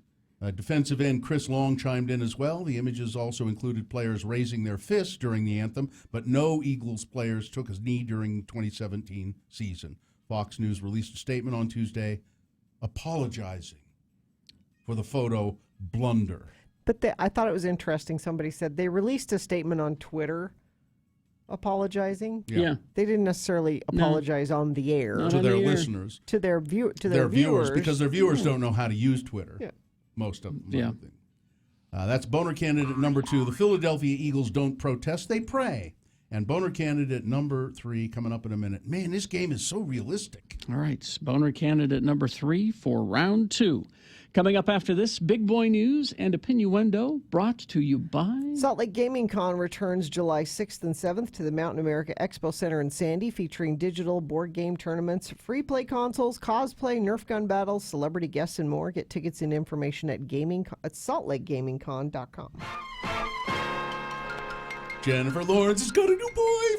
Defensive end Chris Long chimed in as well. The images also included players raising their fists during the anthem, but no Eagles players took a knee during the 2017 season. Fox News released a statement on Tuesday apologizing for the photo blunder. But I thought it was interesting. Somebody said they released a statement on Twitter apologizing. Yeah. They didn't necessarily apologize on the air. To their listeners. To their viewers. Because their viewers don't know how to use Twitter. Yeah. Most of them. Yeah. That's boner candidate number 2. The Philadelphia Eagles don't protest, they pray. And boner candidate number 3 coming up in a minute. Man, this game is so realistic. All right. Boner candidate number 3 for round 2. Coming up after this, big boy news and opinioendo brought to you by... Salt Lake Gaming Con returns July 6th and 7th to the Mountain America Expo Center in Sandy, featuring digital board game tournaments, free play consoles, cosplay, Nerf gun battles, celebrity guests, and more. Get tickets and information at SaltLakeGamingCon.com. Jennifer Lawrence has got a new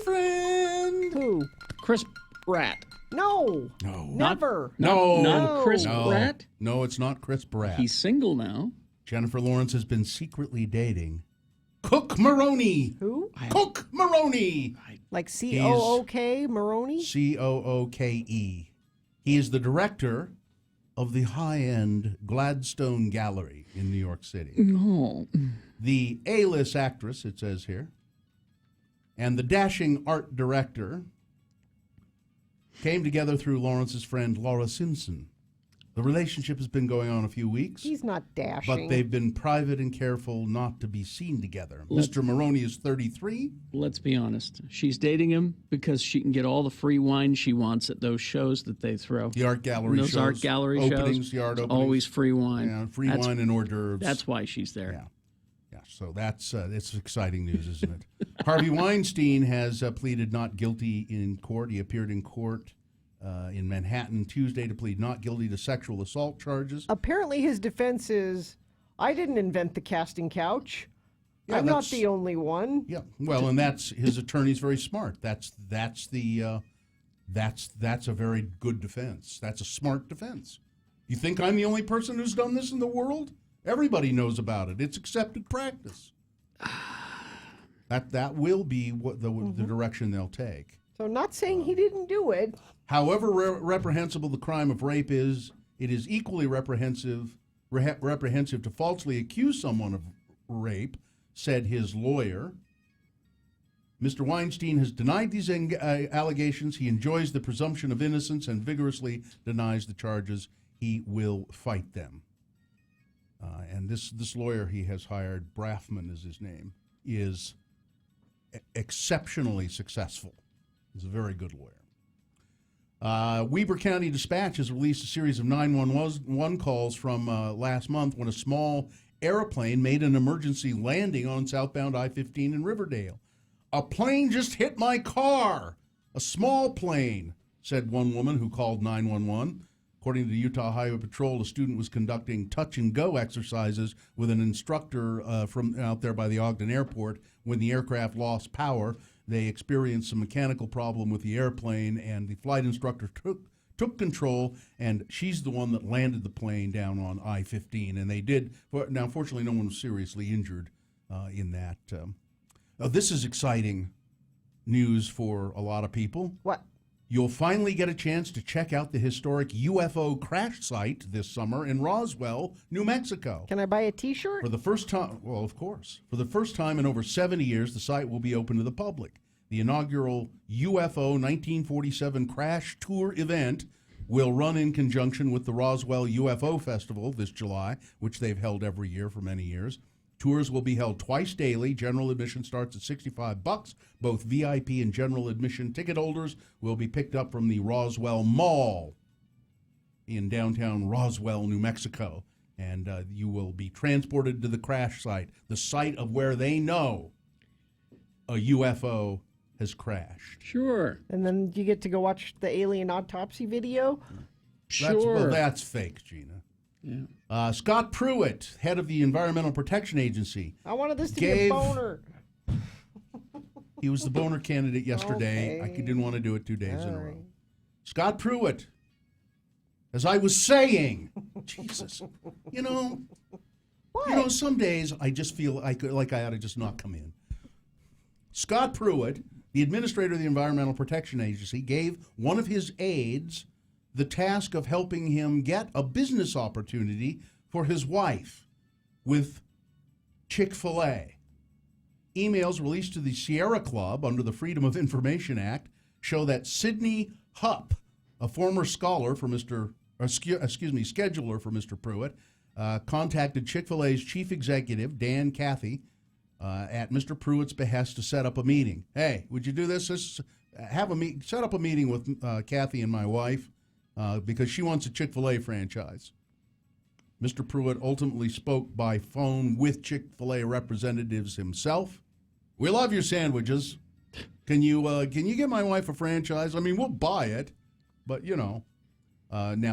boyfriend. Who? Chris Pratt. No. Never. Not Chris Pratt? No, it's not Chris Pratt. He's single now. Jennifer Lawrence has been secretly dating Cook Maroney. Who? Cook Maroney. Like C-O-O-K Maroney? C-O-O-K-E. He is the director of the high-end Gladstone Gallery in New York City. No. The A-list actress, it says here, and the dashing art director came together through Lawrence's friend Laura Simpson. The relationship has been going on a few weeks. He's not dashing. But they've been private and careful not to be seen together. Mr. Maroney is 33. Let's be honest. She's dating him because she can get all the free wine she wants at those shows that they throw. The art gallery those shows. Those art gallery openings, shows. The art openings. Always free wine. Yeah, wine and hors d'oeuvres. That's why she's there. Yeah. So that's it's exciting news, isn't it? Harvey Weinstein has pleaded not guilty in court. He appeared in court in Manhattan Tuesday to plead not guilty to sexual assault charges. Apparently his defense is, I didn't invent the casting couch. Yeah, I'm not the only one. Yeah, well, and that's his attorney's very smart. That's a very good defense. That's a smart defense. You think I'm the only person who's done this in the world? Everybody knows about it. It's accepted practice. That will be what the direction they'll take. So not saying he didn't do it. However reprehensible the crime of rape is, it is equally reprehensive to falsely accuse someone of rape, said his lawyer. Mr. Weinstein has denied these allegations. He enjoys the presumption of innocence and vigorously denies the charges. He will fight them. And this lawyer he has hired, Braffman is his name, is exceptionally successful. He's a very good lawyer. Weber County Dispatch has released a series of 911 calls from last month when a small airplane made an emergency landing on southbound I-15 in Riverdale. A plane just hit my car. A small plane, said one woman who called 911. According to the Utah Highway Patrol, a student was conducting touch-and-go exercises with an instructor from out there by the Ogden Airport. When the aircraft lost power, they experienced some mechanical problem with the airplane, and the flight instructor took control, and she's the one that landed the plane down on I-15. And they did. Now, fortunately, no one was seriously injured in that. This is exciting news for a lot of people. What? You'll finally get a chance to check out the historic UFO crash site this summer in Roswell, New Mexico. Can I buy a T-shirt? For the first time, well, of course. For the first time in over 70 years, the site will be open to the public. The inaugural UFO 1947 crash tour event will run in conjunction with the Roswell UFO Festival this July, which they've held every year for many years. Tours will be held twice daily. General admission starts at $65. Both VIP and general admission ticket holders will be picked up from the Roswell Mall in downtown Roswell, New Mexico. And you will be transported to the crash site, the site of where they know a UFO has crashed. Sure. And then you get to go watch the alien autopsy video? Sure. That's fake, Gina. Yeah. Scott Pruitt, head of the Environmental Protection Agency. I wanted this to be a boner. He was the boner candidate yesterday. Okay. I didn't want to do it 2 days in a row. Scott Pruitt, as I was saying, Jesus, some days I just feel like I ought to just not come in. Scott Pruitt, the administrator of the Environmental Protection Agency, gave one of his aides the task of helping him get a business opportunity for his wife with Chick-fil-A. Emails released to the Sierra Club under the Freedom of Information Act show that Sidney Hupp, a former scheduler for Mr. Pruitt, contacted Chick-fil-A's chief executive, Dan Cathy, at Mr. Pruitt's behest to set up a meeting. Hey, would you do this? Set up a meeting with Cathy and my wife. Because she wants a Chick-fil-A franchise. Mr. Pruitt ultimately spoke by phone with Chick-fil-A representatives himself. We love your sandwiches. Can you get my wife a franchise? I mean, we'll buy it, but now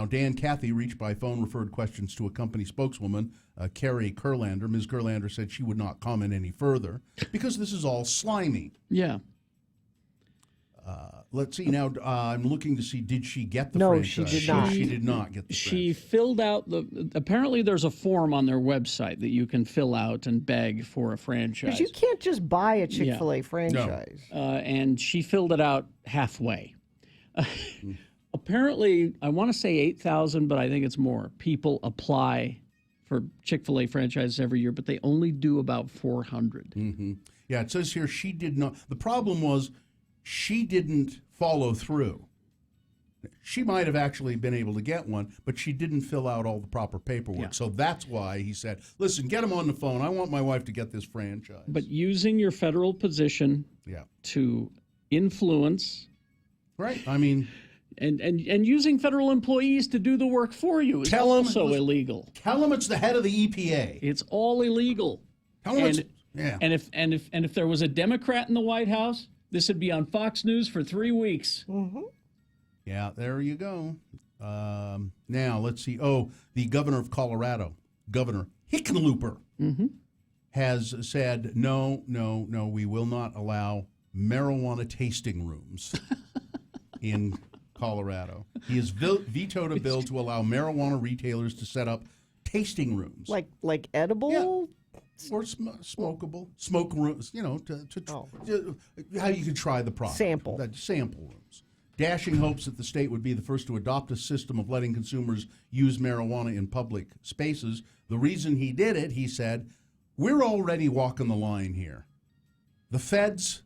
Dan Cathy reached by phone referred questions to a company spokeswoman, Carrie Kurlander. Ms. Kurlander said she would not comment any further because this is all slimy. Yeah. Let's see. Now, I'm looking to see, did she get the franchise? No, she did not. She did not get the franchise. She filled out apparently there's a form on their website that you can fill out and beg for a franchise. Because you can't just buy a Chick-fil-A franchise. No. And she filled it out halfway. Apparently, I want to say 8,000, but I think it's more. People apply for Chick-fil-A franchises every year, but they only do about 400. Mm-hmm. Yeah, it says here she did not. The problem was she didn't follow through. She might have actually been able to get one, but she didn't fill out all the proper paperwork. Yeah. So that's why he said, listen, get him on the phone. I want my wife to get this franchise. But using your federal position to influence. Right. I mean. And using federal employees to do the work for you is also illegal. Tell him it's the head of the EPA. It's all illegal. Tell him And if there was a Democrat in the White House, this would be on Fox News for 3 weeks. Mm-hmm. Yeah, there you go. Now, let's see. Oh, the governor of Colorado, Governor Hickenlooper, has said, no, we will not allow marijuana tasting rooms in Colorado. He has vetoed a bill to allow marijuana retailers to set up tasting rooms. Like edible? Yeah. Or smokable. Smoke rooms, how you could try the product. Sample rooms. Dashing hopes that the state would be the first to adopt a system of letting consumers use marijuana in public spaces. The reason he did it, he said, we're already walking the line here. The feds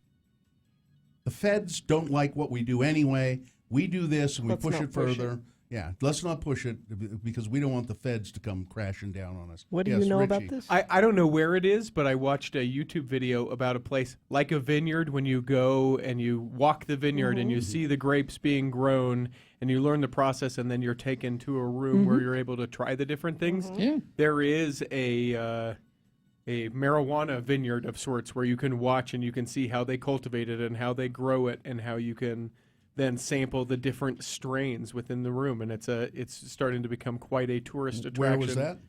don't like what we do anyway. We do this and we push it further. Yeah, let's not push it because we don't want the feds to come crashing down on us. What do Yes, you know Richie. about this? I don't know where it is, but I watched a YouTube video about a place like a vineyard when you go and you walk the vineyard and you see the grapes being grown and you learn the process and then you're taken to a room where you're able to try the different things. Yeah. There is a marijuana vineyard of sorts where you can watch and you can see how they cultivate it and how they grow it and how you can then sample the different strains within the room, and it's starting to become quite a tourist attraction. Where was that?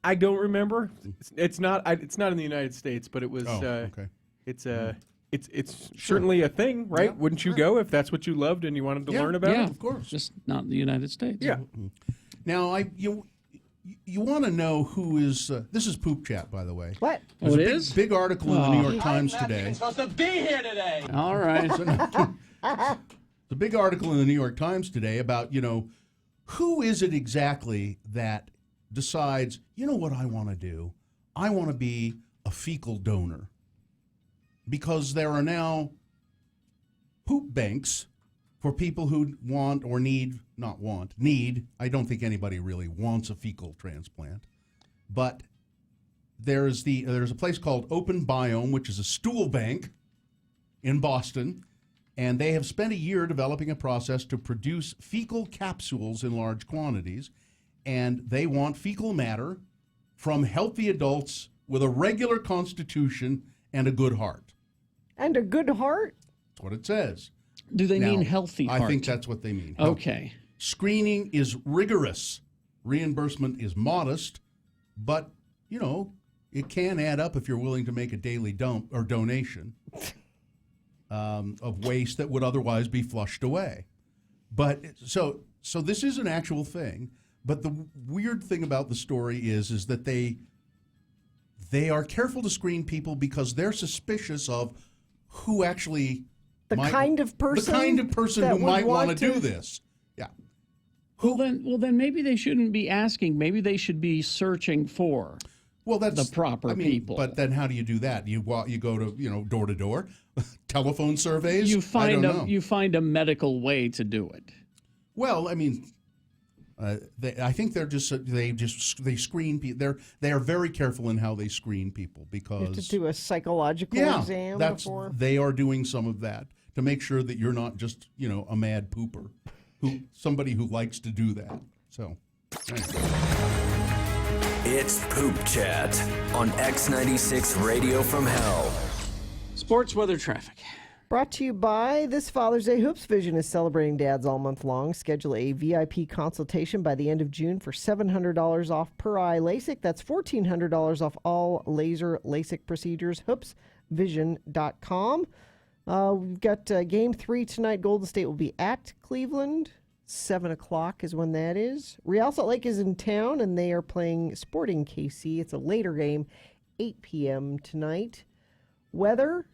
I don't remember. It's not in the United States, but it was. Okay. It's certainly a thing, right? Yeah. Wouldn't you go if that's what you loved and you wanted to learn about Yeah, it? Of course. Just not in the United States. Yeah. Now, you want to know who is. This is Poop Chat, by the way. What? There's Oh, it a is? big article in the New York Times I'm today. supposed to be here today. All right. The big article in the New York Times today about, who is it exactly that decides, what I want to do? I want to be a fecal donor. Because there are now poop banks for people who want or need. I don't think anybody really wants a fecal transplant. But there's a place called Open Biome, which is a stool bank in Boston. And they have spent a year developing a process to produce fecal capsules in large quantities. And they want fecal matter from healthy adults with a regular constitution and a good heart. And a good heart? That's what it says. Do they mean Now, healthy heart? I think that's what they mean. Okay. Screening is rigorous. Reimbursement is modest. But, it can add up if you're willing to make a daily dump or donation. Of waste that would otherwise be flushed away. But so this is an actual thing. But the weird thing about the story is that they are careful to screen people because they're suspicious of who actually the kind of person who might want to do this. Yeah. Well, then maybe they shouldn't be asking. Maybe they should be searching for. Well, that's the proper people. But then, how do you do that? You go to door to door, telephone surveys. You find a medical way to do it. Well, I think they screen people. They are very careful in how they screen people because you have to do a psychological exam before. They are doing some of that to make sure that you're not just a mad pooper, somebody who likes to do that. So. Anyway. It's Poop Chat on X96 Radio from Hell. Sports, weather, traffic. Brought to you by this Father's Day. Hoops Vision is celebrating dads all month long. Schedule a VIP consultation by the end of June for $700 off per eye LASIK. That's $1,400 off all laser LASIK procedures. hoopsvision.com. We've got Game 3 tonight. Golden State will be at Cleveland. 7 o'clock is when that is. Real Salt Lake is in town, and they are playing Sporting KC. It's a later game, 8 p.m. tonight. Weather,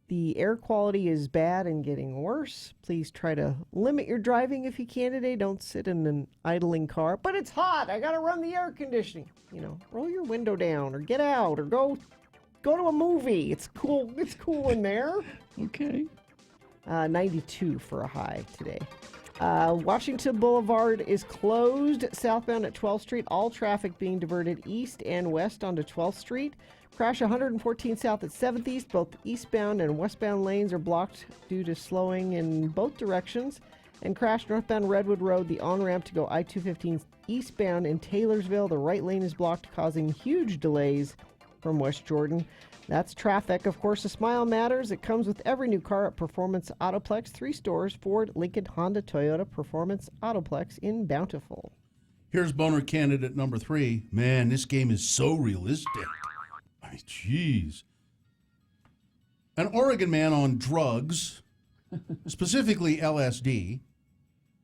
the air quality is bad and getting worse. Please try to limit your driving if you can today. Don't sit in an idling car. But it's hot. I got to run the air conditioning. Roll your window down or get out or go to a movie. It's cool. It's cool in there. Okay. 92 for a high today. Washington Boulevard is closed southbound at 12th Street. All traffic being diverted east and west onto 12th Street. Crash 114 south at 7th East. Both eastbound and westbound lanes are blocked due to slowing in both directions. And crash northbound Redwood Road, the on-ramp to go I-215 eastbound in Taylorsville. The right lane is blocked, causing huge delays from West Jordan. That's traffic. Of course, a smile matters. It comes with every new car at Performance Autoplex. 3 stores, Ford, Lincoln, Honda, Toyota, Performance Autoplex in Bountiful. Here's boner candidate number 3. Man, this game is so realistic. Jeez. An Oregon man on drugs, specifically LSD,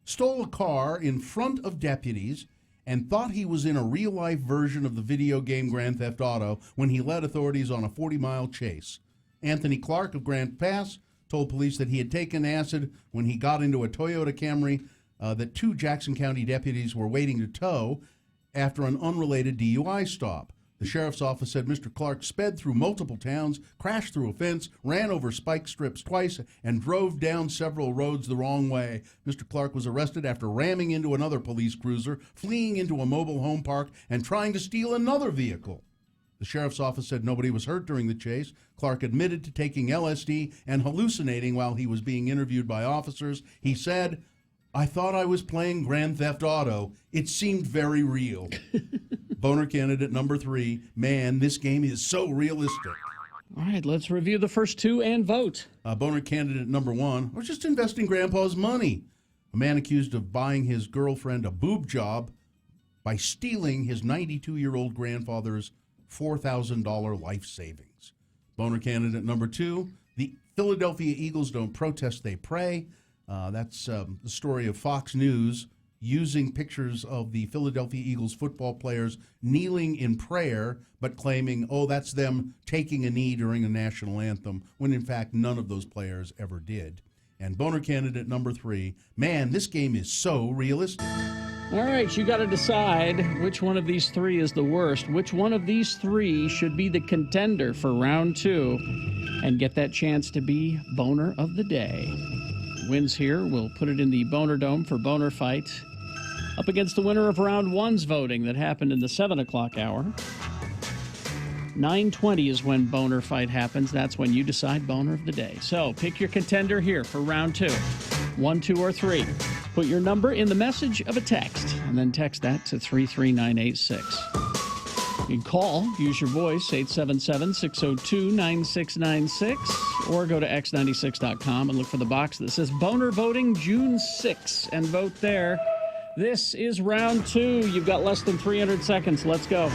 stole a car in front of deputies and thought he was in a real-life version of the video game Grand Theft Auto when he led authorities on a 40-mile chase. Anthony Clark of Grant Pass told police that he had taken acid when he got into a Toyota Camry that 2 Jackson County deputies were waiting to tow after an unrelated DUI stop. The sheriff's office said Mr. Clark sped through multiple towns, crashed through a fence, ran over spike strips twice, and drove down several roads the wrong way. Mr. Clark was arrested after ramming into another police cruiser, fleeing into a mobile home park, and trying to steal another vehicle. The sheriff's office said nobody was hurt during the chase. Clark admitted to taking LSD and hallucinating while he was being interviewed by officers. He said, "I thought I was playing Grand Theft Auto. It seemed very real." Boner candidate number 3, man, this game is so realistic. All right, let's review the first two and vote. Boner candidate number 1, I was just investing Grandpa's money. A man accused of buying his girlfriend a boob job by stealing his 92-year-old grandfather's $4,000 life savings. Boner candidate number 2, the Philadelphia Eagles don't protest, they pray. That's the story of Fox News using pictures of the Philadelphia Eagles football players kneeling in prayer, but claiming, oh, that's them taking a knee during the national anthem, when in fact none of those players ever did. And Boner candidate number 3, man, this game is so realistic. All right, you got to decide which one of these three is the worst. Which one of these three should be the contender for round 2 and get that chance to be Boner of the Day. Wins here, we'll put it in the Boner Dome for Boner Fight, up against the winner of round 1's voting that happened in the 7 o'clock hour. 9:20 is when Boner Fight happens. That's when you decide Boner of the Day. So pick your contender here for round 2. 1, 2, or 3. Put your number in the message of a text, and then text that to 33986. You can call, use your voice, 877-602-9696, or go to x96.com and look for the box that says Boner Voting June 6 and vote there. This is round 2. You've got less than 300 seconds. Let's go.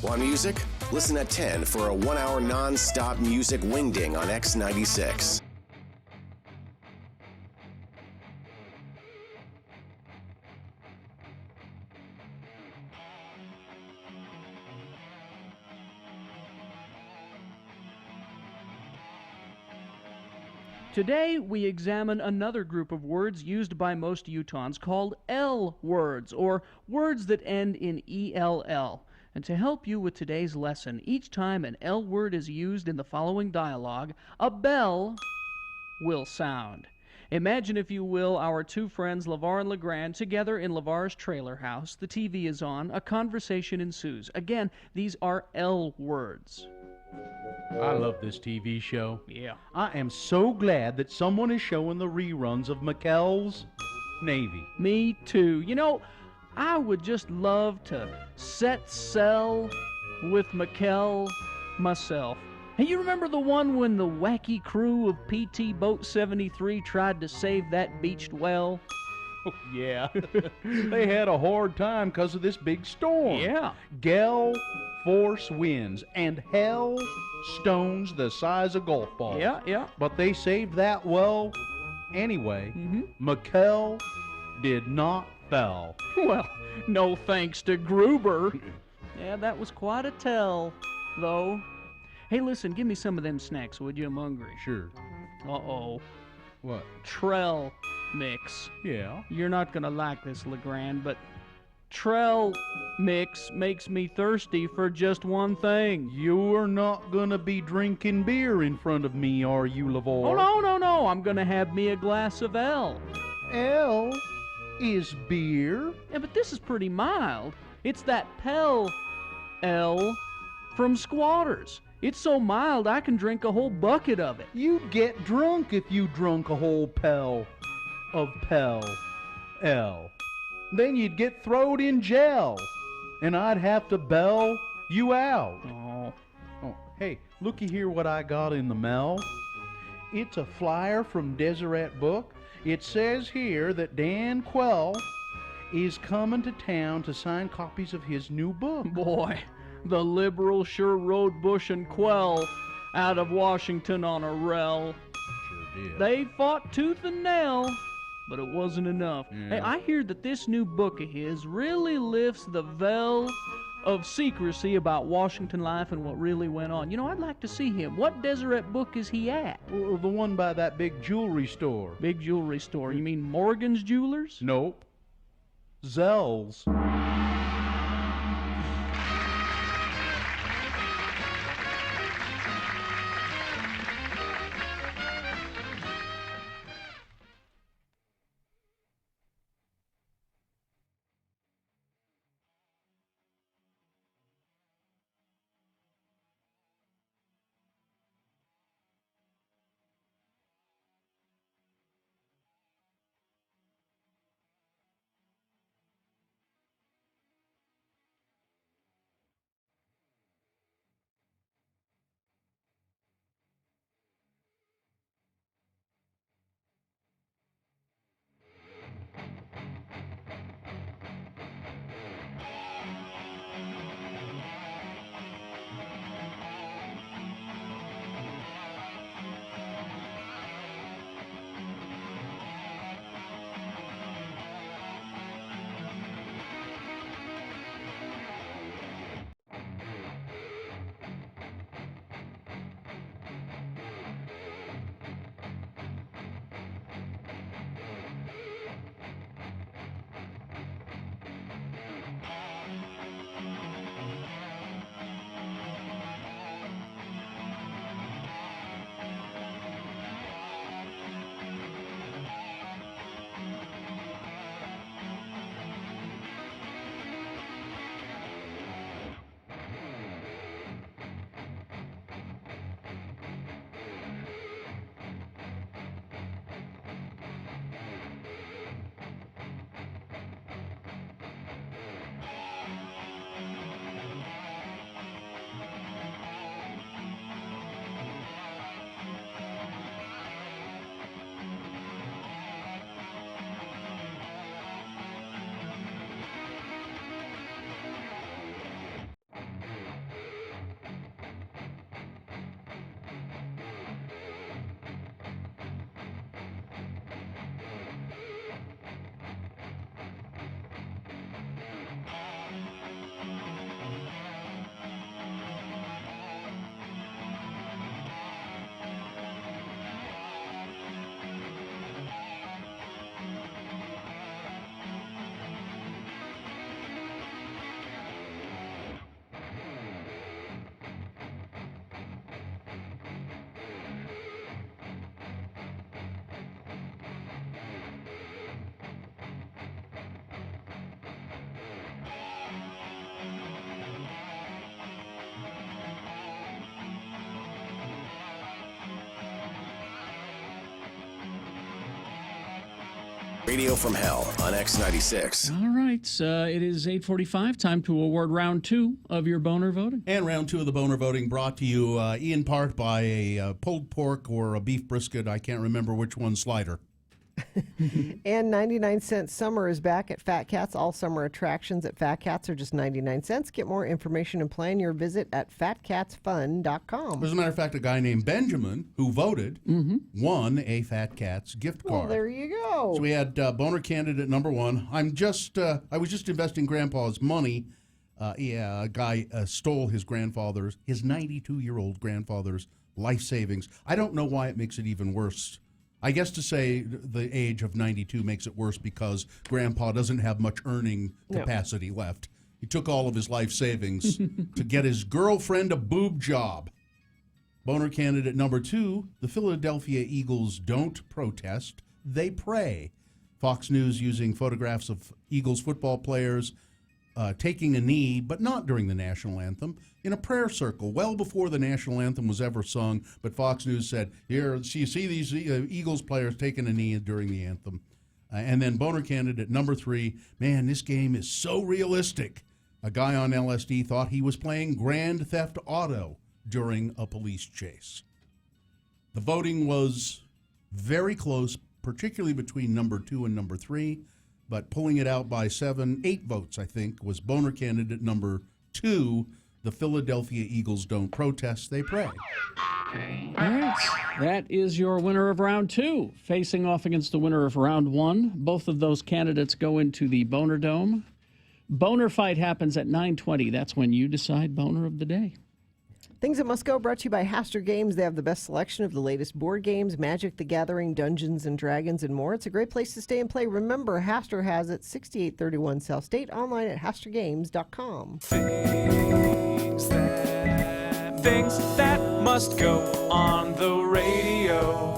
Want music? Listen at 10 for a 1-hour non-stop music wingding on X96. Today, we examine another group of words used by most Utahns called L words, or words that end in ELL. And to help you with today's lesson, each time an L word is used in the following dialogue, a bell will sound. Imagine, if you will, our two friends, LeVar and LeGrand, together in LeVar's trailer house. The TV is on. A conversation ensues. Again, these are L words. I love this TV show. Yeah. I am so glad that someone is showing the reruns of McKell's Navy. Me too. You know, I would just love to set sail with McKell myself. Hey, you remember the one when the wacky crew of PT Boat 73 tried to save that beached well? Oh, yeah. They had a hard time because of this big storm. Yeah. Gale force winds and hell stones the size of golf balls. Yeah. But they saved that well anyway. McKell did not fell. Well, no thanks to Gruber. Yeah, that was quite a tell, though. Hey, listen, give me some of them snacks, would you? I'm hungry. Sure. Uh-oh. What? Trell mix. Yeah? You're not gonna like this, LeGrand, but Trell mix makes me thirsty for just one thing. You're not gonna be drinking beer in front of me, are you, LeVar? Oh, no. I'm gonna have me a glass of L. L is beer? Yeah, but this is pretty mild. It's that Pell L from Squatters. It's so mild I can drink a whole bucket of it. You'd get drunk if you drunk a whole Pell of Pell L. Then you'd get throwed in jail, and I'd have to bail you out. Oh, hey, looky here what I got in the mail. It's a flyer from Deseret Book. It says here that Dan Quell is coming to town to sign copies of his new book. Boy, the liberals sure rode Bush and Quell out of Washington on a rel. Sure did. They fought tooth and nail, but it wasn't enough. Yeah. Hey, I hear that this new book of his really lifts the veil of secrecy about Washington life and what really went on. You know, I'd like to see him. What Deseret Book is he at? Well, the one by that big jewelry store. Big jewelry store. You mean Morgan's Jewelers? Nope. Zell's. Radio from Hell on X96. All right, it is 8:45. Time to award round 2 of your boner voting. And round 2 of the boner voting brought to you in part by a pulled pork or a beef brisket. I can't remember which one slider. And 99-cent summer is back at Fat Cats. All summer attractions at Fat Cats are just 99 cents. Get more information and plan your visit at fatcatsfun.com. As a matter of fact, a guy named Benjamin, who voted, won a Fat Cats gift card. Well, there you go. So we had boner candidate number 1. I was just investing Grandpa's money. A guy stole his 92-year-old grandfather's life savings. I don't know why it makes it even worse. I guess to say the age of 92 makes it worse because Grandpa doesn't have much earning capacity left. He took all of his life savings to get his girlfriend a boob job. Boner candidate number 2, the Philadelphia Eagles don't protest, they pray. Fox News using photographs of Eagles football players taking a knee, but not during the national anthem, in a prayer circle well before the national anthem was ever sung. But Fox News said, here, you see these Eagles players taking a knee during the anthem. And then boner candidate number 3, man, this game is so realistic. A guy on LSD thought he was playing Grand Theft Auto during a police chase. The voting was very close, particularly between number 2 and number 3. But pulling it out by 8 votes, I think, was boner candidate number 2. The Philadelphia Eagles don't protest, they pray. All right. That is your winner of round 2, facing off against the winner of round 1. Both of those candidates go into the Boner Dome. Boner Fight happens at 9:20. That's when you decide Boner of the Day. Things That Must Go, brought to you by Haster Games. They have the best selection of the latest board games, Magic the Gathering, Dungeons and Dragons, and more. It's a great place to stay and play. Remember, Haster has it, 6831 South State, online at hastergames.com. Things that must go on the radio.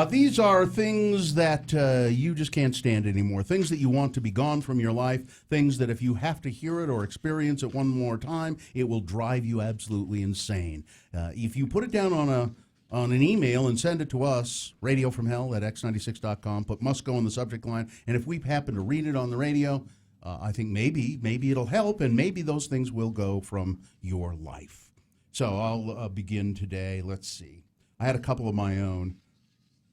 These are things that you just can't stand anymore, things that you want to be gone from your life, things that if you have to hear it or experience it one more time, it will drive you absolutely insane. If you put it down on an email and send it to us, radiofromhell@x96.com, put must go in the subject line, and if we happen to read it on the radio, I think maybe it'll help, and maybe those things will go from your life. So I'll begin today. Let's see. I had a couple of my own.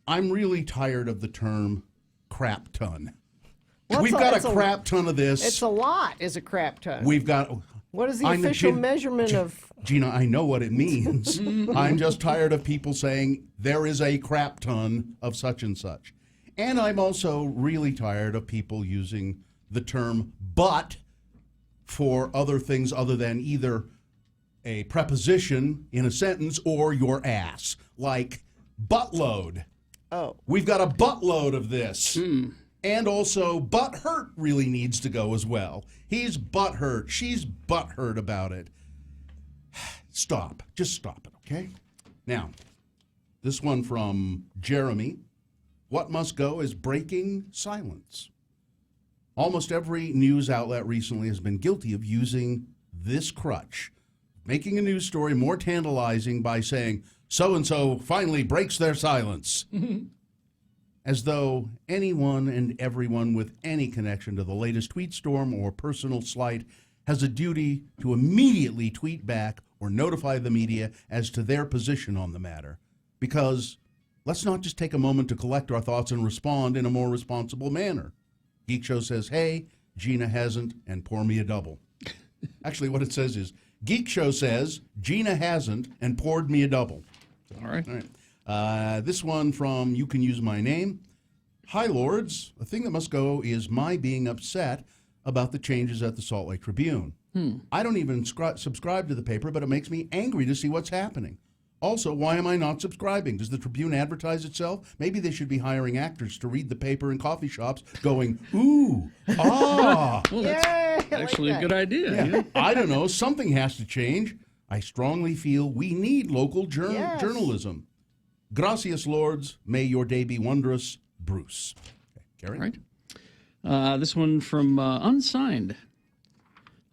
I'm really tired of the term crap ton. We've got a crap ton of this. It's a lot, is a crap ton. We've got... What is the official measurement of... Gina, I know what it means. I'm just tired of people saying there is a crap ton of such and such. And I'm also really tired of people using the term but for other things other than either a preposition in a sentence or your ass, like buttload. Oh. We've got a buttload of this. And also, butt hurt really needs to go as well. He's butt hurt. She's butt hurt about it. Stop. Just stop it, okay? Now, this one from Jeremy. What must go is breaking silence. Almost every news outlet recently has been guilty of using this crutch, making a news story more tantalizing by saying, so-and-so finally breaks their silence. As though anyone and everyone with any connection to the latest tweet storm or personal slight has a duty to immediately tweet back or notify the media as to their position on the matter. Because let's not just take a moment to collect our thoughts and respond in a more responsible manner. Geek Show says, hey, Gina hasn't, and pour me a double. Actually, what it says is, Geek Show says, Gina hasn't, and poured me a double. All right. This one from You Can Use My Name. Hi, Lords. The thing that must go is my being upset about the changes at the Salt Lake Tribune. I don't even subscribe to the paper, but it makes me angry to see what's happening. Also, why am I not subscribing? Does the Tribune advertise itself? Maybe they should be hiring actors to read the paper in coffee shops going, ooh, ah. Well, that's actually a good idea. Yeah. I don't know. Something has to change. I strongly feel we need local journalism. Gracias, Lords. May your day be wondrous. Bruce. Okay, Gary? All right. This one from Unsigned.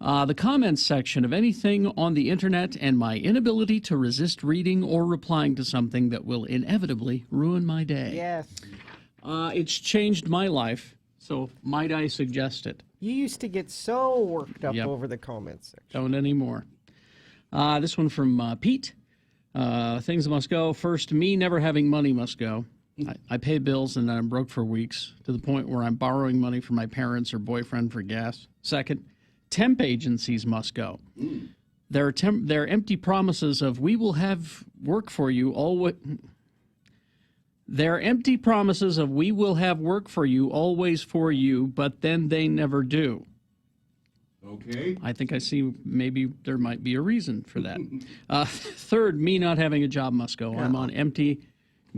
The comments section of anything on the internet and my inability to resist reading or replying to something that will inevitably ruin my day. Yes. It's changed my life, so might I suggest it? You used to get so worked up Yep. over the comments section. Don't anymore. This one from Pete. Things that must go. First, me never having money must go. I pay bills and I'm broke for weeks to the point where I'm borrowing money from my parents or boyfriend for gas. Second, temp agencies must go. There are empty promises of we will have work for you always. There are empty promises of we will have work for you always for you, but then they never do. Okay. I think I see maybe there might be a reason for that. Third, me not having a job must go. I'm on empty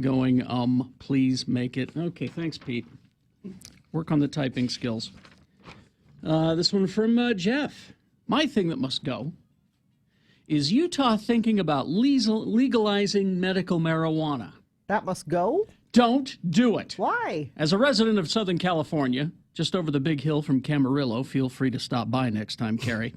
going, please make it. Okay, thanks, Pete. Work on the typing skills. This one from Jeff. My thing that must go is Utah thinking about legalizing medical marijuana. That must go? Don't do it. Why? As a resident of Southern California, just over the big hill from Camarillo, feel free to stop by next time, Carrie.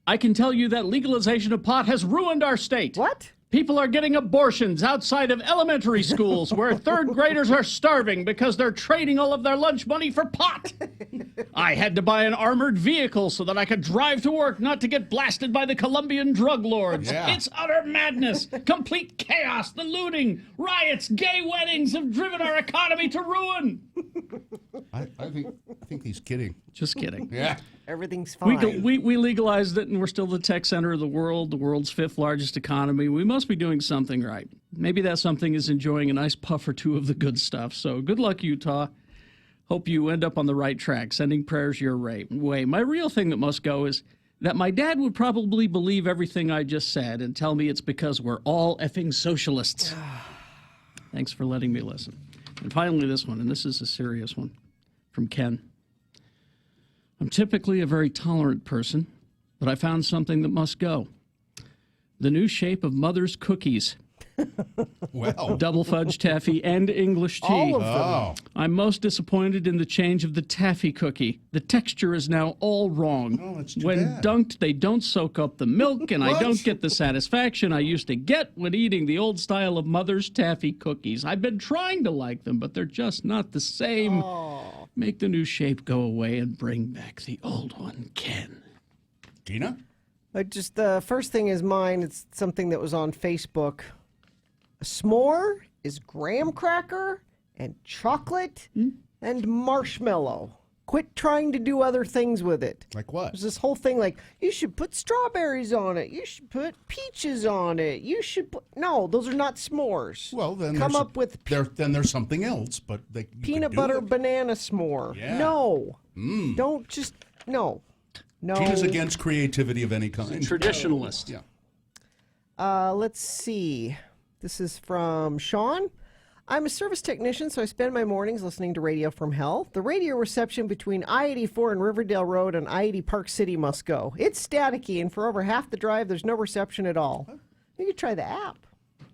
I can tell you that legalization of pot has ruined our state. What? People are getting abortions outside of elementary schools where third graders are starving because they're trading all of their lunch money for pot. I had to buy an armored vehicle so that I could drive to work, not to get blasted by the Colombian drug lords. Yeah. It's utter madness, complete chaos. The looting, riots, gay weddings have driven our economy to ruin. I think he's kidding. Just kidding. Yeah. Everything's fine. We legalized it, and we're still the tech center of the world's fifth largest economy. We must be doing something right. Maybe that something is enjoying a nice puff or two of the good stuff. So good luck, Utah. Hope you end up on the right track. Sending prayers your way. My real thing that must go is that my dad would probably believe everything I just said and tell me it's because we're all effing socialists. Thanks for letting me listen. And finally, this one, and this is a serious one, from Ken. I'm typically a very tolerant person, but I found something that must go. The new shape of Mother's cookies. Well. Double fudge taffy and English tea. All of them. Oh. I'm most disappointed in the change of the taffy cookie. The texture is now all wrong. Oh, that's too when bad. dunked, they don't soak up the milk, and I What? don't get the satisfaction I used to get when eating the old style of Mother's taffy cookies. I've been trying to like them, but they're just not the same. Oh. Make the new shape go away and bring back the old one, Ken. Tina? Just the first thing is mine. It's something that was on Facebook. A s'more is graham cracker and chocolate and marshmallow. Quit trying to do other things with it. Like what? There's this whole thing like, you should put strawberries on it. You should put peaches on it. You should put... No, those are not s'mores. Well, then Come up with then there's something else, but you peanut could do butter it. banana s'more. Yeah. No. Mm. Don't just... No. No. Tina's against creativity of any kind. Traditionalist. Yeah. Let's see. This is from Sean. I'm a service technician, so I spend my mornings listening to Radio from Hell. The radio reception between I-84 and Riverdale Road and I-80 Park City must go. It's staticky, and for over half the drive, there's no reception at all. You could try the app.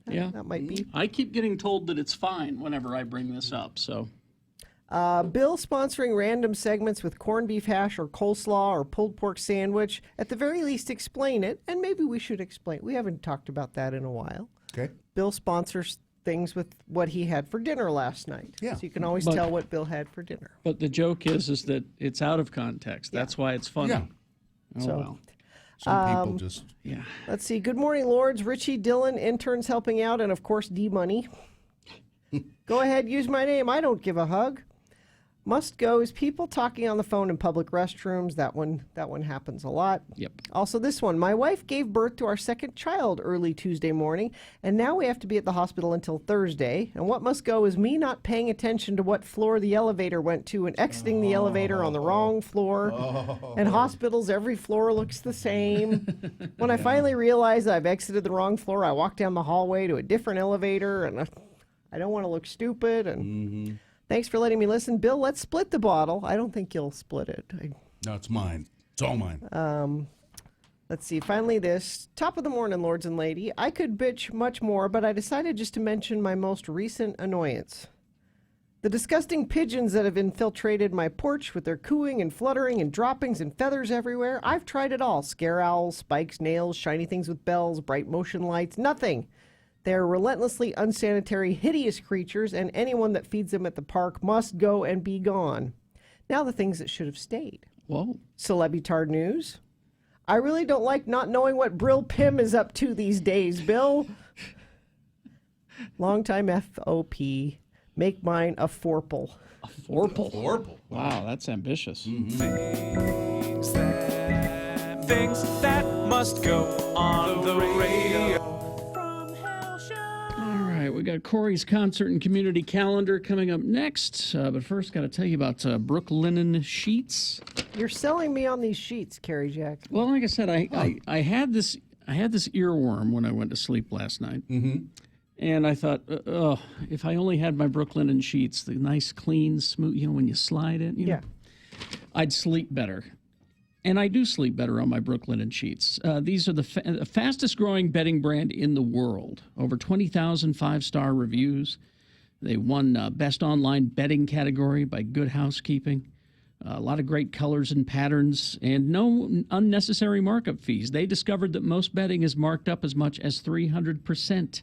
Yeah. That might be. I keep getting told that it's fine whenever I bring this up, so... Bill sponsoring random segments with corned beef hash or coleslaw or pulled pork sandwich. At the very least, explain it, and maybe we should explain. We haven't talked about that in a while. Okay. Bill sponsors things with what he had for dinner last night. Yeah. So you can always But- tell what Bill had for dinner. But the joke is that it's out of context. That's why it's funny. Yeah. Oh, So- well. Some people just... Yeah. Let's see. Good morning, Lords. Richie, Dylan, interns helping out, and of course, D-Money. Go ahead, use my name. I don't give a hug. Must go is people talking on the phone in public restrooms. That one happens a lot. Yep. Also this one. My wife gave birth to our second child early Tuesday morning, and now we have to be at the hospital until Thursday. And what must go is me not paying attention to what floor the elevator went to and exiting the elevator on the wrong floor. And hospitals, every floor looks the same. When I finally realized I've exited the wrong floor, I walked down the hallway to a different elevator, and I don't want to look stupid. And thanks for letting me listen. Bill, let's split the bottle. I don't think you'll split it. No, it's mine. It's all mine. Let's see. Finally, this. Top of the morning, Lords and Lady. I could bitch much more, but I decided just to mention my most recent annoyance. The disgusting pigeons that have infiltrated my porch with their cooing and fluttering and droppings and feathers everywhere. I've tried it all. Scare owls, spikes, nails, shiny things with bells, bright motion lights. Nothing. They're relentlessly unsanitary, hideous creatures, and anyone that feeds them at the park must go and be gone. Now the things that should have stayed. Whoa. Celebitard news. I really don't like not knowing what Brill Pim is up to these days, Bill. Longtime FOP. Make mine a forple. A forple? Forple. Wow, that's ambitious. Things that must go on the radio. All right, we got Corey's concert and community calendar coming up next. But first, got to tell you about Brook Linen Sheets. You're selling me on these sheets, Carrie Jack. Well, like I said, I had this earworm when I went to sleep last night. Mm-hmm. And I thought, if I only had my Brook Linen sheets, the nice, clean, smooth, when you slide it, you know, I'd sleep better. And I do sleep better on my Brook Linen sheets. These are the fastest growing bedding brand in the world. Over 20,000 5-star reviews. They won Best Online Bedding category by Good Housekeeping. A lot of great colors and patterns, and no unnecessary markup fees. They discovered that most bedding is marked up as much as 300%.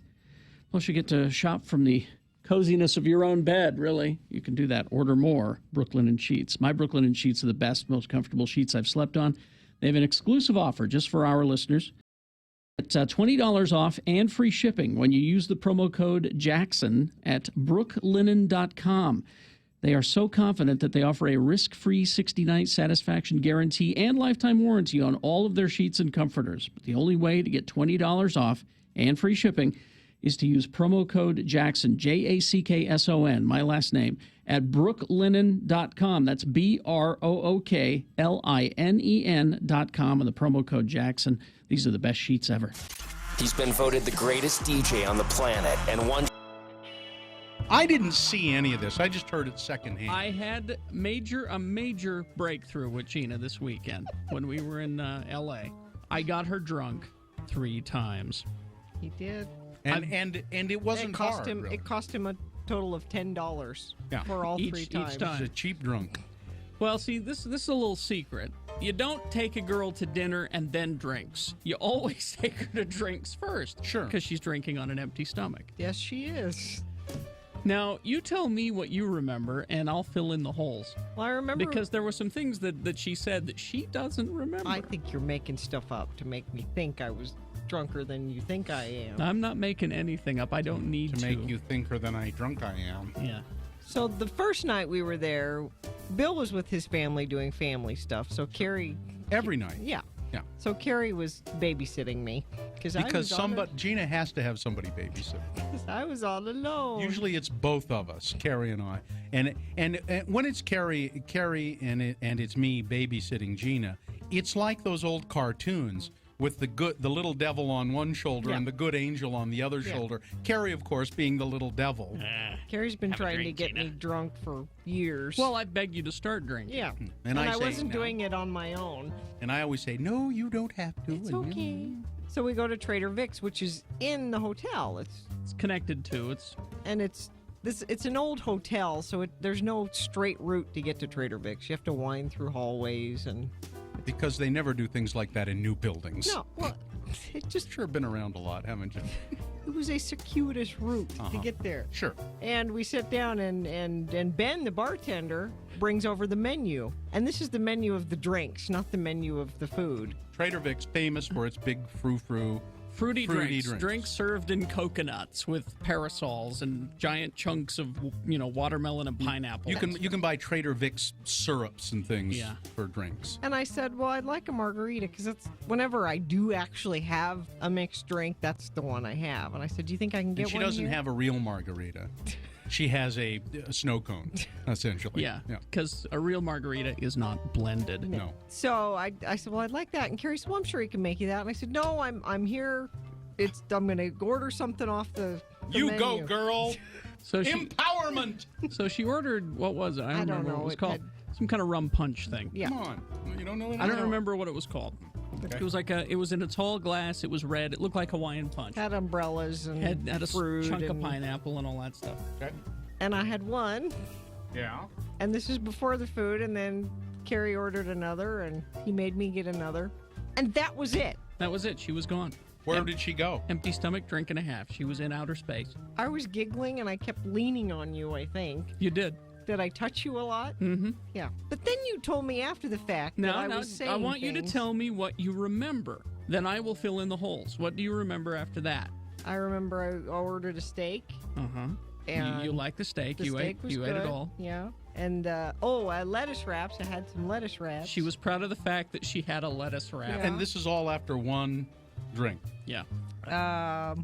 Plus, you get to shop from the coziness of your own bed, really. You can do that. Order more Brook Linen sheets. My Brook Linen sheets are the best, most comfortable sheets I've slept on. They have an exclusive offer just for our listeners. It's $20 off and free shipping when you use the promo code Jackson at brooklinen.com. They are so confident that they offer a risk-free 60-night satisfaction guarantee and lifetime warranty on all of their sheets and comforters. But the only way to get $20 off and free shipping is to use promo code Jackson, Jackson, my last name, at brooklinen.com. That's BROOKLINEN.com, and the promo code Jackson. These are the best sheets ever. He's been voted the greatest DJ on the planet, and one... I didn't see any of this. I just heard it secondhand. I had a major breakthrough with Gina this weekend when we were in L.A. I got her drunk 3 times. He did. And it wasn't hard, really. It cost him a total of $10 for all 3 times. Each time. He's a cheap drunk. Well, see, this is a little secret. You don't take a girl to dinner and then drinks. You always take her to drinks first. Sure. Because she's drinking on an empty stomach. Yes, she is. Now, you tell me what you remember, and I'll fill in the holes. Well, I remember... Because there were some things that she said that she doesn't remember. I think you're making stuff up to make me think I was drunker than you think I am. I'm not making anything up. I don't need to. To make you thinker than I drunk I am. Yeah. So the first night we were there, Bill was with his family doing family stuff. So Carrie... Every night. Yeah. Yeah. So Carrie was babysitting me. Because Gina has to have somebody babysit. I was all alone. Usually it's both of us, Carrie and I. And when it's Carrie and it's me babysitting Gina, it's like those old cartoons with the little devil on one shoulder and the good angel on the other shoulder. Carrie, of course, being the little devil. Carrie's been trying to get me drunk for years. Well, I begged you to start drinking. Yeah. And I say, wasn't doing it on my own. And I always say, no, you don't have to. It's okay. So we go to Trader Vic's, which is in the hotel. It's connected to. It's an old hotel, so there's no straight route to get to Trader Vic's. You have to wind through hallways and... Because they never do things like that in new buildings. No, well, it just... Sure been around a lot, haven't you? It was a circuitous route to get there. Sure. And we sit down, and Ben, the bartender, brings over the menu. And this is the menu of the drinks, not the menu of the food. Trader Vic's, famous for its big frou-frou. Fruity drinks. Drinks served in coconuts with parasols and giant chunks of, watermelon and pineapple. You can buy Trader Vic's syrups and things for drinks. And I said, well, I'd like a margarita because that's whenever I do actually have a mixed drink, that's the one I have. And I said, do you think I can get one? She doesn't have a real margarita. She has a snow cone, essentially. Yeah, because a real margarita is not blended. No. So I said, well, I'd like that. And Carrie said, well, I'm sure he can make you that. And I said, no, I'm here. I'm going to order something off the You menu. go, girl. So Empowerment. So she ordered, what was it? I don't remember know. what it was called. Some kind of rum punch thing. Yeah. Come on. You don't know what I don't remember what it was called. Okay. It was it was in a tall glass. It was red. It looked like Hawaiian punch. Had umbrellas and had a fruit chunk of and- pineapple and all that stuff. Okay. And I had one. Yeah. And this is before the food. And then Carrie ordered another, and he made me get another. And that was it. That was it. She was gone. Where did she go? Empty stomach, drink and a half. She was in outer space. I was giggling and I kept leaning on you, I think. You did. Did I touch you a lot? Mm-hmm. Yeah. But then you told me after the fact that I was saying I want you to things. tell me what you remember. Then I will fill in the holes. What do you remember after that? I remember I ordered a steak. Uh-huh. And you like the steak. The you steak ate was you good. ate it all. Yeah. And, lettuce wraps. I had some lettuce wraps. She was proud of the fact that she had a lettuce wrap. Yeah. And this is all after one drink. Yeah. I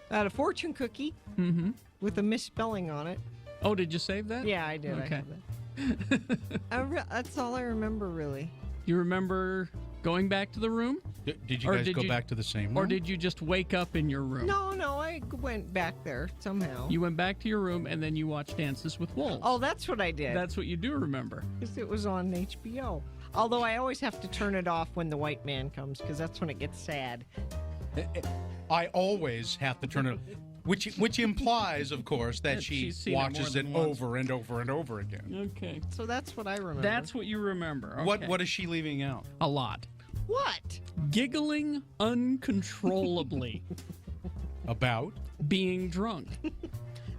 had a fortune cookie with a misspelling on it. Oh, did you save that? Yeah, I did. Okay. I have that. That's all I remember, really. You remember going back to the room? Did you guys go back to the same room? Or did you just wake up in your room? No, I went back there somehow. You went back to your room and then you watched Dances with Wolves. Oh, that's what I did. That's what you do remember. Because it was on HBO. Although I always have to turn it off when the white man comes, because that's when it gets sad. I always have to turn it off. Which implies, of course, that she watches it over and over and over again. Okay. So that's what I remember. That's what you remember. Okay. What is she leaving out? A lot. What? Giggling uncontrollably. About? Being drunk.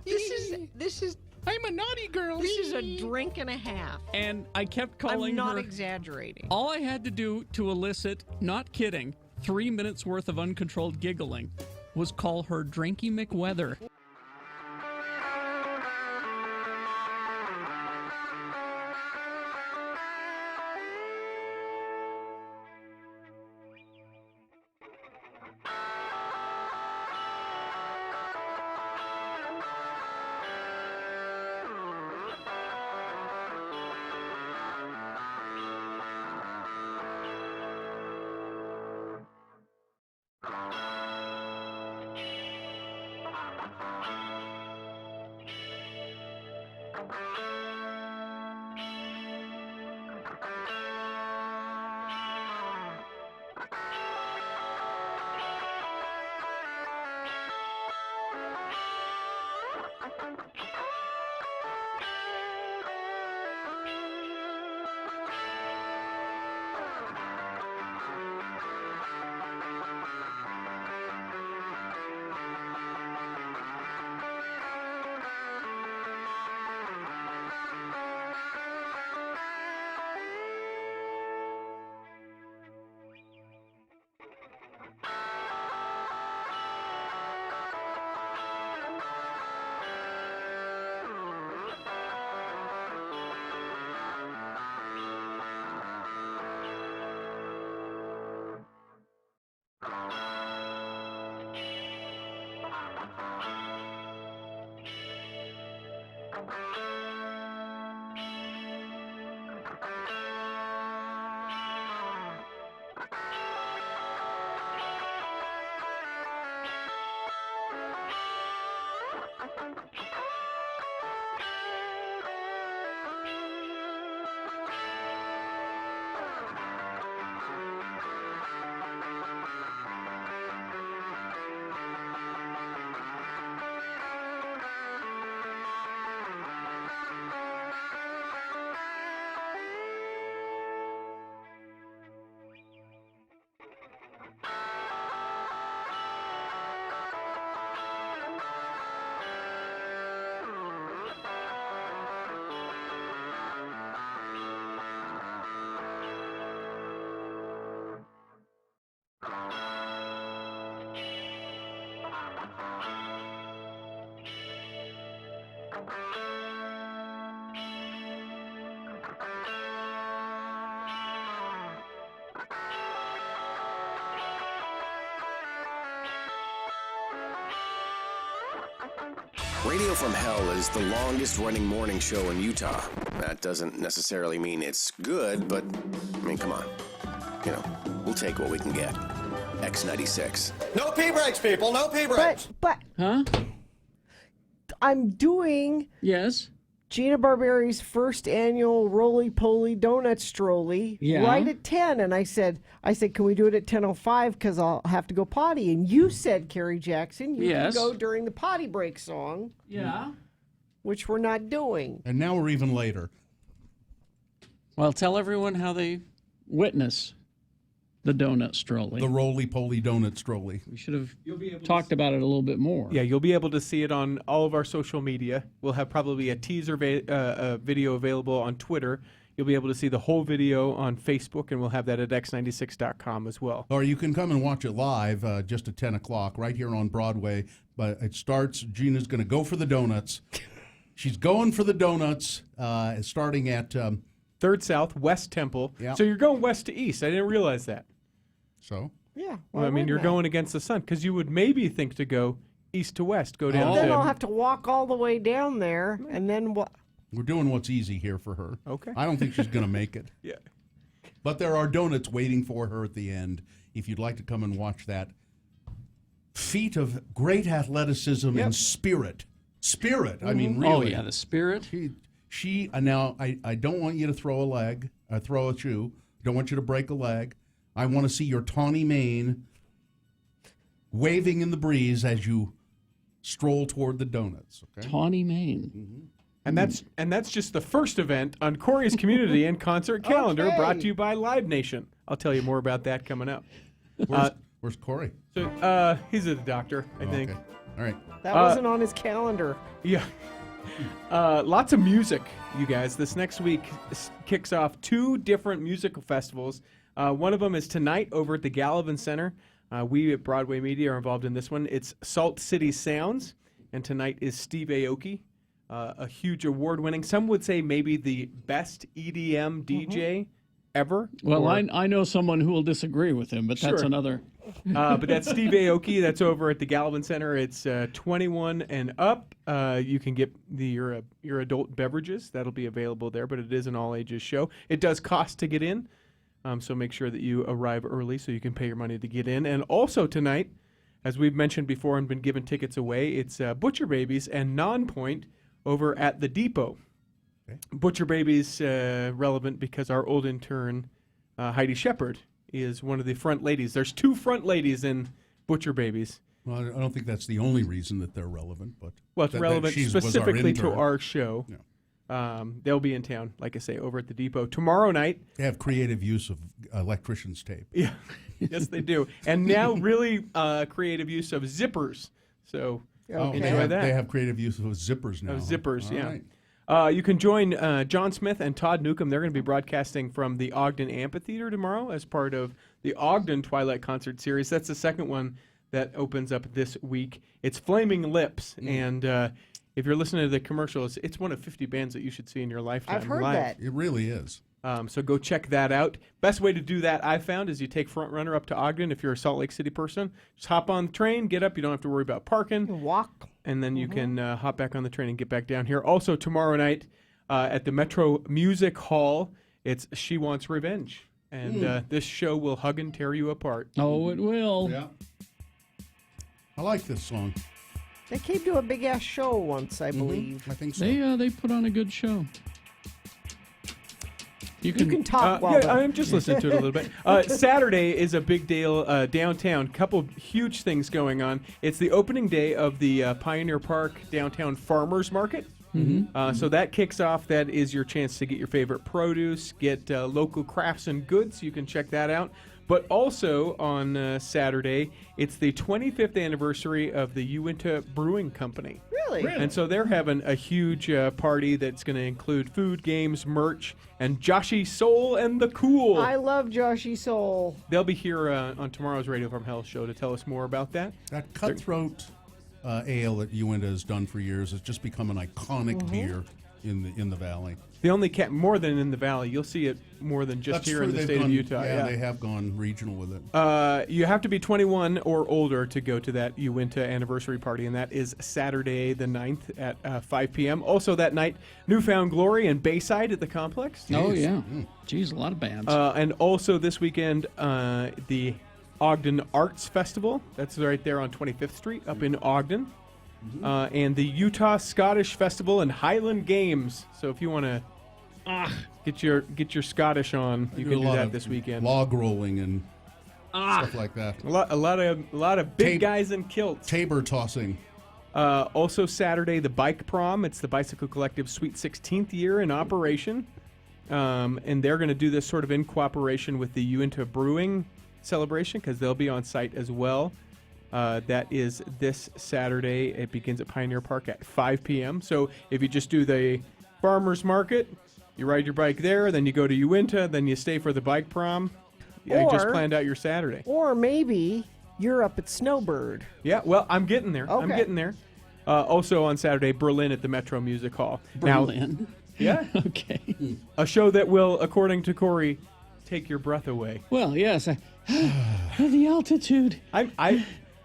This is I'm a naughty girl. This is a drink and a half. And I kept calling her. I'm not exaggerating. All I had to do to elicit, not kidding, 3 minutes worth of uncontrolled giggling was call her Drinky McWeather. Radio from Hell is the longest running morning show in Utah. That doesn't necessarily mean it's good, but, I mean, come on. You know, we'll take what we can get. X96. No pee breaks, people. No pee breaks. But Huh? I'm doing Gina Barberi's first annual Roly Poly Donut Strolly right at 10. And I said, can we do it at 10:05 because I'll have to go potty? And you said, Carrie Jackson, you can go during the potty break song. Yeah. Which we're not doing. And now we're even later. Well, tell everyone how they witness The donut strolly. The roly-poly donut strolly. We should have talked about it a little bit more. Yeah, you'll be able to see it on all of our social media. We'll have probably a teaser video available on Twitter. You'll be able to see the whole video on Facebook, and we'll have that at x96.com as well. Or you can come and watch it live just at 10 o'clock right here on Broadway. But it starts, Gina's going to go for the donuts. She's going for the donuts starting at... 3rd South, West Temple. Yeah. So you're going west to east. I didn't realize that. So? Yeah. Well, I mean, you're going against the sun because you would maybe think to go east to west, go down. Then I'll have to walk all the way down there, and then what? We're doing what's easy here for her. Okay. I don't think she's going to make it. Yeah. But there are donuts waiting for her at the end if you'd like to come and watch that feat of great athleticism and spirit. Spirit. I mean, really. Oh, yeah, the spirit. She now, I don't want you to throw a leg, throw a shoe. Don't want you to break a leg. I want to see your tawny mane waving in the breeze as you stroll toward the donuts. Okay? Tawny mane. And that's just the first event on Corey's Community and Concert Calendar, brought to you by Live Nation. I'll tell you more about that coming up. Where's Corey? So he's at the doctor, I think. Okay. All right. That wasn't on his calendar. Yeah. Lots of music, you guys. This next week kicks off 2 different musical festivals. One of them is tonight over at the Gallivan Center. We at Broadway Media are involved in this one. It's Salt City Sounds, and tonight is Steve Aoki, a huge award-winning, some would say maybe the best EDM DJ ever. Well, I know someone who will disagree with him, but that's Sure. another. But that's Steve Aoki. That's over at the Gallivan Center. It's 21 and up. You can get your adult beverages. That'll be available there, but it is an all-ages show. It does cost to get in, so make sure that you arrive early so you can pay your money to get in. And also tonight, as we've mentioned before and been giving tickets away, it's Butcher Babies and Nonpoint over at the Depot. Okay. Butcher Babies relevant because our old intern, Heidi Shepard, is one of the front ladies. There's 2 front ladies in Butcher Babies. Well, I don't think that's the only reason that they're relevant, but it's relevant specifically to our show. Yeah. They'll be in town, like I say, over at the Depot tomorrow night. They have creative use of electrician's tape. Yeah, yes, they do, and now really creative use of zippers. So enjoy that. They have creative use of zippers now. Of zippers, All yeah. right. You can join John Smith and Todd Newcomb. They're going to be broadcasting from the Ogden Amphitheater tomorrow as part of the Ogden Twilight Concert Series. That's the second one that opens up this week. It's Flaming Lips, and if you're listening to the commercials, it's one of 50 bands that you should see in your lifetime. I've heard live. that. It really is. So go check that out. Best way to do that, I found, is you take Front Runner up to Ogden if you're a Salt Lake City person. Just hop on the train, get up. You don't have to worry about parking. Walk. And then you can hop back on the train and get back down here. Also, tomorrow night at the Metro Music Hall, it's She Wants Revenge. And this show will hug and tear you apart. Oh, it will. Yeah. I like this song. They came to a big-ass show once, I believe. I think so. They put on a good show. You can talk while I'm just listening to it a little bit. Saturday is a big deal downtown. Couple huge things going on. It's the opening day of the Pioneer Park Downtown Farmers Market. So that kicks off. That is your chance to get your favorite produce, get local crafts and goods. You can check that out. But also on Saturday, it's the 25th anniversary of the Uinta Brewing Company. Really? And so they're having a huge party that's going to include food, games, merch, and Joshy Soul and the Cool. I love Joshy Soul. They'll be here on tomorrow's Radio from Hell show to tell us more about that. That Cutthroat ale that Uinta has done for years has just become an iconic beer in the Valley. They only kept more than in the Valley. You'll see it more than just That's here true. in the They've state gone, of Utah. Yeah, they have gone regional with it. You have to be 21 or older to go to that Uinta anniversary party, and that is Saturday the 9th at 5 p.m. Also that night, Newfound Glory and Bayside at the complex. Oh, yeah. Geez, a lot of bands. And also this weekend, the Ogden Arts Festival. That's right there on 25th Street up in Ogden. And the Utah Scottish Festival and Highland Games. So if you want to get your Scottish on, you can do that this weekend. Log rolling and stuff like that. A lot of big guys in kilts. Tabor tossing. Also Saturday, the Bike Prom. It's the Bicycle Collective Sweet 16th year in operation. And they're going to do this sort of in cooperation with the Uinta Brewing celebration because they'll be on site as well. That is this Saturday. It begins at Pioneer Park at 5 p.m. So if you just do the farmers market, you ride your bike there, then you go to Uinta, then you stay for the bike prom. Yeah, you just planned out your Saturday. Or maybe you're up at Snowbird. Yeah, well, I'm getting there. Okay. I'm getting there. Also on Saturday, Berlin at the Metro Music Hall. Berlin? Now, yeah. Okay. A show that will, according to Corey, take your breath away. Well, yes. The altitude.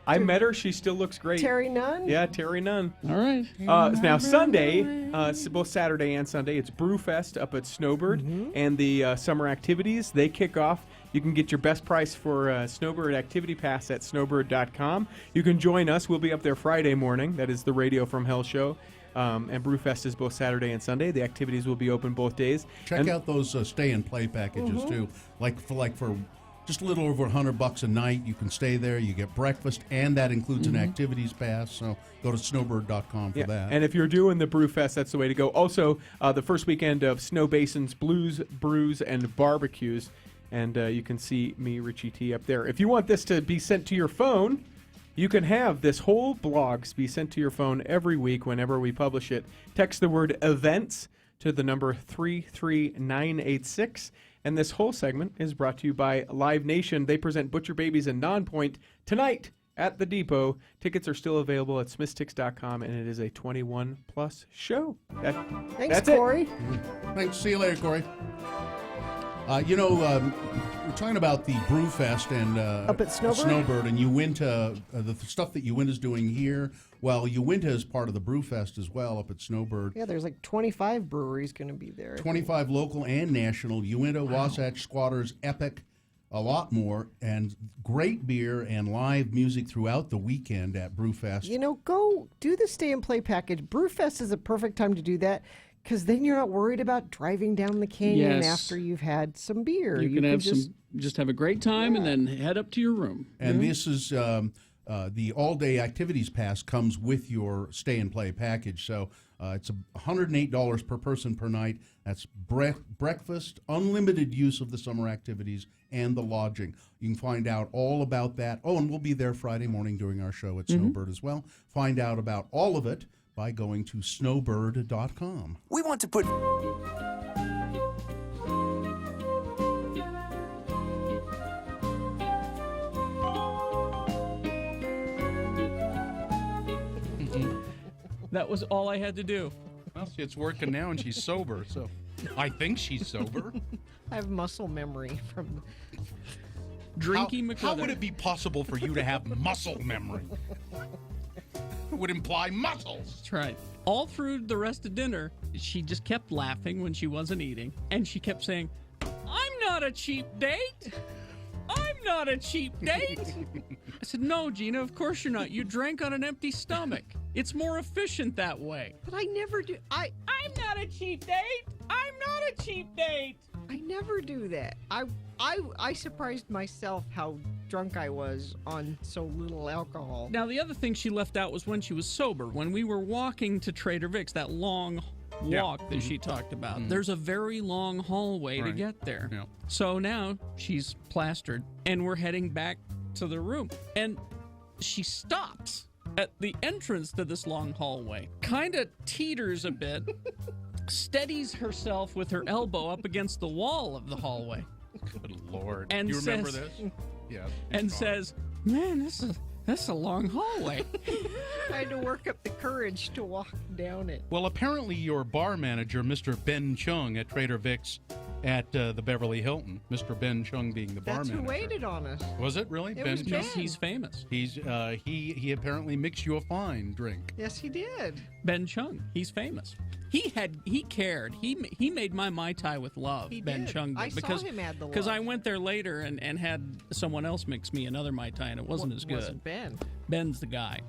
I met her. She still looks great. Terry Nunn? Yeah, Terry Nunn. All right. Now, Sunday, both Saturday and Sunday, it's Brewfest up at Snowbird. And the summer activities, they kick off. You can get your best price for Snowbird Activity Pass at snowbird.com. You can join us. We'll be up there Friday morning. That is the Radio from Hell show. And Brewfest is both Saturday and Sunday. The activities will be open both days. Check out those stay and play packages too. Like for just a little over $100 a night, you can stay there. You get breakfast, and that includes an activities pass. So go to snowbird.com for that. And if you're doing the Brewfest, that's the way to go. Also, the first weekend of Snow Basins, Blues, Brews, and Barbecues. And you can see me, Richie T, up there. If you want this to be sent to your phone, you can have this whole blogs be sent to your phone every week whenever we publish it. Text the word events to the number 33986. And this whole segment is brought to you by Live Nation. They present Butcher Babies and Nonpoint tonight at the Depot. Tickets are still available at smithsticks.com, and it is a 21-plus show. Thanks, that's Corey. Thanks. See you later, Corey. We're talking about the Brewfest and up at Snowbird and Uinta, the stuff that Uinta's doing here. Well, Uinta is part of the Brewfest as well up at Snowbird. Yeah, there's like 25 breweries going to be there. 25 local and national. Uinta, Wasatch, Squatters, Epic, a lot more, and great beer and live music throughout the weekend at Brewfest. Go do the stay and play package. Brewfest is a perfect time to do that. Because then you're not worried about driving down the canyon after you've had some beer. You can just have a great time and then head up to your room. And this is the all-day activities pass comes with your stay and play package. So it's $108 per person per night. That's breakfast, unlimited use of the summer activities, and the lodging. You can find out all about that. Oh, and we'll be there Friday morning during our show at Snowbird as well. Find out about all of it by going to snowbird.com. We want to put... That was all I had to do. Well, see, it's working now, and she's sober, so I think she's sober. I have muscle memory from... Drinking How would it be possible for you to have muscle memory? It would imply muscles. That's right. All through the rest of dinner, she just kept laughing when she wasn't eating, and she kept saying, "I'm not a cheap date. I'm not a cheap date." I said, "No, Gina, of course you're not. You drank on an empty stomach. It's more efficient that way." But I never do. I'm not a cheap date. I'm not a cheap date. I never do that. I surprised myself how drunk I was on so little alcohol. Now, the other thing she left out was when she was sober. When we were walking to Trader Vic's, that long walk that she talked about, there's a very long hallway to get there. Yeah. So now she's plastered, and we're heading back to the room. And she stops at the entrance to this long hallway, kind of teeters a bit, steadies herself with her elbow up against the wall of the hallway. Good Lord. And you remember says, this? Yeah. And says, "Man, that's a long hallway." I had to work up the courage to walk down it. Well, apparently your bar manager, Mr. Ben Chung at Trader Vic's at the Beverly Hilton, Mr. Ben Chung being the bar That's manager. who waited on us. Was it really? It was Ben. He's famous. He's he apparently mixed you a fine drink. Yes, he did. Ben Chung. He's famous. He cared. He made my Mai Tai with love. He Ben did. Chung did. I saw him add the Because love. I went there later and had someone else mix me another Mai Tai, and it wasn't as good. Wasn't Ben. Ben's the guy.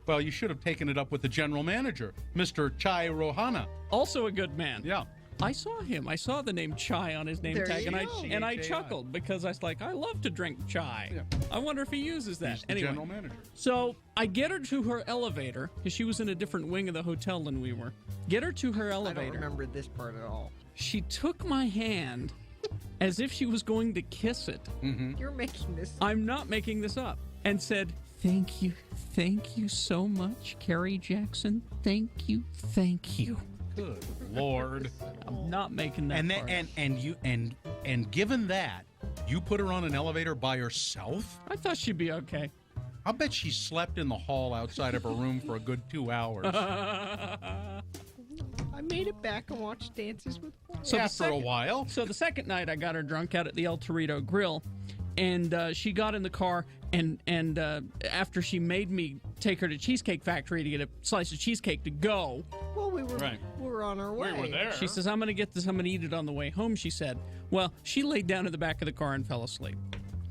Well, you should have taken it up with the general manager, Mr. Chai Rohana. Also a good man. Yeah. I saw him. I saw the name Chai on his name There tag, you and go. I chuckled because I was like, I love to drink chai. Yeah. I wonder if he uses that. He's the Anyway, general manager. So I get her to her elevator because she was in a different wing of the hotel than we were. Get her to her I elevator. don't remember this part at all. She took my hand as if she was going to kiss it. You're making this. I'm not making this up. And said, thank you so much, Carrie Jackson. Thank you. Good Lord. I'm not making that part. And given that, you put her on an elevator by herself? I thought she'd be okay. I'll bet she slept in the hall outside of her room for a good 2 hours. I made it back and watched Dances with Wolves. After a while. So the second night, I got her drunk out at the El Torito Grill, and she got in the car, and after she made me take her to Cheesecake Factory to get a slice of cheesecake to go. Well, we were on our way. We were there. She says, I'm going to get this. I'm going to eat it on the way home, she said. Well, she laid down in the back of the car and fell asleep.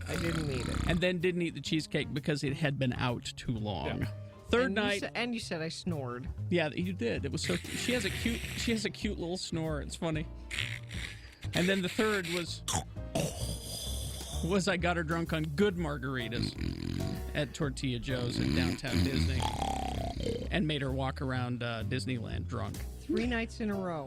I didn't eat it. And then didn't eat the cheesecake because it had been out too long. Yeah. Third night. And you said I snored. Yeah, you did. It was so. She has a cute little snore. It's funny. And then the third was I got her drunk on good margaritas at Tortilla Joe's in downtown Disney, and made her walk around Disneyland drunk. 3 nights in a row.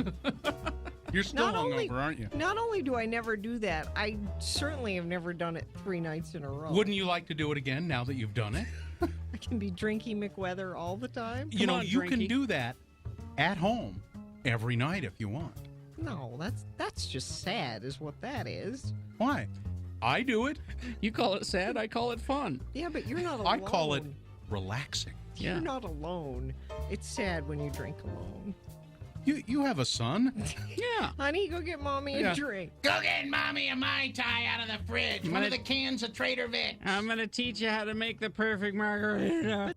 You're still hungover, aren't you? Not only do I never do that, I certainly have never done it 3 nights in a row. Wouldn't you like to do it again now that you've done it? I can be Drinky McWeather all the time. You can do that at home every night if you want. No, that's just sad is what that is. Why? I do it. You call it sad, I call it fun. Yeah, but you're not alone. I call it relaxing. Yeah. You're not alone. It's sad when you drink alone. You have a son? Yeah. Honey, go get Mommy a drink. Go get Mommy a Mai Tai out of the fridge. One of the cans of Trader Vic's. I'm going to teach you how to make the perfect margarita.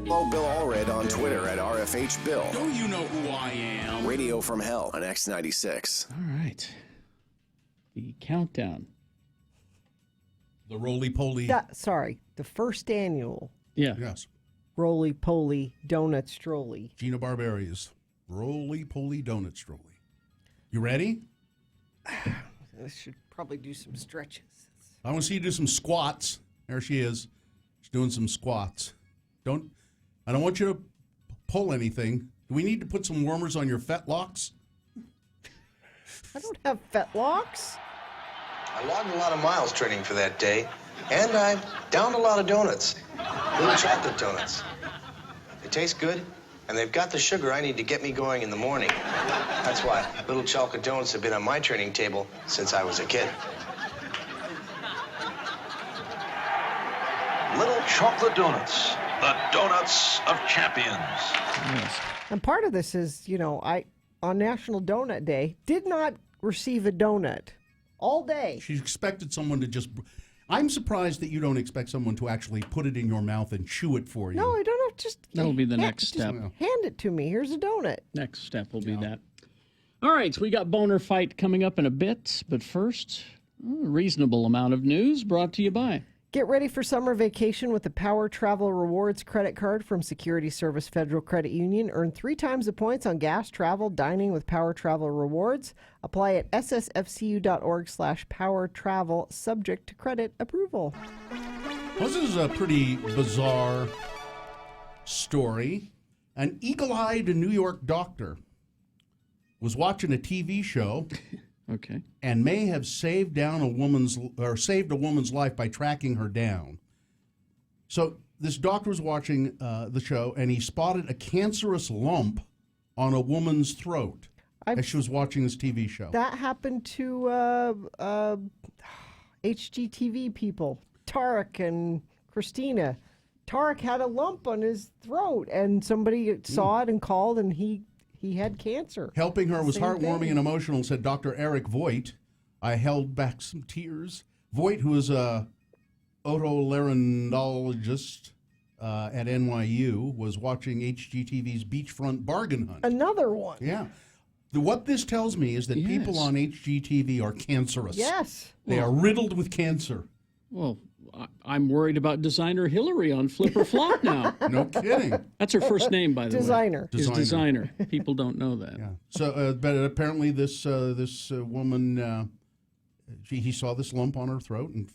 Follow Bill Allred on Twitter at RFH Bill. Don't you know who I am? Radio from Hell on X96. All right. The countdown. The roly-poly. The first annual. Yeah. Yes. Roly-poly donut strolly. Gina Barberi's roly-poly donut strolly. You ready? I should probably do some stretches. I want to see you do some squats. There she is. She's doing some squats. I don't want you to pull anything. Do we need to put some warmers on your fetlocks? I don't have fetlocks. I logged a lot of miles training for that day, and I downed a lot of donuts. Little chocolate donuts. They taste good, and they've got the sugar I need to get me going in the morning. That's why little chocolate donuts have been on my training table since I was a kid. Little chocolate donuts, the donuts of champions. And part of this is, I on National Donut Day did not receive a donut. all day. She expected someone to just. I'm surprised that you don't expect someone to actually put it in your mouth and chew it for you. No, I don't know. Just That'll be the next step. Hand it to me. Here's a donut. Next step will be that. All right, so we got Boner Fight coming up in a bit, but first, a reasonable amount of news brought to you by. Get ready for summer vacation with the Power Travel Rewards credit card from Security Service Federal Credit Union. Earn 3 times the points on gas, travel, dining with Power Travel Rewards. Apply at ssfcu.org/power travel, subject to credit approval. Well, this is a pretty bizarre story. An eagle-eyed New York doctor was watching a TV show. Okay. And may have saved a woman's life by tracking her down. So this doctor was watching the show, and he spotted a cancerous lump on a woman's throat as she was watching this TV show. That happened to HGTV people, Tarek and Christina. Tarek had a lump on his throat, and somebody saw it and called, and he had cancer. Helping her was Same heartwarming thing. and emotional, said Dr. Eric Voigt. I held back some tears. Voigt, who is a otolaryngologist at NYU, was watching HGTV's Beachfront Bargain Hunt. Another one. Yeah. What this tells me is that people on HGTV are cancerous. Yes. They are riddled with cancer. Well, I'm worried about designer Hillary on Flip or Flop now. No kidding. That's her first name, by the Designer. way. Is Designer. People don't know that. Yeah. So, but apparently this woman, he saw this lump on her throat and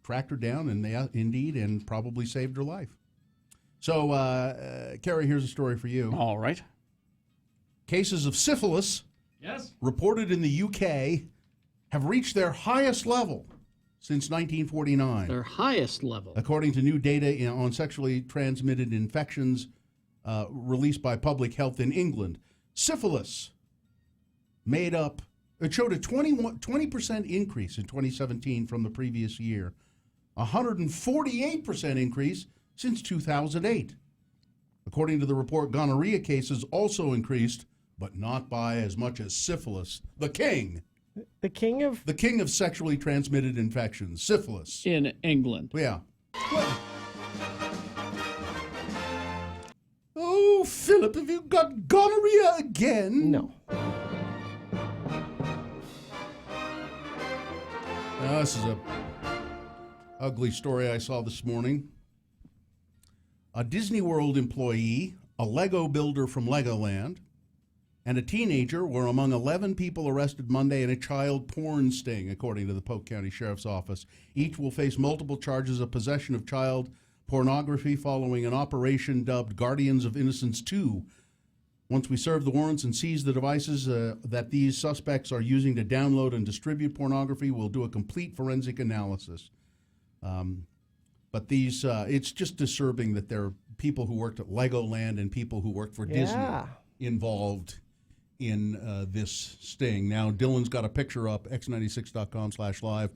tracked her down, and and probably saved her life. So, Carrie, here's a story for you. All right. Cases of syphilis, reported in the UK, have reached their highest level since 1949. Their highest level. According to new data on sexually transmitted infections released by Public Health in England. Syphilis it showed a 20% increase in 2017 from the previous year, 148% increase since 2008. According to the report, gonorrhea cases also increased, but not by as much as syphilis. The king of sexually transmitted infections, syphilis. In England. Yeah. Oh, Philip, have you got gonorrhea again? No. Now, this is a ugly story I saw this morning. A Disney World employee, a Lego builder from Legoland, and a teenager were among 11 people arrested Monday in a child porn sting, according to the Polk County Sheriff's Office. Each will face multiple charges of possession of child pornography following an operation dubbed Guardians of Innocence 2. Once we serve the warrants and seize the devices that these suspects are using to download and distribute pornography, we'll do a complete forensic analysis. But these, it's just disturbing that there are people who worked at Legoland and people who worked for Disney involved in this sting. Now, Dylan's got a picture up, x96.com/live,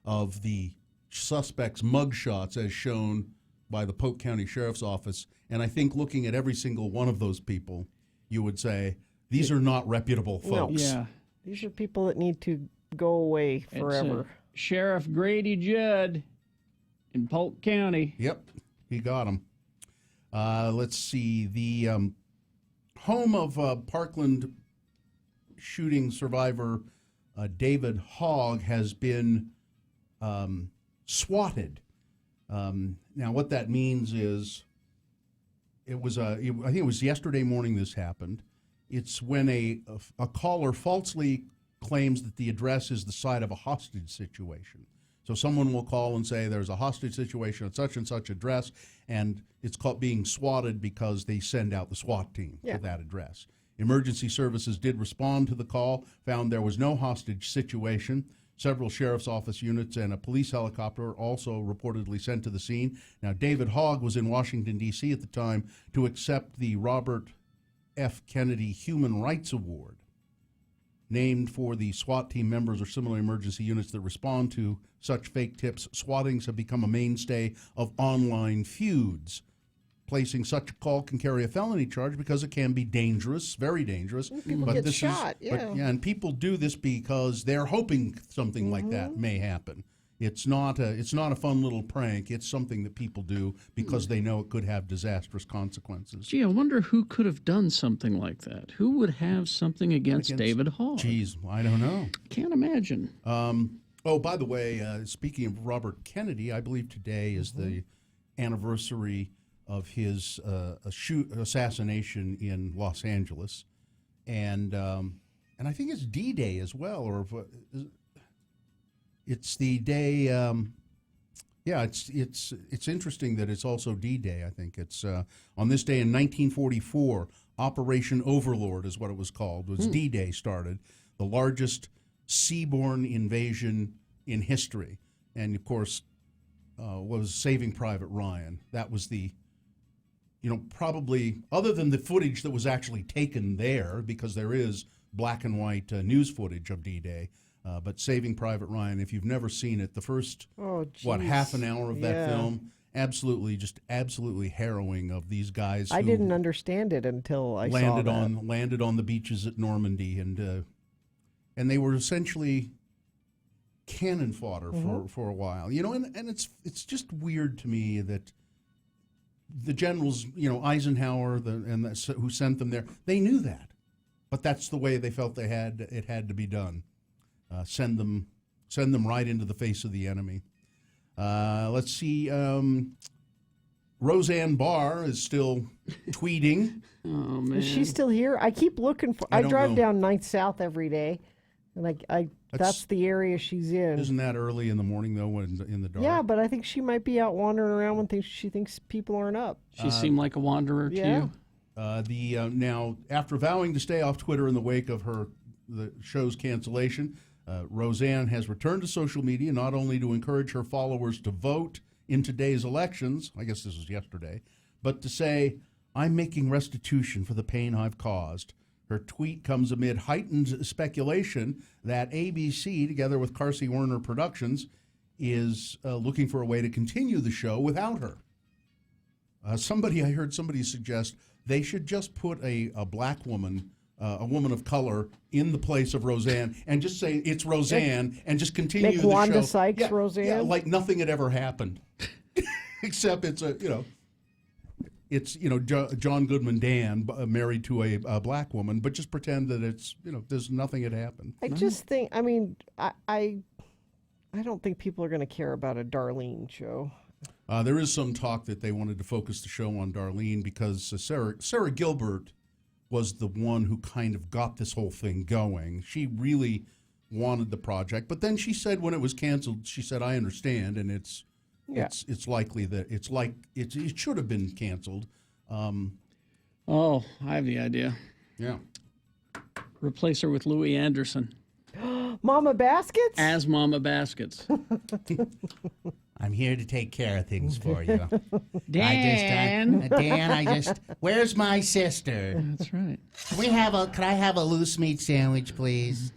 of the suspects' mugshots as shown by the Polk County Sheriff's Office. And I think looking at every single one of those people, you would say, these are not reputable folks. Yeah. These are people that need to go away forever. Sheriff Grady Judd in Polk County. Yep, he got him. Let's see. The home of Parkland shooting survivor David Hogg has been swatted. Now, what that means is I think it was yesterday morning this happened. It's when a caller falsely claims that the address is the site of a hostage situation. So someone will call and say there's a hostage situation at such and such address, and it's called being swatted because they send out the SWAT team to that address. Emergency services did respond to the call, found there was no hostage situation. Several sheriff's office units and a police helicopter also reportedly sent to the scene. Now, David Hogg was in Washington, D.C. at the time to accept the Robert F. Kennedy Human Rights Award, named for the SWAT team members or similar emergency units that respond to such fake tips. Swattings have become a mainstay of online feuds. placing such a call can carry a felony charge because it can be dangerous, very dangerous. People get shot, and people do this because they're hoping something like that may happen. It's not a fun little prank. It's something that people do because they know it could have disastrous consequences. Gee, I wonder who could have done something like that. Who would have something against David Hogg? Geez, I don't know. Can't imagine. Oh, by the way, speaking of Robert Kennedy, I believe today is the anniversary of his assassination in Los Angeles, and I think it's D-Day as well, or it's the day. It's interesting that it's also D-Day. I think it's on this day in 1944. Operation Overlord is what it was called. It was D-Day started, the largest seaborne invasion in history, and of course was Saving Private Ryan. That was the, probably other than the footage that was actually taken there, because there is black and white news footage of D-Day. But Saving Private Ryan, if you've never seen it, the first, half an hour of that film, absolutely harrowing of these guys. I didn't understand it until I saw that. Landed on the beaches at Normandy, and they were essentially cannon fodder for a while. And it's just weird to me that the generals, Eisenhower, who sent them there, they knew that, but that's the way they felt it had to be done. Send them right into the face of the enemy. Let's see. Roseanne Barr is still tweeting. Oh man, is she still here? I keep looking for. I drive down 9th South every day, and that's the area she's in. Isn't that early in the morning though, when in the dark? Yeah, but I think she might be out wandering around when she thinks people aren't up. She seemed like a wanderer to you. Now, after vowing to stay off Twitter in the wake of the show's cancellation, Roseanne has returned to social media not only to encourage her followers to vote in today's elections, I guess this was yesterday, but to say, "I'm making restitution for the pain I've caused." Her tweet comes amid heightened speculation that ABC, together with Carsey Werner Productions, is looking for a way to continue the show without her. I heard somebody suggest they should just put a black woman, a woman of color, in the place of Roseanne and just say it's Roseanne and just continue the show. Make Wanda Sykes Roseanne? Yeah, like nothing had ever happened. Except it's John Goodman Dan married to a black woman, but just pretend that it's, there's nothing had happened. I just think, I don't think people are going to care about a Darlene show. There is some talk that they wanted to focus the show on Darlene because Sarah Gilbert was the one who kind of got this whole thing going. She really wanted the project, but then she said when it was canceled, she said, "I understand," and it's likely that it should have been canceled. I have the idea. Yeah. Replace her with Louis Anderson. Mama Baskets? As Mama Baskets. I'm here to take care of things for you. Dan. Dan, where's my sister? That's right. Could I have a loose meat sandwich, please?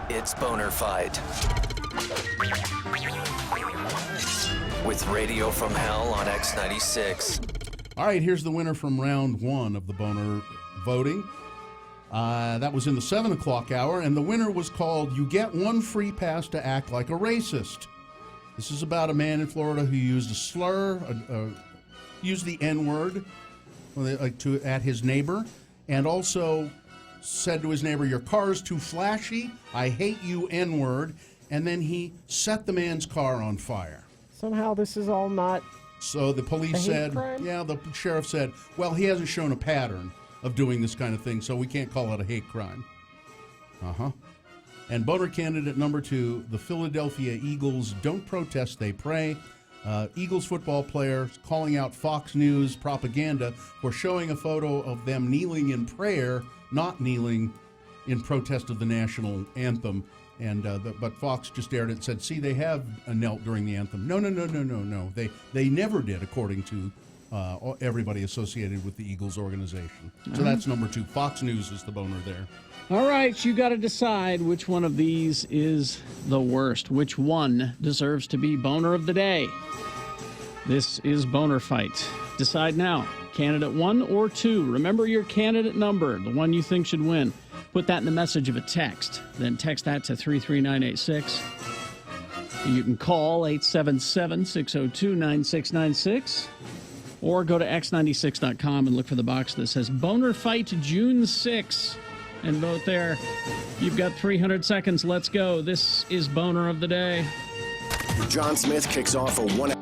It's Boner Fight. With Radio from Hell on X96. All right, here's the winner from round one of the Boner voting. That was in the 7 o'clock hour, and the winner was called You Get One Free Pass to Act Like a Racist. This is about a man in Florida who used a slur, used the N-word at his neighbor, and also said to his neighbor, "Your car's too flashy, I hate you, N-word," and then he set the man's car on fire. Somehow this is all not. So the police said, the sheriff said, well, he hasn't shown a pattern of doing this kind of thing, so we can't call it a hate crime. And Boner candidate number 2, the Philadelphia Eagles don't protest, they pray. Eagles football players calling out Fox News propaganda for showing a photo of them kneeling in prayer, not kneeling in protest of the national anthem. And but Fox just aired it and said, "See, they have knelt during the anthem." No. They never did, according to everybody associated with the Eagles organization. So that's number 2. Fox News is the boner there. All right, you got to decide which one of these is the worst. Which one deserves to be Boner of the Day? This is Boner Fight. Decide now. Candidate 1 or 2. Remember your candidate number, the one you think should win. Put that in the message of a text. Then text that to 33986. You can call 877-602-9696. Or go to x96.com and look for the box that says Boner Fight June 6 and vote there. You've got 300 seconds. Let's go. This is Boner of the Day. John Smith kicks off a one.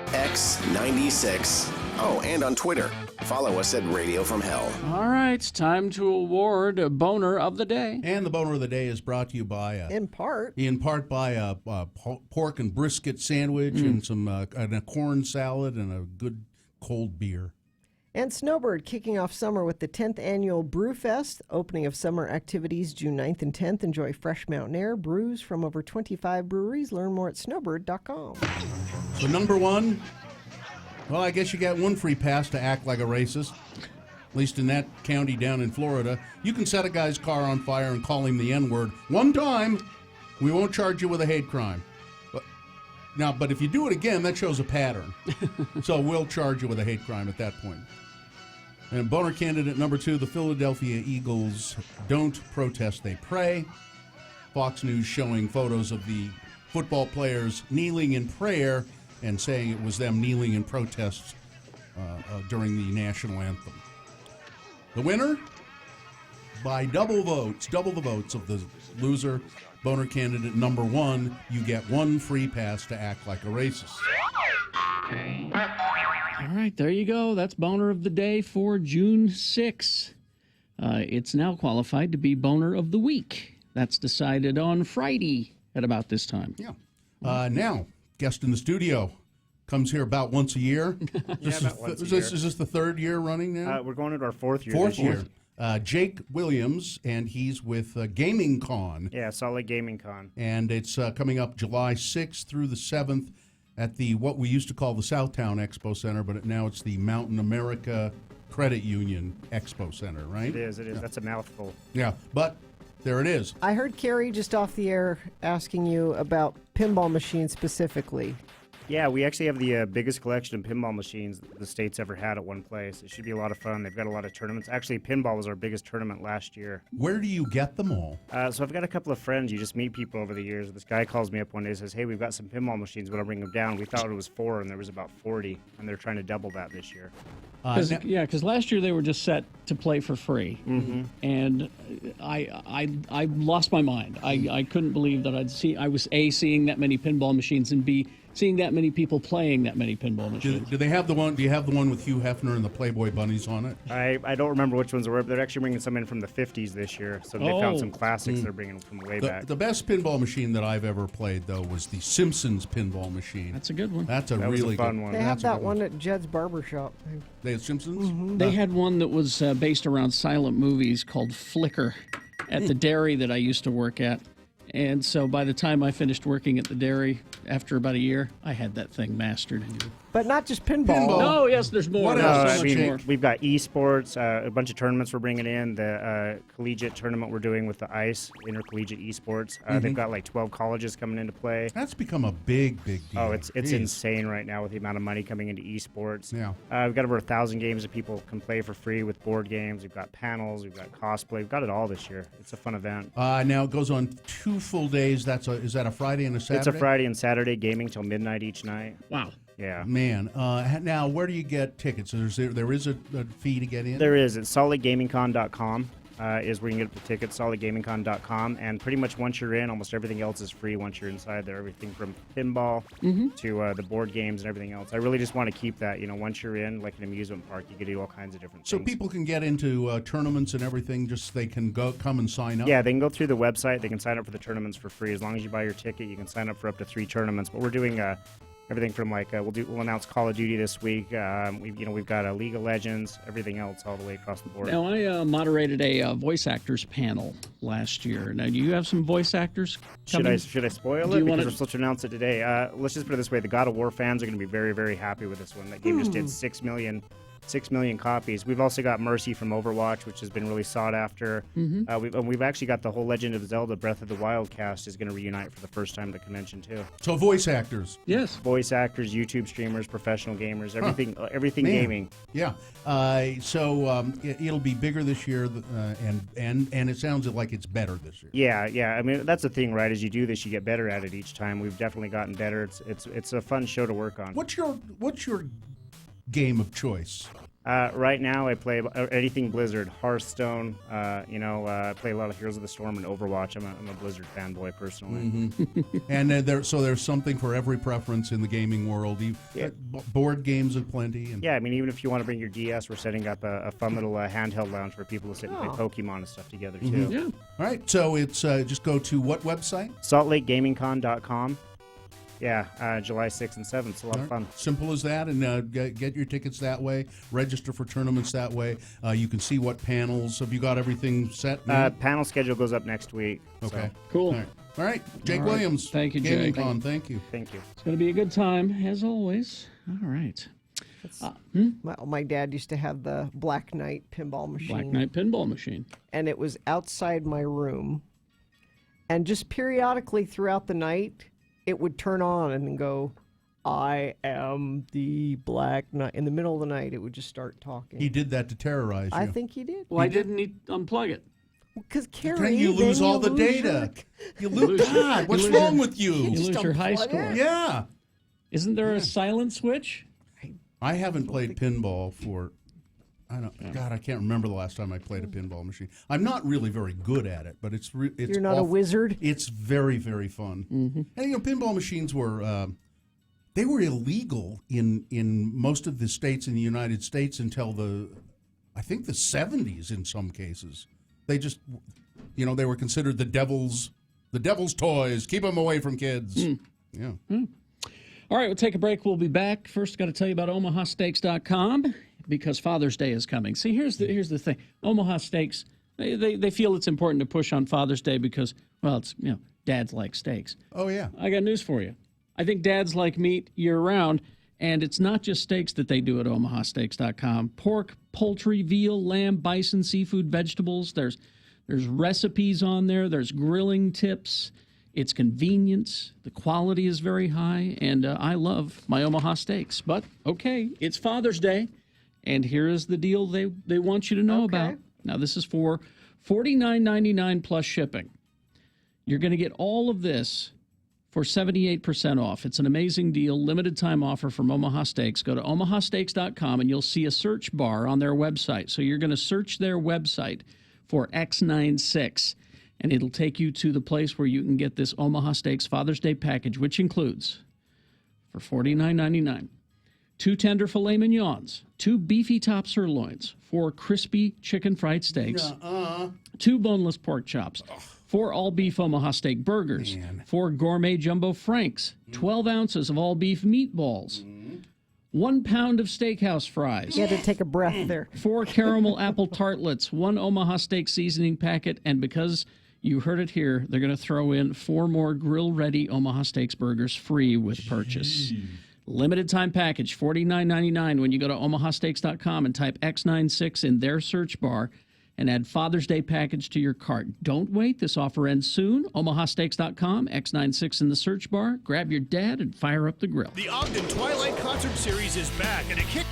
X96. Oh, and on Twitter. Follow us at Radio from Hell. All right, it's time to award a Boner of the Day. And the Boner of the Day is brought to you by... in part by a pork and brisket sandwich and and a corn salad and a good cold beer. And Snowbird kicking off summer with the 10th annual Brew Fest, opening of summer activities June 9th and 10th. Enjoy fresh mountain air, brews from over 25 breweries. Learn more at snowbird.com. So number one, well, I guess you got one free pass to act like a racist, at least in that county down in Florida. You can set a guy's car on fire and call him the N-word one time. We won't charge you with a hate crime. But if you do it again, that shows a pattern. So we'll charge you with a hate crime at that point. And boner candidate number 2, the Philadelphia Eagles don't protest, they pray. Fox News showing photos of the football players kneeling in prayer and saying it was them kneeling in protest during the national anthem. The winner? By double the votes of the loser, boner candidate number 1, you get one free pass to act like a racist. All right, there you go. That's Boner of the Day for June 6. It's now qualified to be Boner of the Week. That's decided on Friday at about this time. Yeah. Now, guest in the studio comes here about once a year. About once a year. Is this the third year running now? We're going into our fourth year. Fourth year. Jake Williams, and he's with Gaming Con. Yeah, Salt Lake Gaming Con. And it's coming up July 6th through the 7th at the what we used to call the Southtown Expo Center, but now it's the Mountain America Credit Union Expo Center, right? It is. Yeah. That's a mouthful. Yeah, but there it is. I heard Carrie just off the air asking you about pinball machines specifically. Yeah, we actually have the biggest collection of pinball machines the state's ever had at one place. It should be a lot of fun. They've got a lot of tournaments. Actually, pinball was our biggest tournament last year. Where do you get them all? So I've got a couple of friends. You just meet people over the years. This guy calls me up one day and says, hey, we've got some pinball machines. We'll bring them down. We thought it was 4, and there was about 40, and they're trying to double that this year. Because last year they were just set to play for free, and I lost my mind. I couldn't believe that I was A, seeing that many pinball machines, and B, seeing that many people playing that many pinball machines. Do they have the one? Do you have the one with Hugh Hefner and the Playboy bunnies on it? I don't remember which ones were, but they're actually bringing some in from the 50s this year. So they found some classics they're bringing from way back. The best pinball machine that I've ever played, though, was the Simpsons pinball machine. That's a good one. That was a fun one. They have that one at Jed's Barbershop. They had Simpsons? They had one that was based around silent movies called Flicker at the dairy that I used to work at. And so by the time I finished working at the dairy, after about a year, I had that thing mastered. But not just pinball. No, yes, there's more. What else? More. We've got esports, a bunch of tournaments we're bringing in. The collegiate tournament we're doing with the ICE, intercollegiate esports. They've got like 12 colleges coming into play. That's become a big deal. Oh, it's insane right now with the amount of money coming into esports. Yeah. We've got over 1,000 games that people can play for free with board games. We've got panels. We've got cosplay. We've got it all this year. It's a fun event. Now it goes on 2 full days. Is that a Friday and a Saturday? It's a Friday and Saturday gaming till midnight each night. Wow. Yeah. Man, now where do you get tickets? There is a fee to get in? There is. It's saltlakegamingcon.com is where you can get the tickets, saltlakegamingcon.com. And pretty much once you're in, almost everything else is free once you're inside there. Everything from pinball to the board games and everything else. I really just want to keep that, once you're in, like an amusement park, you can do all kinds of different So things. people can get into tournaments and everything, just they can come and sign up? Yeah, they can go through the website. They can sign up for the tournaments for free. As long as you buy your ticket, you can sign up for up to 3 tournaments. But we're doing everything from we'll announce Call of Duty this week. We've got a League of Legends, everything else all the way across the board. Now I moderated a voice actors panel last year. Now, do you have some voice actors coming? Should I spoil it? Because we're supposed to announce it today. Let's just put it this way: the God of War fans are going to be very, very happy with this one. That game just did 6 million copies. We've also got Mercy from Overwatch, which has been really sought after. We've actually got the whole Legend of Zelda Breath of the Wild cast is going to reunite for the first time at the convention too. So voice actors. Yes. Voice actors, YouTube streamers, professional gamers, everything Man. gaming. Yeah. It'll be bigger this year, and it sounds like it's better this year. Yeah. I mean, that's the thing, right? As you do this, you get better at it each time. We've definitely gotten better. It's a fun show to work on. What's your game of choice? Right now, I play anything Blizzard, Hearthstone. I play a lot of Heroes of the Storm and Overwatch. I'm a Blizzard fanboy personally. And there's something for every preference in the gaming world. Board games aplenty. And Yeah, I mean, even if you want to bring your DS, we're setting up a fun little handheld lounge for people to sit and play Pokemon and stuff together, too. Yeah. All right, so it's just go to what website? SaltLakeGamingCon.com. Yeah, July 6th and 7th. It's a lot of fun. Simple as that, and get your tickets that way. Register for tournaments that way. You can see what panels. Have you got everything set now? Panel schedule goes up next week. Okay. Cool. All right. Jake Williams. Thank you, Jake. GamingCon, thank you. Thank you. It's going to be a good time, as always. All right. My dad used to have the Black Knight pinball machine. Black Knight pinball machine. And it was outside my room. And just periodically throughout the night, it would turn on and then go, I am the Black Knight. In the middle of the night, it would just start talking. He did that to terrorize you. I think he did. Why didn't he unplug it? Because Carrie, Then you lose all the data. You lose. God, what's wrong with you? You lose your high score. Yeah. Isn't there a silent switch? I haven't played pinball for, I can't remember the last time I played a pinball machine. I'm not really very good at it, but it's You're not a wizard? It's very, very fun. And pinball machines were they were illegal in most of the states in the United States until I think the 70s in some cases. They just, they were considered the devil's toys. Keep them away from kids. Yeah. All right, we'll take a break. We'll be back. First, got to tell you about OmahaSteaks.com because Father's Day is coming. See, here's the thing. Omaha Steaks, they feel it's important to push on Father's Day because, well, it's dads like steaks. Oh yeah. I got news for you. I think dads like meat year round, and it's not just steaks that they do at OmahaSteaks.com. Pork, poultry, veal, lamb, bison, seafood, vegetables. There's recipes on there. There's grilling tips. It's convenience. The quality is very high, and I love my Omaha Steaks. But, okay, it's Father's Day, and here is the deal they want you to know about. Now, this is for $49.99 plus shipping. You're going to get all of this for 78% off. It's an amazing deal, limited time offer from Omaha Steaks. Go to omahasteaks.com, and you'll see a search bar on their website. So you're going to search their website for X96. And it'll take you to the place where you can get this Omaha Steaks Father's Day package, which includes, for $49.99, 2 tender filet mignons, 2 beefy top sirloins, 4 crispy chicken fried steaks, 2 boneless pork chops, 4 all-beef Omaha Steak burgers, 4 gourmet jumbo franks, 12 ounces of all-beef meatballs, 1 pound of steakhouse fries. You had to take a breath there. 4 caramel apple tartlets, 1 Omaha Steak seasoning packet, and because you heard it here, they're going to throw in 4 more grill-ready Omaha Steaks burgers free with purchase. Limited time package, $49.99 when you go to omahasteaks.com and type X96 in their search bar and add Father's Day package to your cart. Don't wait. This offer ends soon. omahasteaks.com, X96 in the search bar. Grab your dad and fire up the grill. The Ogden Twilight Concert Series is back, and it kicked.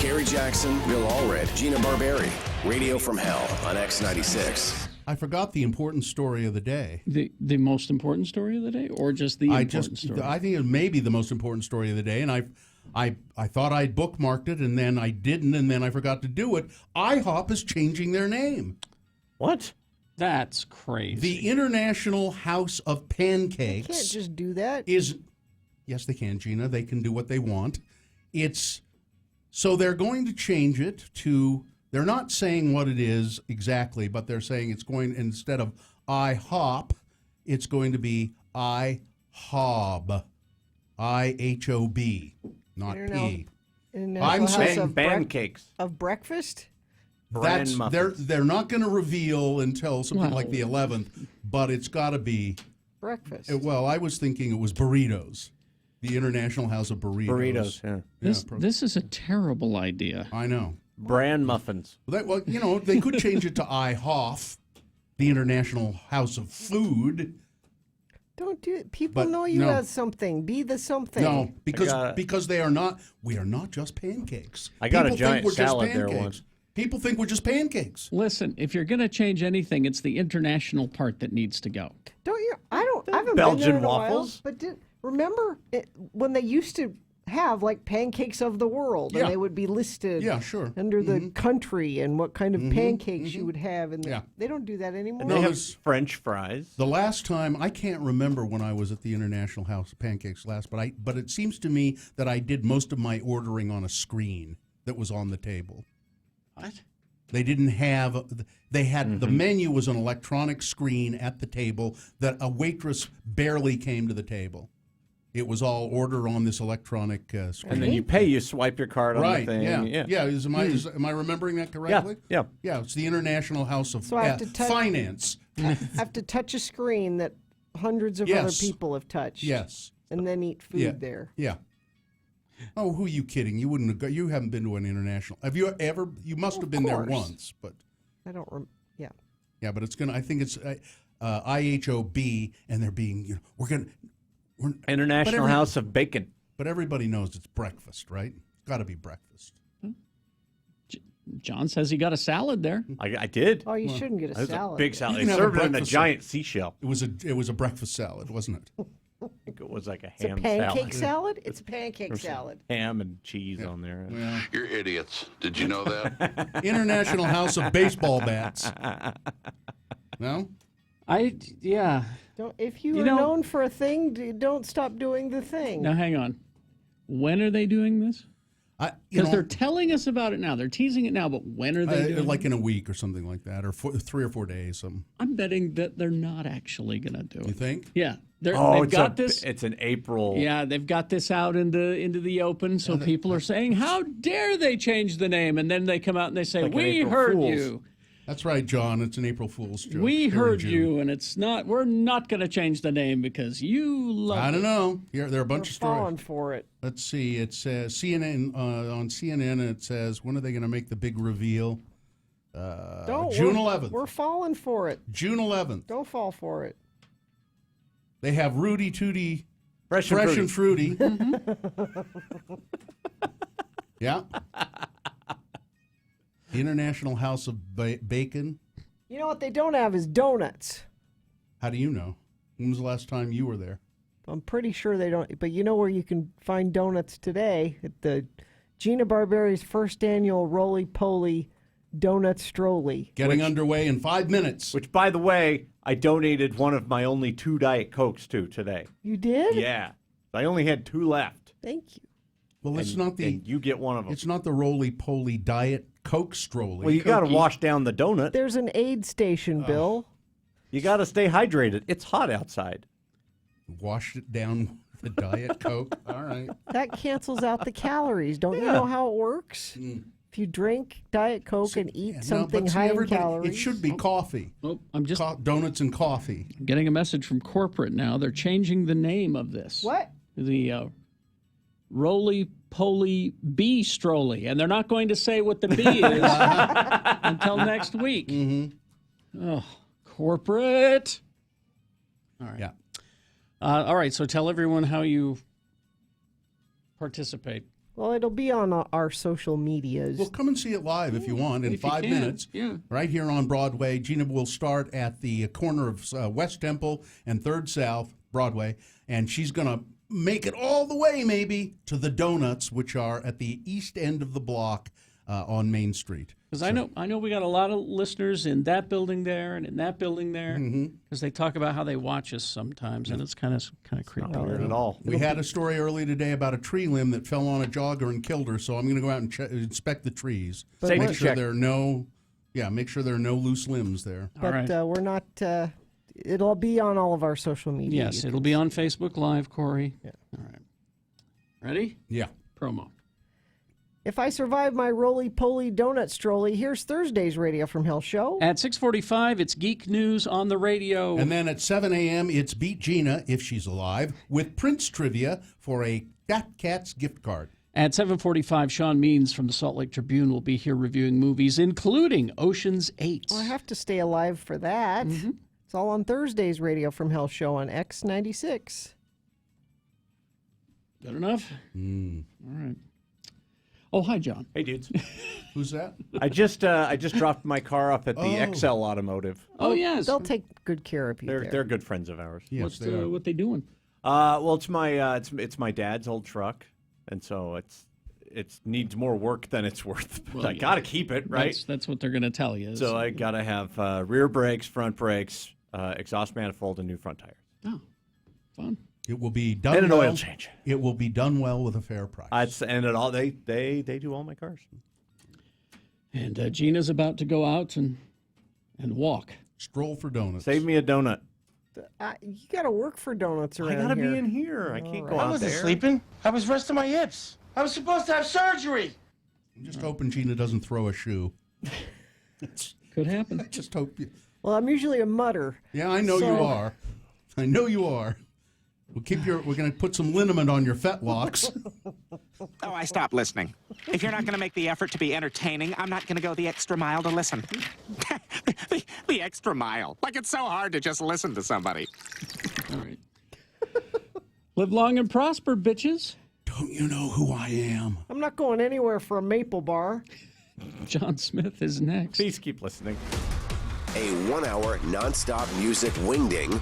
Gary Jackson, Bill Allred, Gina Barberi. Radio from Hell on X96. I forgot the important story of the day. The most important story of the day, or just the important story? I think it may be the most important story of the day, and I thought I'd bookmarked it, and then I didn't, and then I forgot to do it. IHOP is changing their name. What? That's crazy. The International House of Pancakes. You can't just do that. Yes, they can, Gina. They can do what they want. So they're going to change it to, they're not saying what it is exactly, but they're saying it's going, instead of IHOP, it's going to be IHOB. IHOB, not P. I'm saying pancakes. Of breakfast? They're not going to reveal until something like the 11th, but it's got to be breakfast. Well, I was thinking it was burritos. The International House of Burritos. Burritos, yeah. This is a terrible idea. I know. Bran muffins. Well, they could change it to IHOF, the International House of Food. Don't do it. People know you as something. Be the something. No, because they are not. We are not just pancakes. I got People a giant think we're salad just there pancakes. once. People think we're just pancakes. Listen, if you're going to change anything, it's the international part that needs to go. Don't you? I haven't Belgian been there in a waffles? while, but remember when they used to have like pancakes of the world, and they would be listed under the country and what kind of pancakes you would have, and they don't do that anymore. And they have French fries. The last time, I can't remember when I was at the International House of Pancakes last, but it seems to me that I did most of my ordering on a screen that was on the table. What? They didn't have, they had, the menu was an electronic screen at the table that a waitress barely came to the table. It was all order on this electronic screen. And then you pay, you swipe your card on the thing. Yeah. Am I remembering that correctly? Yeah. Yeah, it's the International House of So I have to Finance. I have to touch a screen that hundreds of other people have touched. Yes. And then eat food there. Yeah. Oh, who are you kidding? You wouldn't have. You haven't been to an international. Have you ever? You must have been there once, but I don't. Yeah. Yeah, but it's gonna. I think it's IHOB, and they're being. We're International House of Bacon. But everybody knows it's breakfast, right? It's got to be breakfast. John says he got a salad there. I did. Oh, you shouldn't get a salad. A big salad. They served it in a giant seashell. It was a breakfast salad, wasn't it? I think it was like a It's a ham pancake salad. salad? It's a pancake salad. Ham and cheese on there. Yeah. You're idiots. Did you know that? International House of Baseball Bats. No? If you are known for a thing, don't stop doing the thing. Now, hang on. When are they doing this? Because they're telling us about it now. They're teasing it now, but when are they doing like it? in a week or something like that, or 3 or 4 days. I'm betting that they're not actually going to do it. You think? Yeah. They've got this. It's an April. Yeah, they've got this out into the open, so people are saying, "How dare they change the name?" And then they come out and they say, Like an "We April heard Fool's. you. That's right, John. It's an April Fool's joke. We Here in heard June. you, and it's not. We're not going to change the name because you love." I don't know. There are a bunch of stories. Falling for it. Let's see. It says CNN on CNN. It says, when are they going to make the big reveal? June 11th. We're falling for it. June 11th. Don't fall for it. They have Rudy Tooty, Fresh and Fruity. Yeah. The International House of Bacon. You know what they don't have is donuts. How do you know? When was the last time you were there? I'm pretty sure they don't. But you know where you can find donuts today? At the Gina Barberi's first annual Roly Poly Donut Strolly. Getting underway in 5 minutes. Which, by the way, I donated one of my only 2 Diet Cokes to today. You did? Yeah. I only had 2 left. Thank you. Well, it's not the. And you get one of them. It's not the Roly Poly Diet Coke Strolly. Well, you got to wash down the donut. There's an aid station, Bill. You got to stay hydrated. It's hot outside. Wash it down with the Diet Coke. All right. That cancels out the calories. Don't you know how it works? If you drink Diet Coke and eat something high in calories. It should be coffee. Oh, I'm just donuts and coffee. I'm getting a message from corporate now. They're changing the name of this. What? The Roly Poly B Strolly, and they're not going to say what the B is until next week. Mm-hmm. Oh, corporate. All right. Yeah. All right. So tell everyone how you participate. Well, it'll be on our social medias. Well, come and see it live if you want in If you 5 can, minutes. yeah. Right here on Broadway. Gina will start at the corner of West Temple and 3rd South Broadway, and she's going to make it all the way, maybe, to the Donuts, which are at the east end of the block on Main Street. Because I know we got a lot of listeners in that building there and in that building there, because they talk about how they watch us sometimes, and it's kind of creepy. Not weird at all. We had a story early today about a tree limb that fell on a jogger and killed her, so I'm going to go out and inspect the trees. Make sure there are no loose limbs there. But we're not. It'll be on all of our social media. Yes, it'll be on Facebook Live, Corey. Yeah. All right. Ready? Yeah. Promo. If I survive my roly-poly donut strolley, here's Thursday's Radio from Hell show. At 6:45, it's Geek News on the radio. And then at 7 a.m., it's Beat Gina, if she's alive, with Prince Trivia for a Fat Cats gift card. At 7:45, Sean Means from the Salt Lake Tribune will be here reviewing movies, including Ocean's 8. Well, I have to stay alive for that. It's all on Thursday's Radio from Hell show on X96. Good enough? All right. Oh, hi, John. Hey, dudes. Who's that? I just dropped my car off at the XL Automotive. Oh, yes. They'll take good care of you there. They're good friends of ours. Yes, What they doing? Well, it's my dad's old truck, and so it needs more work than it's worth. But Well, I got to keep it, right? That's what they're going to tell you. So I got to have rear brakes, front brakes, exhaust manifold, and new front tires. Oh, fun. It will be done And an well. oil change. It will be done well with a fair price. They do all my cars. And Gina's about to go out and walk. Stroll for donuts. Save me a donut. You got to work for donuts around I got to here. be in here. I can't go I out wasn't there. sleeping. I was resting my hips. I was supposed to have surgery. I'm just hoping Gina doesn't throw a shoe. Could happen. I just hope you. Well, I'm usually a mutter. Yeah, I know you are. I know you are. We're going to put some liniment on your fetlocks. Oh, I stopped listening. If you're not going to make the effort to be entertaining, I'm not going to go the extra mile to listen. the extra mile. Like it's so hard to just listen to somebody. All right. Live long and prosper, bitches. Don't you know who I am? I'm not going anywhere for a maple bar. John Smith is next. Please keep listening. A 1-hour nonstop music wingding